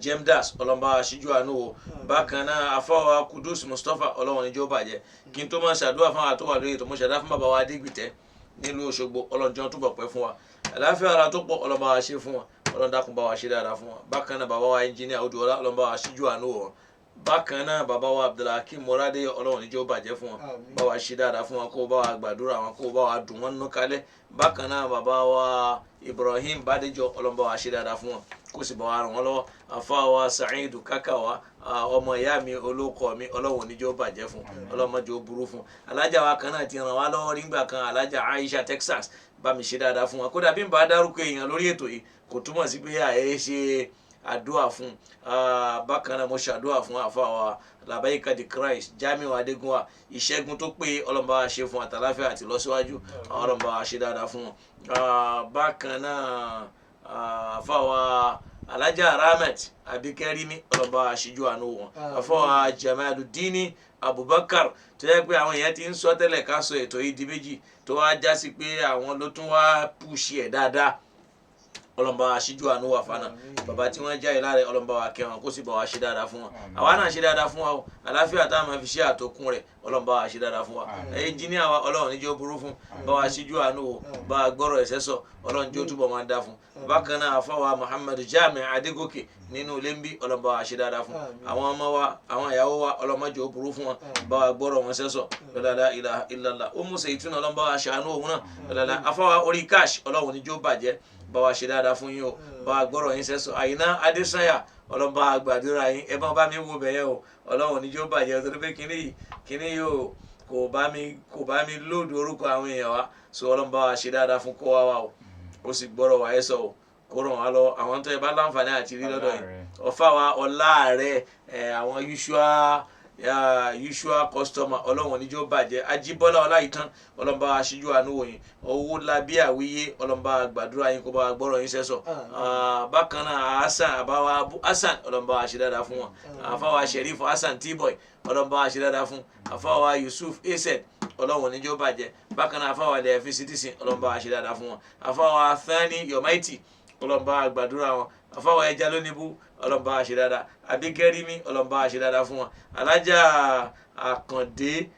Speaker 2: jemdas ọlọ́run bá wa ṣíjú àánú o bákan náà afọwọ́ Kudus Mustapha ọlọ́run níjó bàjẹ́ kí n tó máa ṣàdúrà fún àwọn àtọwà lóye tó mo ṣàdá fún bàbá wa Adégbìtẹ́ nílùú Òṣogbo ọlọ́run jẹun túbọ̀ pẹ́ fún wa àláfíà ara tó pọ̀ ọlọ́run bá wa ṣe fún wa ọlọ́run dákun bá wa ṣe dáadáa fún wa bákan náà bàbá wa ẹnjìníà Odùọlá ọlọ́run bá wa ṣíjú àánú wọn bákan náà bàbá wa Abdulhakeem Morade ọlọ́run níjẹ́ ó bàjẹ́ fún wọn bá wa ṣe dáadáa fún wọn kó bá wa gbàdúrà wọn kó bá wa dùn wọn nínú kalẹ̀ bákan náà bàbá wa Ibrahim Bádéjọ ọlọ́run bá wa ṣe dáadáa fún wọn kó sì bá wa ràn wọ́n lọ́wọ́ àfa wa Sa'idu Kakawa ọmọ ìyá mi olóko mi ọlọ́run níjẹ́ ó bàjẹ́ fún ọlọ́run má jẹ́ ó burú fún alájà wa kan náà ti ràn wá lọ́wọ́ nígbà kan alájà Aisha Texas bá mi ṣe dáadáa fún wa kódà bí n bá dárúkọ èèyàn lórí ètò yìí kò túmọ̀ sí pé àyè ṣe àdúrà fún bákan náà mo ṣàdúrà fún àfàwà Labaika the Christ Jamiu Adégúnwà ìṣẹ́gun tó pé ọlọ́run bá wa ṣe fún àtàláfíà àti lọ́síwájú ọlọ́run bá wa ṣe dáadáa fún wọn bákan náà àfàwà Alhaja Rahmat Abikẹ́rímí ọlọ́run bá wa ṣíjú àánú wọn àfàwà Jamaluddin Abubakar tó yẹ pé àwọn èèyàn ti ń sọ tẹ́lẹ̀ ká sọ ètò yìí di méjì tó wá já sí pé àwọn ló tún wá pùṣì ẹ̀ dáadáa ọlọ́run bá wa ṣíjú àánú wà fana bàbá tí wọ́n jáde láre ọlọ́run bá wa kẹ́ wọn kó sì bá wa ṣe dáadáa fún wọn àwa náà ṣe dáadáa fún wa o àlàáfíà táwọn máa fi ṣe àtòkùn rẹ̀ ọlọ́run bá wa ṣe dáadáa fún wa ẹnjìníà wa ọlọ́run níjẹ́ ó burú fún bá wa ṣíjú àánú o bá wa gbọ́rọ̀ ẹ̀sẹ̀ sọ ọlọ́run jẹ́ ó túbọ̀ máa dá fún bákan náà àfọwà Muhammad Jami Adégòkè nínú ilé ń bí ọlọ́run bá wa ṣe dáadáa fún àwọn ọmọ wa àwọn ìyàwó wa ọlọ́run má jẹ́ ó burú fún wọn bá wa gbọ́rọ̀ wọn sẹ́sọ̀ la ilaha illallah ó mú sèyí túnú ọlọ́run bá wa ṣàánú òun náà àfọwà orí cash ọlọ́run níjẹ́ ó bàjẹ́ bá wa ṣe dáadáa fún yín o bá wa gbọ́rọ̀ yín sẹ́sọ̀ Àyìnà Adésànyà ọlọ́run bá wa gbàdúrà yín ẹ bá mi wo bẹ̀yẹ o ọlọ́run níjẹ́ ó bàjẹ́ torí pé kíní yóò kò bá mi lóòdù orúkọ àwọn èèyàn wa so ọlọ́run bá wa ṣe dáadáa fún kó wa o ó sì gbọ́rọ̀ wa ẹ sọ o kó ràn wá lọ àwọn tó yẹ bá láǹfààní àti rí lọ́dọ̀ yìí ọ̀fà wa ọlá rẹ̀ àwọn usual customer ọlọ́run níjó bàjẹ́ Ajíbọ́lá Ọláìtàn ọlọ́run bá wa ṣíjú àánú wòyìn owó labí àwíyé ọlọ́run bá wa gbàdúrà yín kó bá wa gbọ́rọ̀ yín sẹ́sọ̀ bákan náà Hasan àbáwá Abu Hasan ọlọ́run bá wa ṣe dáadáa fún wọn àfáwà Sheriff Hasan T-Boy ọlọ́run bá wa ṣe dáadáa fún àfáwà Yusuf Ased ọlọ́run níjó bàjẹ́ bákan náà àfáwà Lẹ́ẹ̀fín Citizen ọlọ́run bá wa ṣe dáadáa fún wọn àfáwà Thani Yomaiti ọlọ́run bá wa gbàdúrà wọn àfáwà Ẹja Lóníbù ọlọ́run bá wa ṣe dáadáa Abikẹ́rímí ọlọ́run bá wa ṣe dáadáa fún wọn Alájà Àkàndé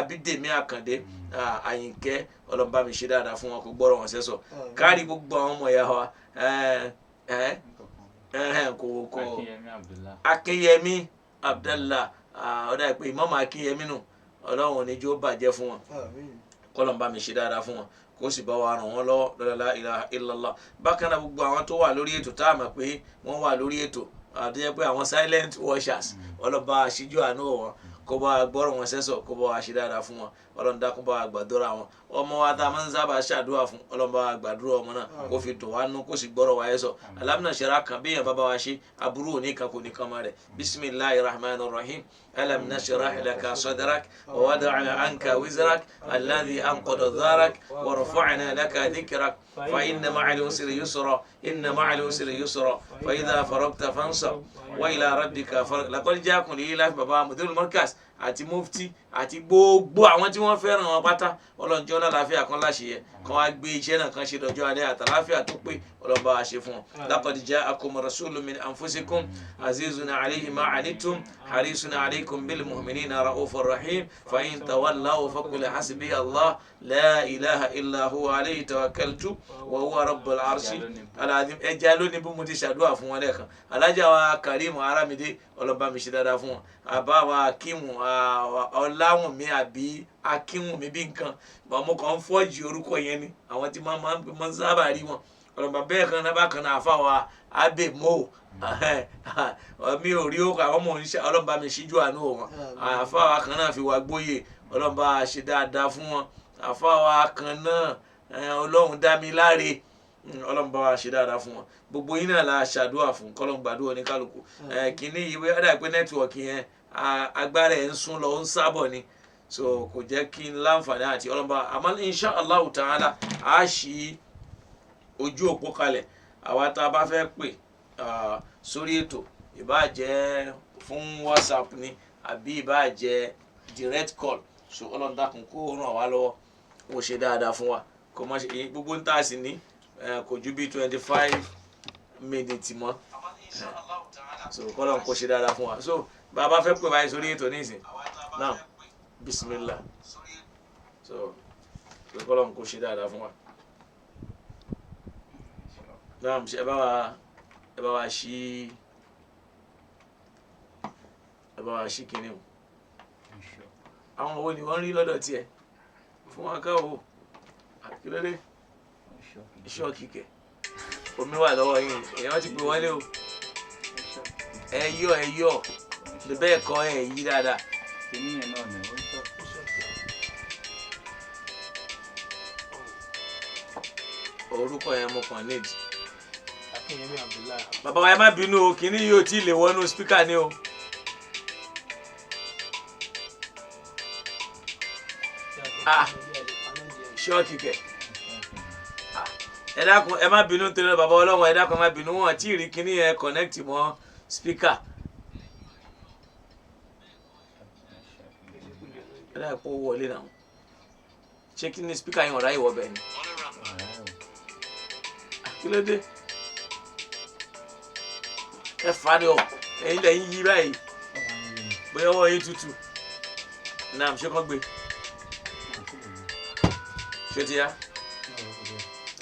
Speaker 2: Abídèmí Àkàndé Àyìnkẹ́ ọlọ́run bá mi ṣe dáadáa fún wọn kó gbọ́rọ̀ wọn sẹ́sọ̀ kárí gbogbo àwọn ọmọ ìyá wa Akínyẹmí Abdallah ọ̀dà ìpè Imam Akínyẹmí nù ọlọ́run níjó bàjẹ́ fún wọn kọ́lọ́n bá mi ṣe dáadáa fún wọn kó sì bá wa ràn wọ́n lọ́wọ́ la ilaha illallah bákan náà gbogbo àwọn tó wà lórí ètò tá a mọ̀ pé wọ́n wà lórí ètò àdéhùn pé àwọn silent watchers ọlọ́ba àṣíjú àánú wọn kó bá gbọ́rọ̀ wọn sẹ́sọ̀ kó bá ṣe dáadáa fún wọn ọlọ́run dákun bá gbàdúrà wọn ọmọ wa tá a máa ń sábà ṣàdúrà fún ọlọ́run bá gbàdúrà ọmọ náà kó fi dùn wá nú kó sì gbọ́rọ̀ wa sọ alámìnà ṣẹlá kan bí èèyàn bá bá wa ṣe aburú òní kan kò ní kan máa rẹ̀ bisimilahi rahman rahim alam nashrah laka sadrak wa wada'na anka wizrak alladhi anqada dharak wa rafa'na laka dhikrak fa inna ma'al usri yusra inna ma'al usri yusra fa idha faragta fansab wa ila rabbika farghab laqad ja'akum li ilahi baba mudirul markaz àti mufti àti gbogbo àwọn tí wọ́n fẹ́ràn wọn pátá ọlọ́njọ́ náà láfíà kan láṣeyẹ kan wá gbé iṣẹ́ náà kan ṣe dọjọ́ alẹ́ àtàláfíà tó pé ọlọ́ba wa ṣe fún wọn. laqad ja'akum rasulun min anfusikum azizun alayhi ma anittum harisun alaykum bil mu'minina ra'ufur rahim fa in tawallaw faqul hasbiya Allah la ilaha illa huwa alayhi tawakkaltu wa huwa rabbul arshi alazim. ẹja lónìí bí mo ti ṣàdúrà fún wọn lẹ́ẹ̀kan alájà wa Karimu Aramide ọlọ́ba mi ṣe dáadáa fún wọn àbá wa Akimu Ọláwùnmí àbí Akínwùnmí bí nǹkan mo kàn ń fọ́ọ̀jì orúkọ yẹn ni àwọn tí máa ń sábà rí wọn ọlọ́ba bẹ́ẹ̀ kan náà bákan náà àfa wa Abe Mo mi ò rí òkú àwọn ọmọ oníṣẹ́ ọlọ́ba mi ṣíjú àánú wọn àfa wa kan náà fi wá gbóyè ọlọ́ba ṣe dáadáa fún wọn àfa wa kan náà Ọlọ́run dá mi láre ọlọ́run bá wa ṣe dáadáa fún wọn gbogbo yín náà la ṣàdúrà fún kọ́lọ́n gbàdúrà ní kálukú kínní ìwé ọ̀dà pé nẹ́tíwọ̀kì yẹn agbára ẹ̀ ń sún lọ ń sábọ̀ ni so kò jẹ́ kí n láǹfààní àti ọlọ́run bá àmọ́ insha Allah ta'ala a ṣí ojú òpó kalẹ̀ àwa tá a bá fẹ́ pè sórí ètò ìbáà jẹ́ fún WhatsApp ni àbí ìbáà jẹ́ direct call so ọlọ́run dákun kó ràn wá lọ́wọ́ kó ṣe dáadáa fún wa kó má ṣe gbogbo ń tà sí ní kò ju bí 25 minutes mọ́ so kọ́lọ́n kó ṣe dáadáa fún wa so bàbá fẹ́ pè báyìí sórí ètò nísìn náà bismillah so kọ́lọ́n kó ṣe dáadáa fún wa náà ẹ bá wa ṣí kinní o àwọn owó ni wọ́n rí lọ́dọ̀ tiẹ̀ fún wa káwọ́ àkílódé ṣọ́ọ̀kì kẹ̀ omi wà lọ́wọ́ yín èèyàn ti pè wọlé o ẹ yọ lè bẹ́ẹ̀ kọ́ ẹ yí dáadáa. orúkọ yẹn mo kàn nídìí. bàbá wa ẹ má bínú o kìíní yóò tí ì lè wọnú spíkà ni o. ṣọ́ọ̀kì kẹ̀ ẹ dákun ẹ má bínú nítorí bàbá ọlọ́run ẹ dákun ẹ má bínú wọn tí ì rí kíní yẹn connect mọ́ speaker ẹ dákun kó wọlé náà ṣé kí ni speaker yẹn ọ̀rá ìwọ bẹ́ẹ̀ ni kí ló dé ẹ fà á ní ọ ẹ̀yin lẹ́yìn yí báyìí bóyá ọwọ́ yín tutù náà ṣé kàn gbé ṣé ti yá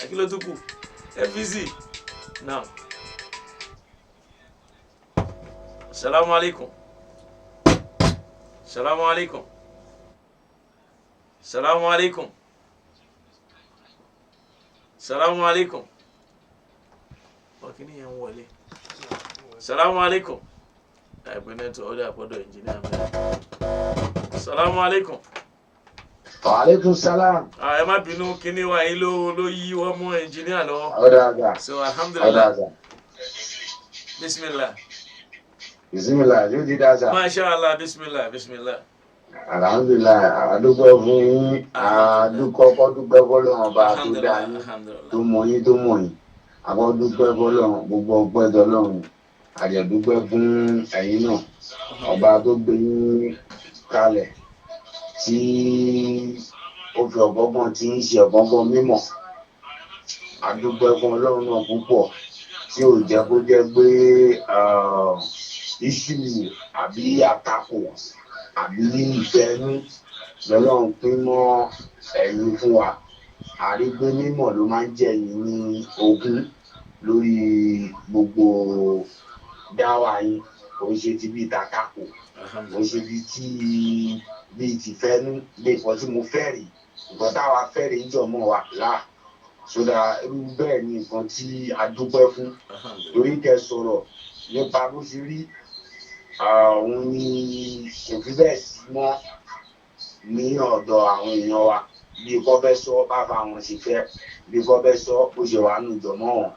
Speaker 2: kí ló tún kù fvc now salamu alaikum salamu alaikum salamu alaikum salamu alaikum ọkìní yẹn wọlé salamu alaikum ẹgbẹ́ nẹ́tọ̀ ọdẹ àpọ̀dọ̀ ẹnjìnìá mẹ́rin salamu alaikum.
Speaker 3: Aleykum salam.
Speaker 2: Ẹ má bínú kíní wa yìí ló yí wọ́n mú ẹnjìníà lọ.
Speaker 3: Ọ̀dàgà.
Speaker 2: So alhamdulillah.
Speaker 3: Ọ̀dàgà.
Speaker 2: Bismillah.
Speaker 3: Bismillah yóò di dáadáa.
Speaker 2: Masha Allah bismillah bismillah.
Speaker 3: Alhamdulillah adúpẹ́ fún yín dúpẹ́ fọ́lọ́run ọba tó dá yín tó mọ yín tó mọ̀ yín. Àkọ́ dúpẹ́ fọ́lọ́run gbogbo ọpẹ́ tọ́lọ́run. Àjẹ̀dúpẹ́ fún ẹ̀yin náà ọba tó gbé yín kalẹ̀. Tí ó fi ọ̀gbọ́gbọ́n tí ń ṣe ọ̀gbọ́gbọ́n mímọ̀ àdúgbò fún ọlọ́run náà púpọ̀ tí ò jẹ́ kó jẹ́ pé iṣu àbí àtakò àbí ìfẹ́nú lọ́lọ́run pín mọ́ ẹ̀yin fún wa àrígbé mímọ̀ ló máa ń jẹ́ yín ní ogún lórí gbogbo dáwà yín kò ń ṣe ti bí ìtakò kò ń ṣe bí ti fẹ́nu lè fọ́ tí mo fẹ́ rí nǹkan táwa fẹ́ rí ń jọ mọ́ wa láà sódà irú bẹ́ẹ̀ ni nǹkan tí a dúpẹ́ fún torí kẹ́ sọ̀rọ̀ nípa bó ṣe rí òun ni kò fi bẹ́ẹ̀ sí mọ́ ní ọ̀dọ̀ àwọn èèyàn wa bí kò fẹ́ sọ bá fa àwọn ṣe fẹ́ bí kò fẹ́ sọ bó ṣe wà nù jọ mọ́ wọn.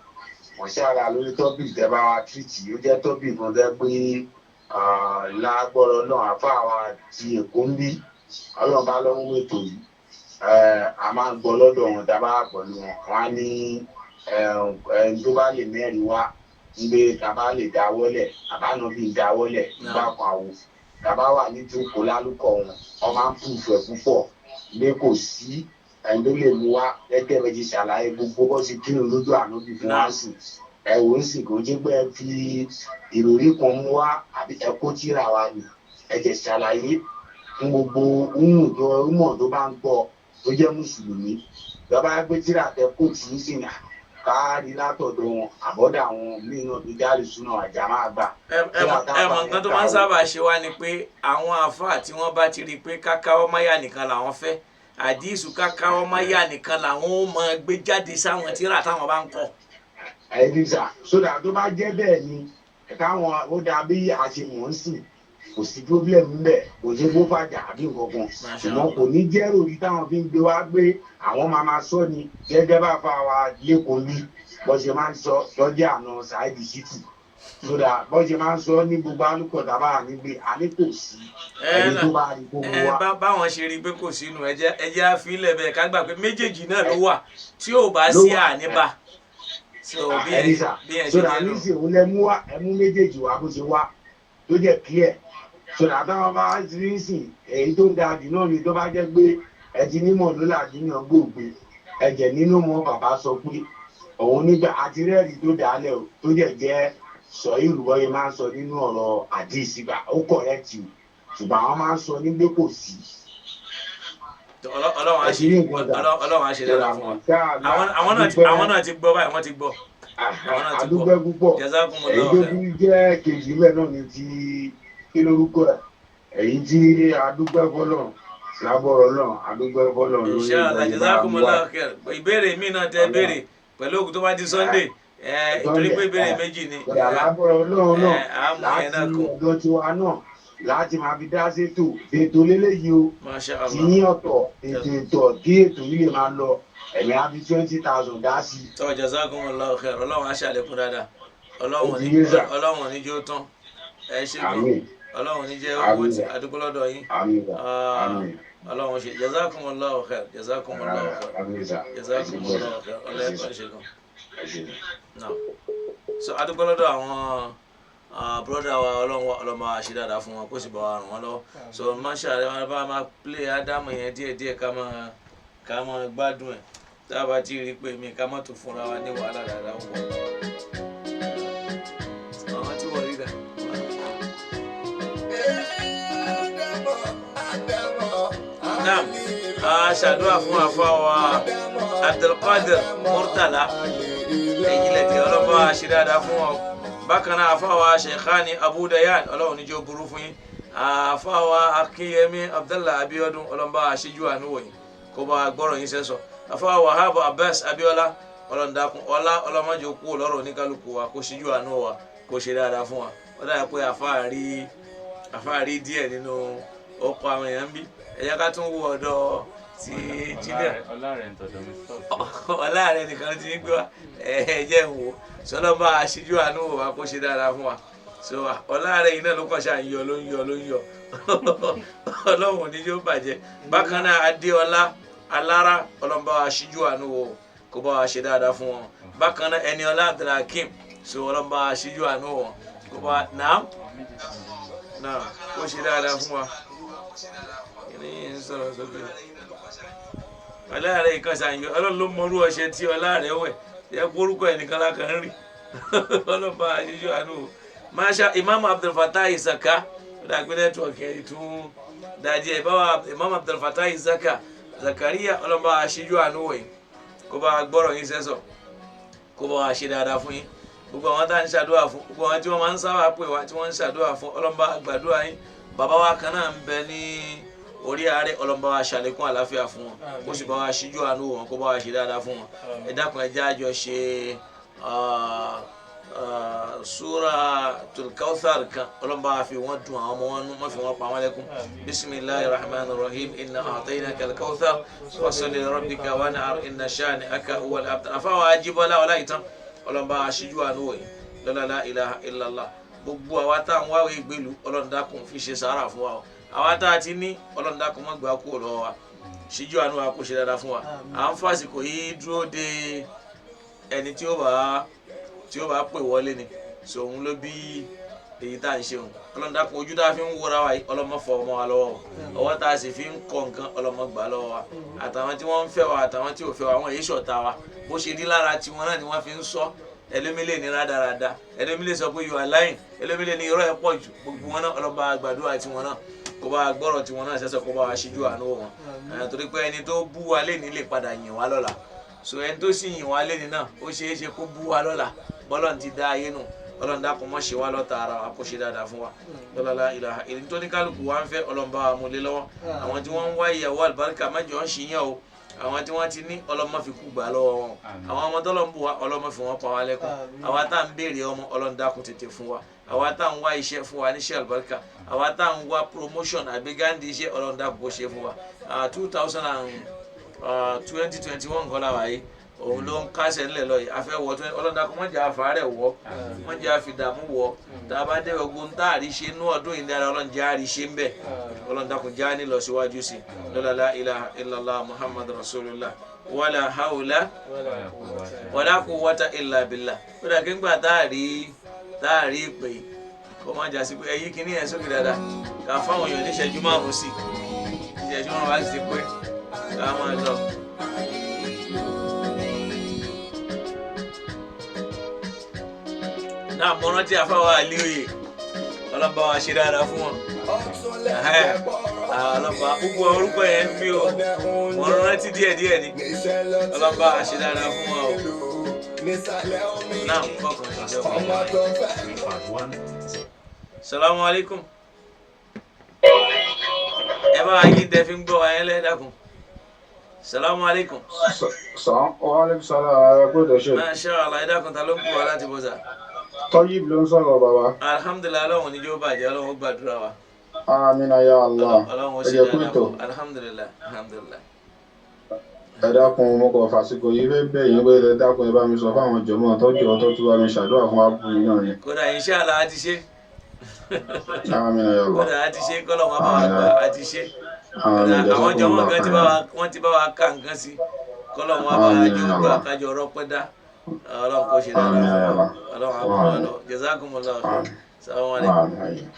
Speaker 3: wọ́n ṣára lórí tọ́pìkì tẹ́ bá wa tírìtì ó jẹ́ tọ́pìkì kan tẹ́ pé lágbọ́rọ̀ náà àfa wa ti Èkó ń bí ọlọ́run bá lọ́wọ́ ètò yìí a máa ń gbọ́ lọ́dọ̀ wọn tá a bá pẹ̀lú wọn wọn á ní ẹni tó bá lè mẹ́rin wá nígbè tá a bá lè dáwọ́lẹ̀ àbáná bíi dáwọ́lẹ̀ nígbà kan àwò tá a bá wà ní jókòó lálùkọ wọn wọn máa ń pùfẹ́ púpọ̀ lé kò sí ẹni tó lè mú wá gẹ́gẹ́ bẹ́ẹ̀ ti ṣàlàyé gbogbo bó ṣe kírun lójú ànábì fún wa sí ẹ̀wò ń sìn kò jẹ́ pé ẹ fi ìròrí kan mú wá àbí ẹ kó tíra wa ni ẹ jẹ́ ṣàlàyé fún gbogbo ọmọ tó bá ń gbọ́ tó jẹ́ mùsùlùmí lọ́ba gbé tíra tẹ kó tì í sìn káàrí látọ̀dọ̀ wọn àbọ̀dà àwọn míì náà tó jáde súná àjà máa gbà.
Speaker 2: ẹmọ nǹkan tó máa ń sábà ṣe wá ni pé àwọn àfáà tí wọ́n bá ti rí i pé kákáwọ́ máyà nìkan làwọn fẹ́ àdìsù kákáwọ́ máyà nìkan làwọn ó máa gbé jáde sáwọn tíra táwọn bá ń kọ.
Speaker 3: ẹ̀ẹ́dìsà sódà tó bá jẹ́ bẹ́ẹ̀ ni káwọn ó dàbí àṣemọ̀ ń sìn kò sí problem ńbẹ kò ṣe bó fàjà àbí nǹkan kan ṣùgbọ́n kò ní jẹ́ ròrí táwọn fi ń gbé wá gbé àwọn máa máa sọ ni gẹ́gẹ́ bá fa wa lẹ́kọ̀ọ́ ní bó ṣe máa ń sọ lọ́jọ́ àná ṣáìdì ṣítì sódà bó ṣe máa ń sọ ní gbogbo alùpùpù tábà nígbè àní kò sí ẹni tó bá rí gbogbo wa.
Speaker 2: báwọn ṣe rí i pé kò sínú ẹjẹ àfilẹ̀ bẹ́ẹ̀ ká gbà pé méjèèjì náà ló wà tí ò bá sí àníbà.
Speaker 3: sódà nísìnyí òun lẹ mú méjèèjì wá bó ṣe wá tó jẹ́ clear sọ̀rọ̀ àtàwọn bá ti ń sìn èyí tó ń da jù náà ni tó bá jẹ́ pé ẹtì nímọ̀ ló làdíyàn gbòògbé ẹ̀jẹ̀ nínú mọ́ bàbá sọ pé òun nígbà àti rẹ́ẹ̀rì tó dálẹ̀ o tó jẹ́ sọ ìrùbọ̀ yẹn máa ń sọ nínú ọ̀rọ̀ àdìsígbà ó kọ̀rẹ́tì o ṣùgbọ́n àwọn máa ń sọ nígbè kò sí.
Speaker 2: Ọlọ́run á ṣe dára fún wọn àwọn náà ti gbọ́ báyìí wọ́n ti gbọ́.
Speaker 3: àdúgbò púpọ̀ èyí tó fi jẹ́ kejì bẹ́ẹ̀ náà ni ti kí lórúkọ ẹ èyí tí adúgbò fọlọ lábọrọ náà adúgbò fọlọ lórí
Speaker 2: ìbéèrè mi náà tẹ béèrè pẹ̀lú òkú tó bá di Sunday ìtorí pé ìbéèrè méjì ni
Speaker 3: lábọrọ náà láti ọ̀dọ̀ tiwa náà láti máa fi dá sétò ètò lélẹyìí o tí ní ọ̀tọ̀ ètò kí ètò yìí lè máa lọ ẹ̀mí á fi 20,000 dá sí.
Speaker 2: tọ́ jazakumullahu khair Ọlọ́run á ṣàlékún dáadáa Ọlọ́run ní jó tán ẹ ṣe bí Ọlọ́run ní jẹ́ owó tí adúgbò lọ́dọ̀ yín Ọlọ́run ṣe jazakumullahu khair jazakumullahu khair ọlọ́ẹ̀kọ́ ṣe gan. so adúgbò lọ́dọ̀ àwọn broda wa ọlọ́mọ àṣẹ dáadáa fún wọn kó sì bá wa ràn wọ́n lọ́wọ́ so máṣe àrẹ bá máa play ádámù yẹn díẹ̀díẹ̀ ká máa gbádùn ẹ̀ tá a bá ti rí i pé mi ká má tó fúnra wa ní wàhálà dáadáa wọ̀ àwọn tí wọ́n rí dà. Naam, ṣàdúrà fún àfáwà Abdulkadir Murtala èyí lè tẹ ọlọ́ba ṣe dáadáa fún ọ bákan náà àfáwà Sheikhani Abu Dayan ọlọ́run níjó burú fún yín àfáwà Akínyẹmí Abdallah Abiodun ọlọ́ba àṣíjú àánúwò yìí kó bá gbọ́rọ̀ yín sẹ́sọ àfáwà Wahab Abbas Abiola ọlọ́ndàkùn ọlọ́mọdé kú lọ́rọ̀ oníkálukú wa kó ṣíjú àánú wa kó ṣe dáadáa fún wa ó dára pé àfáàrí díẹ̀ nínú ọkọ̀ àwọn èèyàn bí ẹ̀yà ká tún wo ọ̀dọ̀ ti jílẹ̀ ọ̀láàrẹ̀ nìkan ti ń gbé wa ẹ̀jẹ̀ ń wò sọlọ́ba aṣíjú àánú wa kó ṣe dáadáa fún wa so ọ̀láàrẹ̀ yìí náà ló kàn ṣáà ń yọ ló ń yọ ọlọ́run ní yóò bàjẹ́ bákan náà Adéọlá Alára ọlọ́ba aṣíjú àánú wo kó bá wa ṣe dáadáa fún wọn bákan náà Ẹniọlá Abdulhakeem so ọlọ́ba aṣíjú àánú wọn kó bá náà kó ṣe dáadáa fún wa kìnìún ń sọ̀rọ̀ sókè ọláàrẹ̀ ìkan ṣàyẹ̀wò ọlọ́run ló mọrú ọṣẹ tí ọláàrẹ̀ wẹ̀ yẹ kórúkọ ẹnìkan lákan ń rí ọlọ́ba aṣíjú àánú wo masha Imam Abdulfatah Isaka ó dàgbé nẹ́tíwọ̀kì ẹ̀ tún dájí ẹ̀ báwa Imam Abdulfatah Isaka Zakaria ọlọ́ba aṣíjú àánú wẹ̀ kó bá gbọ́rọ̀ yín sẹ́sọ̀ kó bá wa ṣe dáadáa fún yín gbogbo àwọn tá à ń ṣàdúrà fún gbogbo àwọn tí wọ́n máa ń sábà pè wá tí wọ́n ń ṣàdúrà fún ọlọ́ba àgbàdúrà yín bàbá wa kan náà ń bẹ ní orí ààrẹ ọlọ́ba wa ṣàlékún àlàáfíà fún wọn kó sì bá wa ṣíjú àánú wọn kó bá wa ṣe dáadáa fún wọn ẹ dákun ẹ jẹ́ àjọ ṣe Suratul Kawthar kan ọlọ́mọba fi wọ́n dùn àwọn ọmọ wọn nú, wọ́n fi wọ́n pa wọ́n lẹ́kún. Bismillahir Rahmanir Rahim, inna a'tainakal Kawthar fasalli li rabbika wanhar inna shani'aka huwal abtar. Àfáwọn Ajíbọ́lá Ọláìtàn ọlọ́mọba aṣíjú àánú wọ̀nyí lọ́la la ilaha illallah. Gbogbo àwa tá à ń wáwé ìgbélu Ọlọ́run dákun fi ṣe sàárà fún wa o. Àwa tá a ti ní Ọlọ́run dákun má gbà kúrò lọ́wọ́ wa, ṣíjú àánú wa kó ṣe dáadáa fún wa. À ń fàsìkò yìí dúró de ẹni tí ó bá pè wọlé ni, so òun ló bí èyí tá à ń ṣe òun. Ọlọ́run dákun ojú tá a fi ń wúra wa yìí ọlọ́mọ fọ ọmọ wa lọ́wọ́, ọwọ́ tá a sì fi ń kọ nǹkan ọlọ́mọ gbà lọ́wọ́ wa. Àtàwọn tí wọ́n ń fẹ́ wa àtàwọn tí ò fẹ́ wa, àwọn èyí ṣọ̀tá wa, bó ṣe rí lára tiwọn náà ni wọ́n fi ń sọ. Ẹlòmílẹ̀ ní rádaràda, ẹlòmílẹ̀ sọ pé you are lying, ẹlòmílẹ̀ ní irọ́ ẹ̀ pọ̀ jù. Gbogbo wọn náà ọlọ́ba àgbàdua tiwọn náà kó bá gbọ́rọ̀ tiwọn náà sẹ́sẹ̀ kó bá wa ṣíjú àánú wọn. Torí pé ẹni tó bú wa léni lè padà yìn wá lọ́la, so ẹni tó sì yìn wá léni náà ó ṣeé ṣe kó bú wa lọ́la. Bọ́lọ́run ti dá ayé nù, Ọlọ́run dákun mọ́ ṣe wá lọ́ta ara wa, kó ṣe dáadáa fún wa. Lọ́la ilaha èyí tó ní kálukú wa ń fẹ́ Ọlọ́run bá wa mú lé lọ́wọ́. Àwọn tí wọ́n ń wá ìyàwó àlùbáríkà má jọ ń ṣìyàn o. Àwọn tí wọ́n ti ní Ọlọ́run má fi kú gbà lọ́wọ́ wọn. Àwọn ọmọ tọ́lọ́ ń bù wá Ọlọ́run má fi wọ́n pa wá lẹ́kún. Àwa tá à ń béèrè ọmọ Ọlọ́run dákun tètè fún wa. Àwa tá à ń wá iṣẹ́ fún wa níṣẹ́ àlùbáríkà. Àwa tá à ń wá promotion àbí gáǹdì iṣẹ́ Ọlọ́run dákun kó ṣe fún wa. 2021 kọ́ la wà yìí, òun ló ń kásẹ̀ ńlẹ̀ lọ yìí. Afẹ́ wọ Ọlọ́run dákun má jẹ́ àfàárẹ̀ wọ̀, má jẹ́ àfìdààmú wọ̀. Tá a bá dé ogun tá a rí ṣe inú ọdún yìí dára Ọlọ́run jẹ́ àrí ṣe ń bẹ̀. Ọlọ́run dákun já ní lọ síwájú sí. La ilaha illallah Muhammad rasulullah wala hawla wala quwwata illa billah. Ó dà kí n gbà tá a rí pé kó má jà sí pé ẹyí kìíní ẹ̀ sókè dáadáa ká fáwọn èèyàn ní ìṣẹ́jú márùn-ún sí ìṣẹ́jú márùn-ún bá sì ti pé ká máa lọ. Náà mo rántí àfáwà Àlíòyè ọlọ́ba wa ṣe dáadáa fún wọn. Ọlọ́ba gbogbo orúkọ yẹn ń bí o, mo rántí díẹ̀díẹ̀ ni. Ọlọ́ba wa ṣe dáadáa fún wọn o. Náà kọ́kọ́ ìjọba ọmọ Salamu alaikum. Ẹ bá wa yí tẹ́ fi ń gbọ́ wa yẹn lẹ́dàkùn. Salamu alaikum.
Speaker 4: Wa alaikum salam. Gbọ́dọ̀ ṣe.
Speaker 2: Masha Allah, ẹ̀dàkùn ta ló ń kú wa láti bọ́sà.
Speaker 4: Tayyib ló ń sọ̀rọ̀ bàbá.
Speaker 2: Alhamdulillah, Ọlọ́run níjó bàjẹ́, Ọlọ́run gbàdúrà wa.
Speaker 4: Amina ya Allah.
Speaker 2: Ọlọ́run ó
Speaker 4: Ẹ
Speaker 2: ṣe
Speaker 4: jẹ́
Speaker 2: dáadáa
Speaker 4: kúrò.
Speaker 2: fún. Alhamdulillah, alhamdulillah.
Speaker 4: Ẹ dákun mo kàn fàsìkò yìí fẹ́ bẹ̀ yín pé ẹ dákun ẹ bá mi sọ fáwọn jọmọ́ tọ́jú ọtọ́ tí wàá mi ṣàdúrà fún àbúrò náà ni.
Speaker 2: Kódà inshallah a ti ṣe.
Speaker 4: Amina ya Allah.
Speaker 2: Kódà a ti ṣe kọ́lọ̀ wọn bá wa gbà a ti ṣe.
Speaker 4: Àmín.
Speaker 2: Àwọn jọmọ́ kan wọ́n ti bá wa ká nǹkan sí. Kọ́lọ̀ wọn bá wa jó gbà kájọ ọ̀rọ̀ pẹ́ dá. Ọlọ́run kò ṣe dáadáa fún wa. Ọlọ́run á kún wa lọ. Jazakumullahu khair. Assalamu alaikum.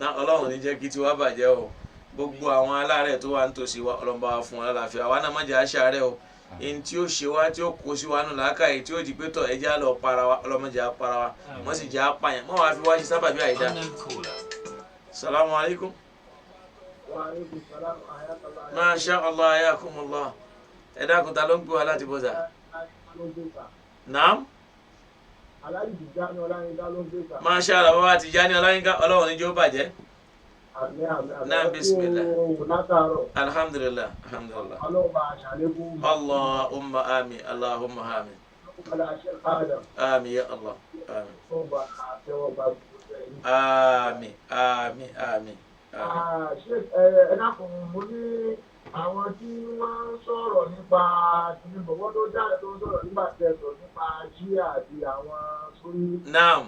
Speaker 2: Náà Ọlọ́run ní jẹ́ kí tiwa bàjẹ́ o. Gbogbo àwọn aláàárẹ̀ tó wà nítòsí wa Ọlọ́run bá wa fún wọn lálàáfíà. Àwa náà má jẹ́ aṣáárẹ̀ o. Ẹni tí ó ṣe wá tí ó kó sí wa nù làákàyè tí ó di pé tọ̀ ẹ jẹ́ á lọ para wa Ọlọ́run má jẹ́ á para wa. Wọ́n sì jẹ́ á pààyàn. Wọ́n wá fi wá ṣe sábàbí àìdá. Assalamu alaikum. Masha Allah, ayakumullah. Ẹ dákun ta ló ń gbé wa láti bọ́sà? Naam. Masha Allah, bàbá Tijani Ọláyínká Ọlọ́run ní jẹ́ ó bàjẹ́. Naam, bismillah. Alhamdulillah, alhamdulillah. Allahumma amin, Allahumma amin. Amin ya Allah, amin. Amin, amin, amin.
Speaker 5: Ẹ dákun mo ní àwọn tí wọ́n ń sọ̀rọ̀ nípa Tinubu wọ́n tó jáde tó ń sọ̀rọ̀ nígbà tí ẹ sọ̀rọ̀ nípa jíà àti àwọn sórí.
Speaker 2: Naam.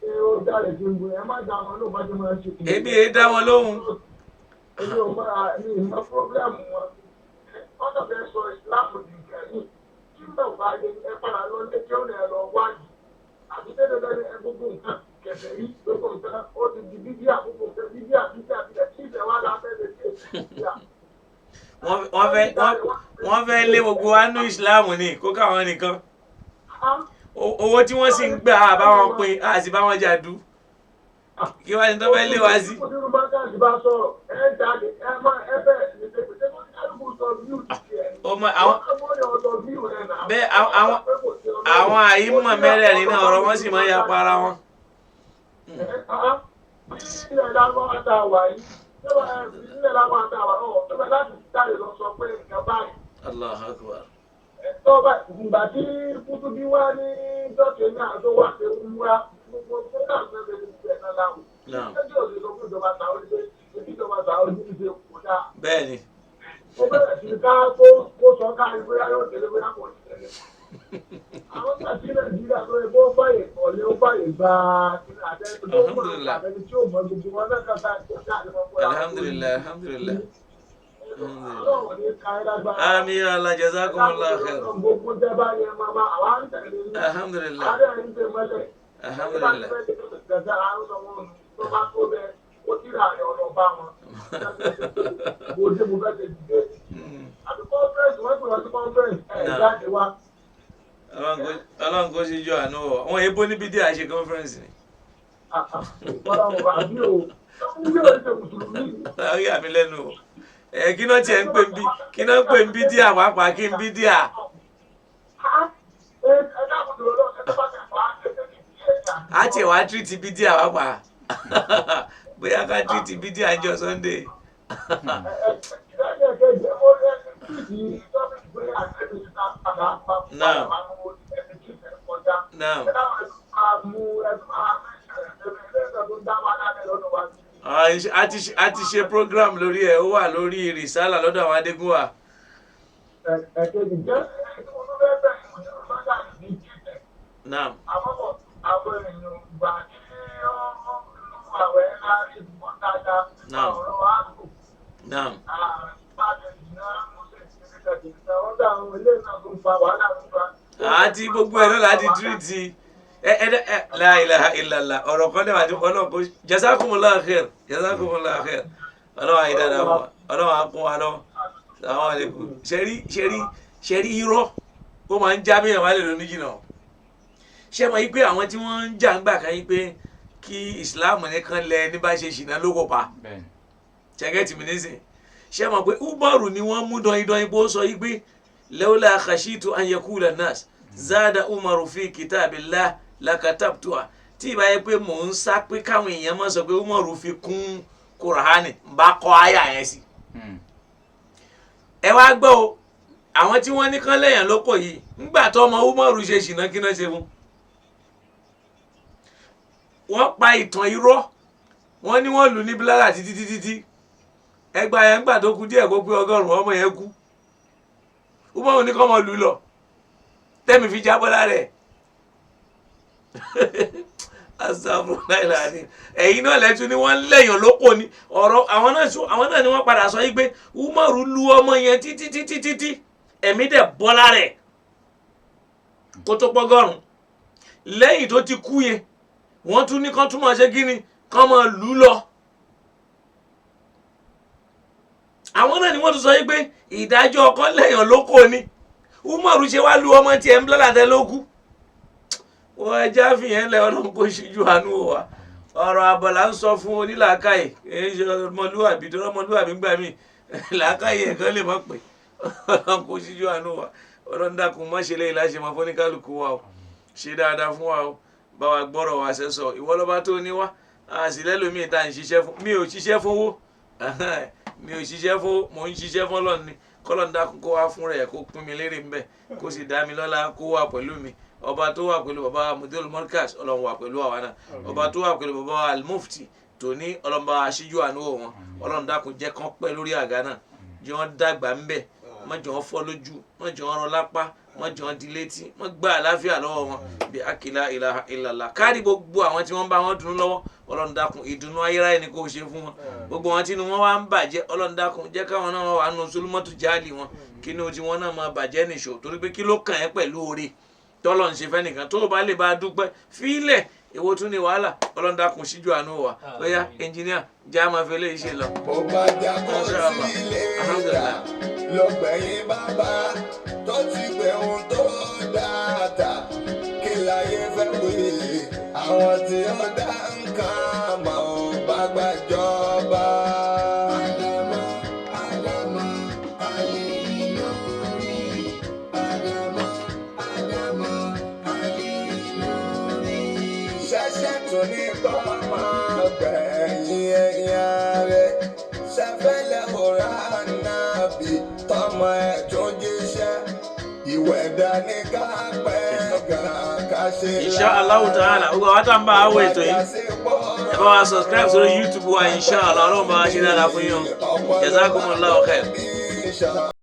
Speaker 5: Ṣé ó jáde tí ń bu ẹ má dá wọn lóhùn bá jẹ́ máa ń ṣe kìí.
Speaker 2: Èmi èé dá wọn lóhùn.
Speaker 5: Èmi ò mọ ní ìmọ̀ fúrọ́blẹ́mù wọn. Wọ́n tó fẹ́ sọ ìsìláàmù di ìkẹ́yìn. Tí mbẹ́ ò bá yẹ ẹ padà lọ lé kí ó lè lọ wáyé. Àti tẹ́lẹ̀ ẹ gbogbo nǹkan kẹfẹ́ rí gbogbo nǹkan ó ti di bíbí àkókò fẹ́ bíbí àbíkẹ́ àbíkẹ́ tí ìfẹ́ wá lábẹ́ lè ṣe ìfẹ́
Speaker 2: wọ́n fẹ́ lé gbogbo wa nú ìsìláàmù ni kó káwọn nìkan. Owó tí wọ́n sì ń gbà àbáwọn pin àti báwọn jàdú. Kí wá ní tó fẹ́ lé wa sí. Bẹ́ẹ̀ àwọn àyímọ̀ mẹ́rẹ̀ẹ̀rin náà ọ̀rọ̀ wọn sì máa ya para wọn. Allahu Akbar.
Speaker 5: Tọ́ba ìgbà tí kútú bí wá ní jọ́kẹ́ náà tó wá ṣe wúwá gbogbo tó náà fẹ́ bẹ̀rẹ̀ ní ìgbẹ́ náà láwù. Ẹjọ́ òṣèlú ló fún ìjọba Saudi pé ebi ìjọba Saudi ti ṣe kò dáa.
Speaker 2: Bẹ́ẹ̀ni.
Speaker 5: Ó bẹ̀rẹ̀ sí ká kó sọ ká ìwé ayọ̀ tẹ̀lé bóyá kò ní tẹ̀lé. Àwọn tàbí Nàìjíríà tó yẹ kó fàyè ọ̀lẹ́ ó fàyè gba àtẹ̀tẹ̀ tó mọ̀ àtẹ̀tẹ̀ tí ó mọ gbogbo wọn náà kàtà
Speaker 2: Alhamdulillah. Amin ya Allah, jazakumullah khair. Alhamdulillah. Ọlọ́run kò sí jọ àná ọ̀ wọ́n ebó níbi dí àṣẹ conference ni. Orí àmì lẹ́nu o. Kí náà tiẹ̀ ń pè ń bí kí náà ń pè ń bí díà pàápàá kí n bí díà. A tiẹ̀ wá tírìtì bí díà pàápàá bóyá ká tírìtì bí díà ń jọ Sunday. Naam. Naam. A ti ṣe program lórí ẹ̀ ó wà lórí Risala lọ́dọ̀ àwọn Adégúnwà. Naam. Naam. Naam. Àti gbogbo ẹ̀rọ láti tírìtì la ilaha illallah ọ̀rọ̀ kan dẹ̀ wà ní ọlọ́kọ̀ jazakumullahu khair ọlọ́wà ìdára wọn ọlọ́wà kún wa lọ àwọn àlekù ṣẹ́rí irọ́ ó máa ń já mìíràn wálé lónìí jìnnà ṣé mọ̀ yí pé àwọn tí wọ́n ń jà ń gbà kan yí pé kí ìsìláàmù nìkan lẹ ní bá ṣe ṣìnà lóko pa ṣẹ́gẹ́tì mi nísìn ṣé mọ̀ pé Umaru ni wọ́n mú dọ́yìn bó sọ yí pé lawla khashitu an yakula nas zada Umaru fi kitabillah lakatabtuha tí ìbá yẹ pé mò ń sá pé káwọn èèyàn máa sọ pé Umaru fi kún Kùránì bá kọ àyà yẹn sí. Ẹ wá gbọ́ o àwọn tí wọ́n ní kán lẹ́yìn lóko yìí ńgbà tó ọmọ Umaru ṣe ṣìnà kí náà ṣe fún. Wọ́n pa ìtàn irọ́ wọ́n ní wọ́n lù ní bílára títí ẹgbà yẹn ńgbà tó kú díẹ̀ kó pé 100 ọmọ yẹn kú Umaru ní kọ́ mọ lù lọ tẹ́mi fi jábọ́ lára ẹ̀. Astaghfirullah ẹ̀yin náà lẹ́tún ni wọ́n lẹ́yìn lóko ni ọ̀rọ̀ àwọn náà ni wọ́n padà sọ yí pé Umaru lu ọmọ yẹn títí ẹ̀mí dẹ̀ bọ́ lára ẹ̀ kó tó pọ́gọ́rùn lẹ́yìn tó ti kú yẹn wọ́n tún ní kán tún máa ṣe kíni kán máa lù ú lọ. Àwọn náà ni wọ́n tún sọ yí pé ìdájọ́ ọkọ lẹ́yìn lóko ni Umaru ṣe wá lu ọmọ tiẹ̀ ń blára tẹ́ ló kú. Wọ́n ẹja fìyẹn lẹ Ọlọ́run kó ṣíjú àánú wa ọ̀rọ̀ àbọ̀là ń sọ fún onílàákàyè èyí ṣe ọmọlúwàbí tó ọmọlúwàbí gbà mí làákàyè ẹ̀kan lè mọ̀ pé Ọlọ́run kó ṣíjú àánú wa Ọlọ́run dákun má ṣe léyìí láṣẹ máa fọ́níkálùkù wa o ṣe dáadáa fún wa o bá wa gbọ́rọ̀ wa sẹ́sọ ìwọ lọ́ba tó ní wá àṣìlẹ́lòmíì tá à ń ṣiṣẹ́ fún mi ò ṣiṣẹ́ fowó mò ń ṣiṣẹ́ fún Ọlọ́run ni kọ́lọ́run dákun kó wá fún rẹ̀ kó pín mi lérè ńbẹ̀ kó sì dá mi lọ́lá kó wà pẹ̀lú mi ọba tó wà pẹ̀lú baba Mudirul Markaz Ọlọ́run wà pẹ̀lú àwa náà ọba tó wà pẹ̀lú baba Al-Mufti tòní Ọlọ́run bá aṣíjú àánú wọn Ọlọ́run dákun jẹ́ kán pẹ́ lórí àga náà jẹ́ wọ́n dàgbà ńbẹ̀ má jẹ́ wọ́n fọ́ lójú má jẹ́ wọ́n rọ lápá má jẹ́ wọ́n di létí má gba àlàáfíà lọ́wọ́ wọn bí akila ilaha illallah kárí gbogbo àwọn tí wọ́n bá wọn dùnú lọ́wọ́ Ọlọ́run dákun ìdùnnú ayérayé ni kò ṣe fún wọn gbogbo wọn tí inú wọn wá ń bàjẹ́ Ọlọ́run dákun jẹ́ káwọn náà wà nù sulumọ́tù jáàlì wọn kí ni ojú wọn náà máa bàjẹ́ nìṣó torí pé kí ló kàn ẹ́ pẹ̀lú oore tọ́lọ̀ ń ṣe fẹ́ nìkan tó o bá lè bá a dúpẹ́ fílẹ̀ èwo tún ní wàhálà Ọlọ́run dákun síjú àánú wa bóyá ẹnjìníà já máa fẹ́ léyìí ṣe lọ.
Speaker 1: ó bá jábọ́ sílé ìjà lọ́gbẹ̀yìn bàbá tó ti gbẹ̀hún tó dáadáa kí láyé fẹ́ pé àwọn tí ó dá nǹkan mọ̀ ọ́ bá gbàjọba. Ní tọ́mọ gbẹ̀yìn ẹ̀yìn rẹ̀ ṣẹ́fẹ́lẹ́ òrà nàbì tọmọ ẹ̀ tó jíṣẹ́ ìwẹ̀dà ní ká pẹ́ gan ká ṣe
Speaker 2: inshallah ta'ala gbogbo àwọn tá ń bá àwọ̀ ètò yìí ẹ bá wa subscribe sórí YouTube wa inshallah ọlọ́run bá wa ṣe dáadáa fún yín o jazakumullahu khair.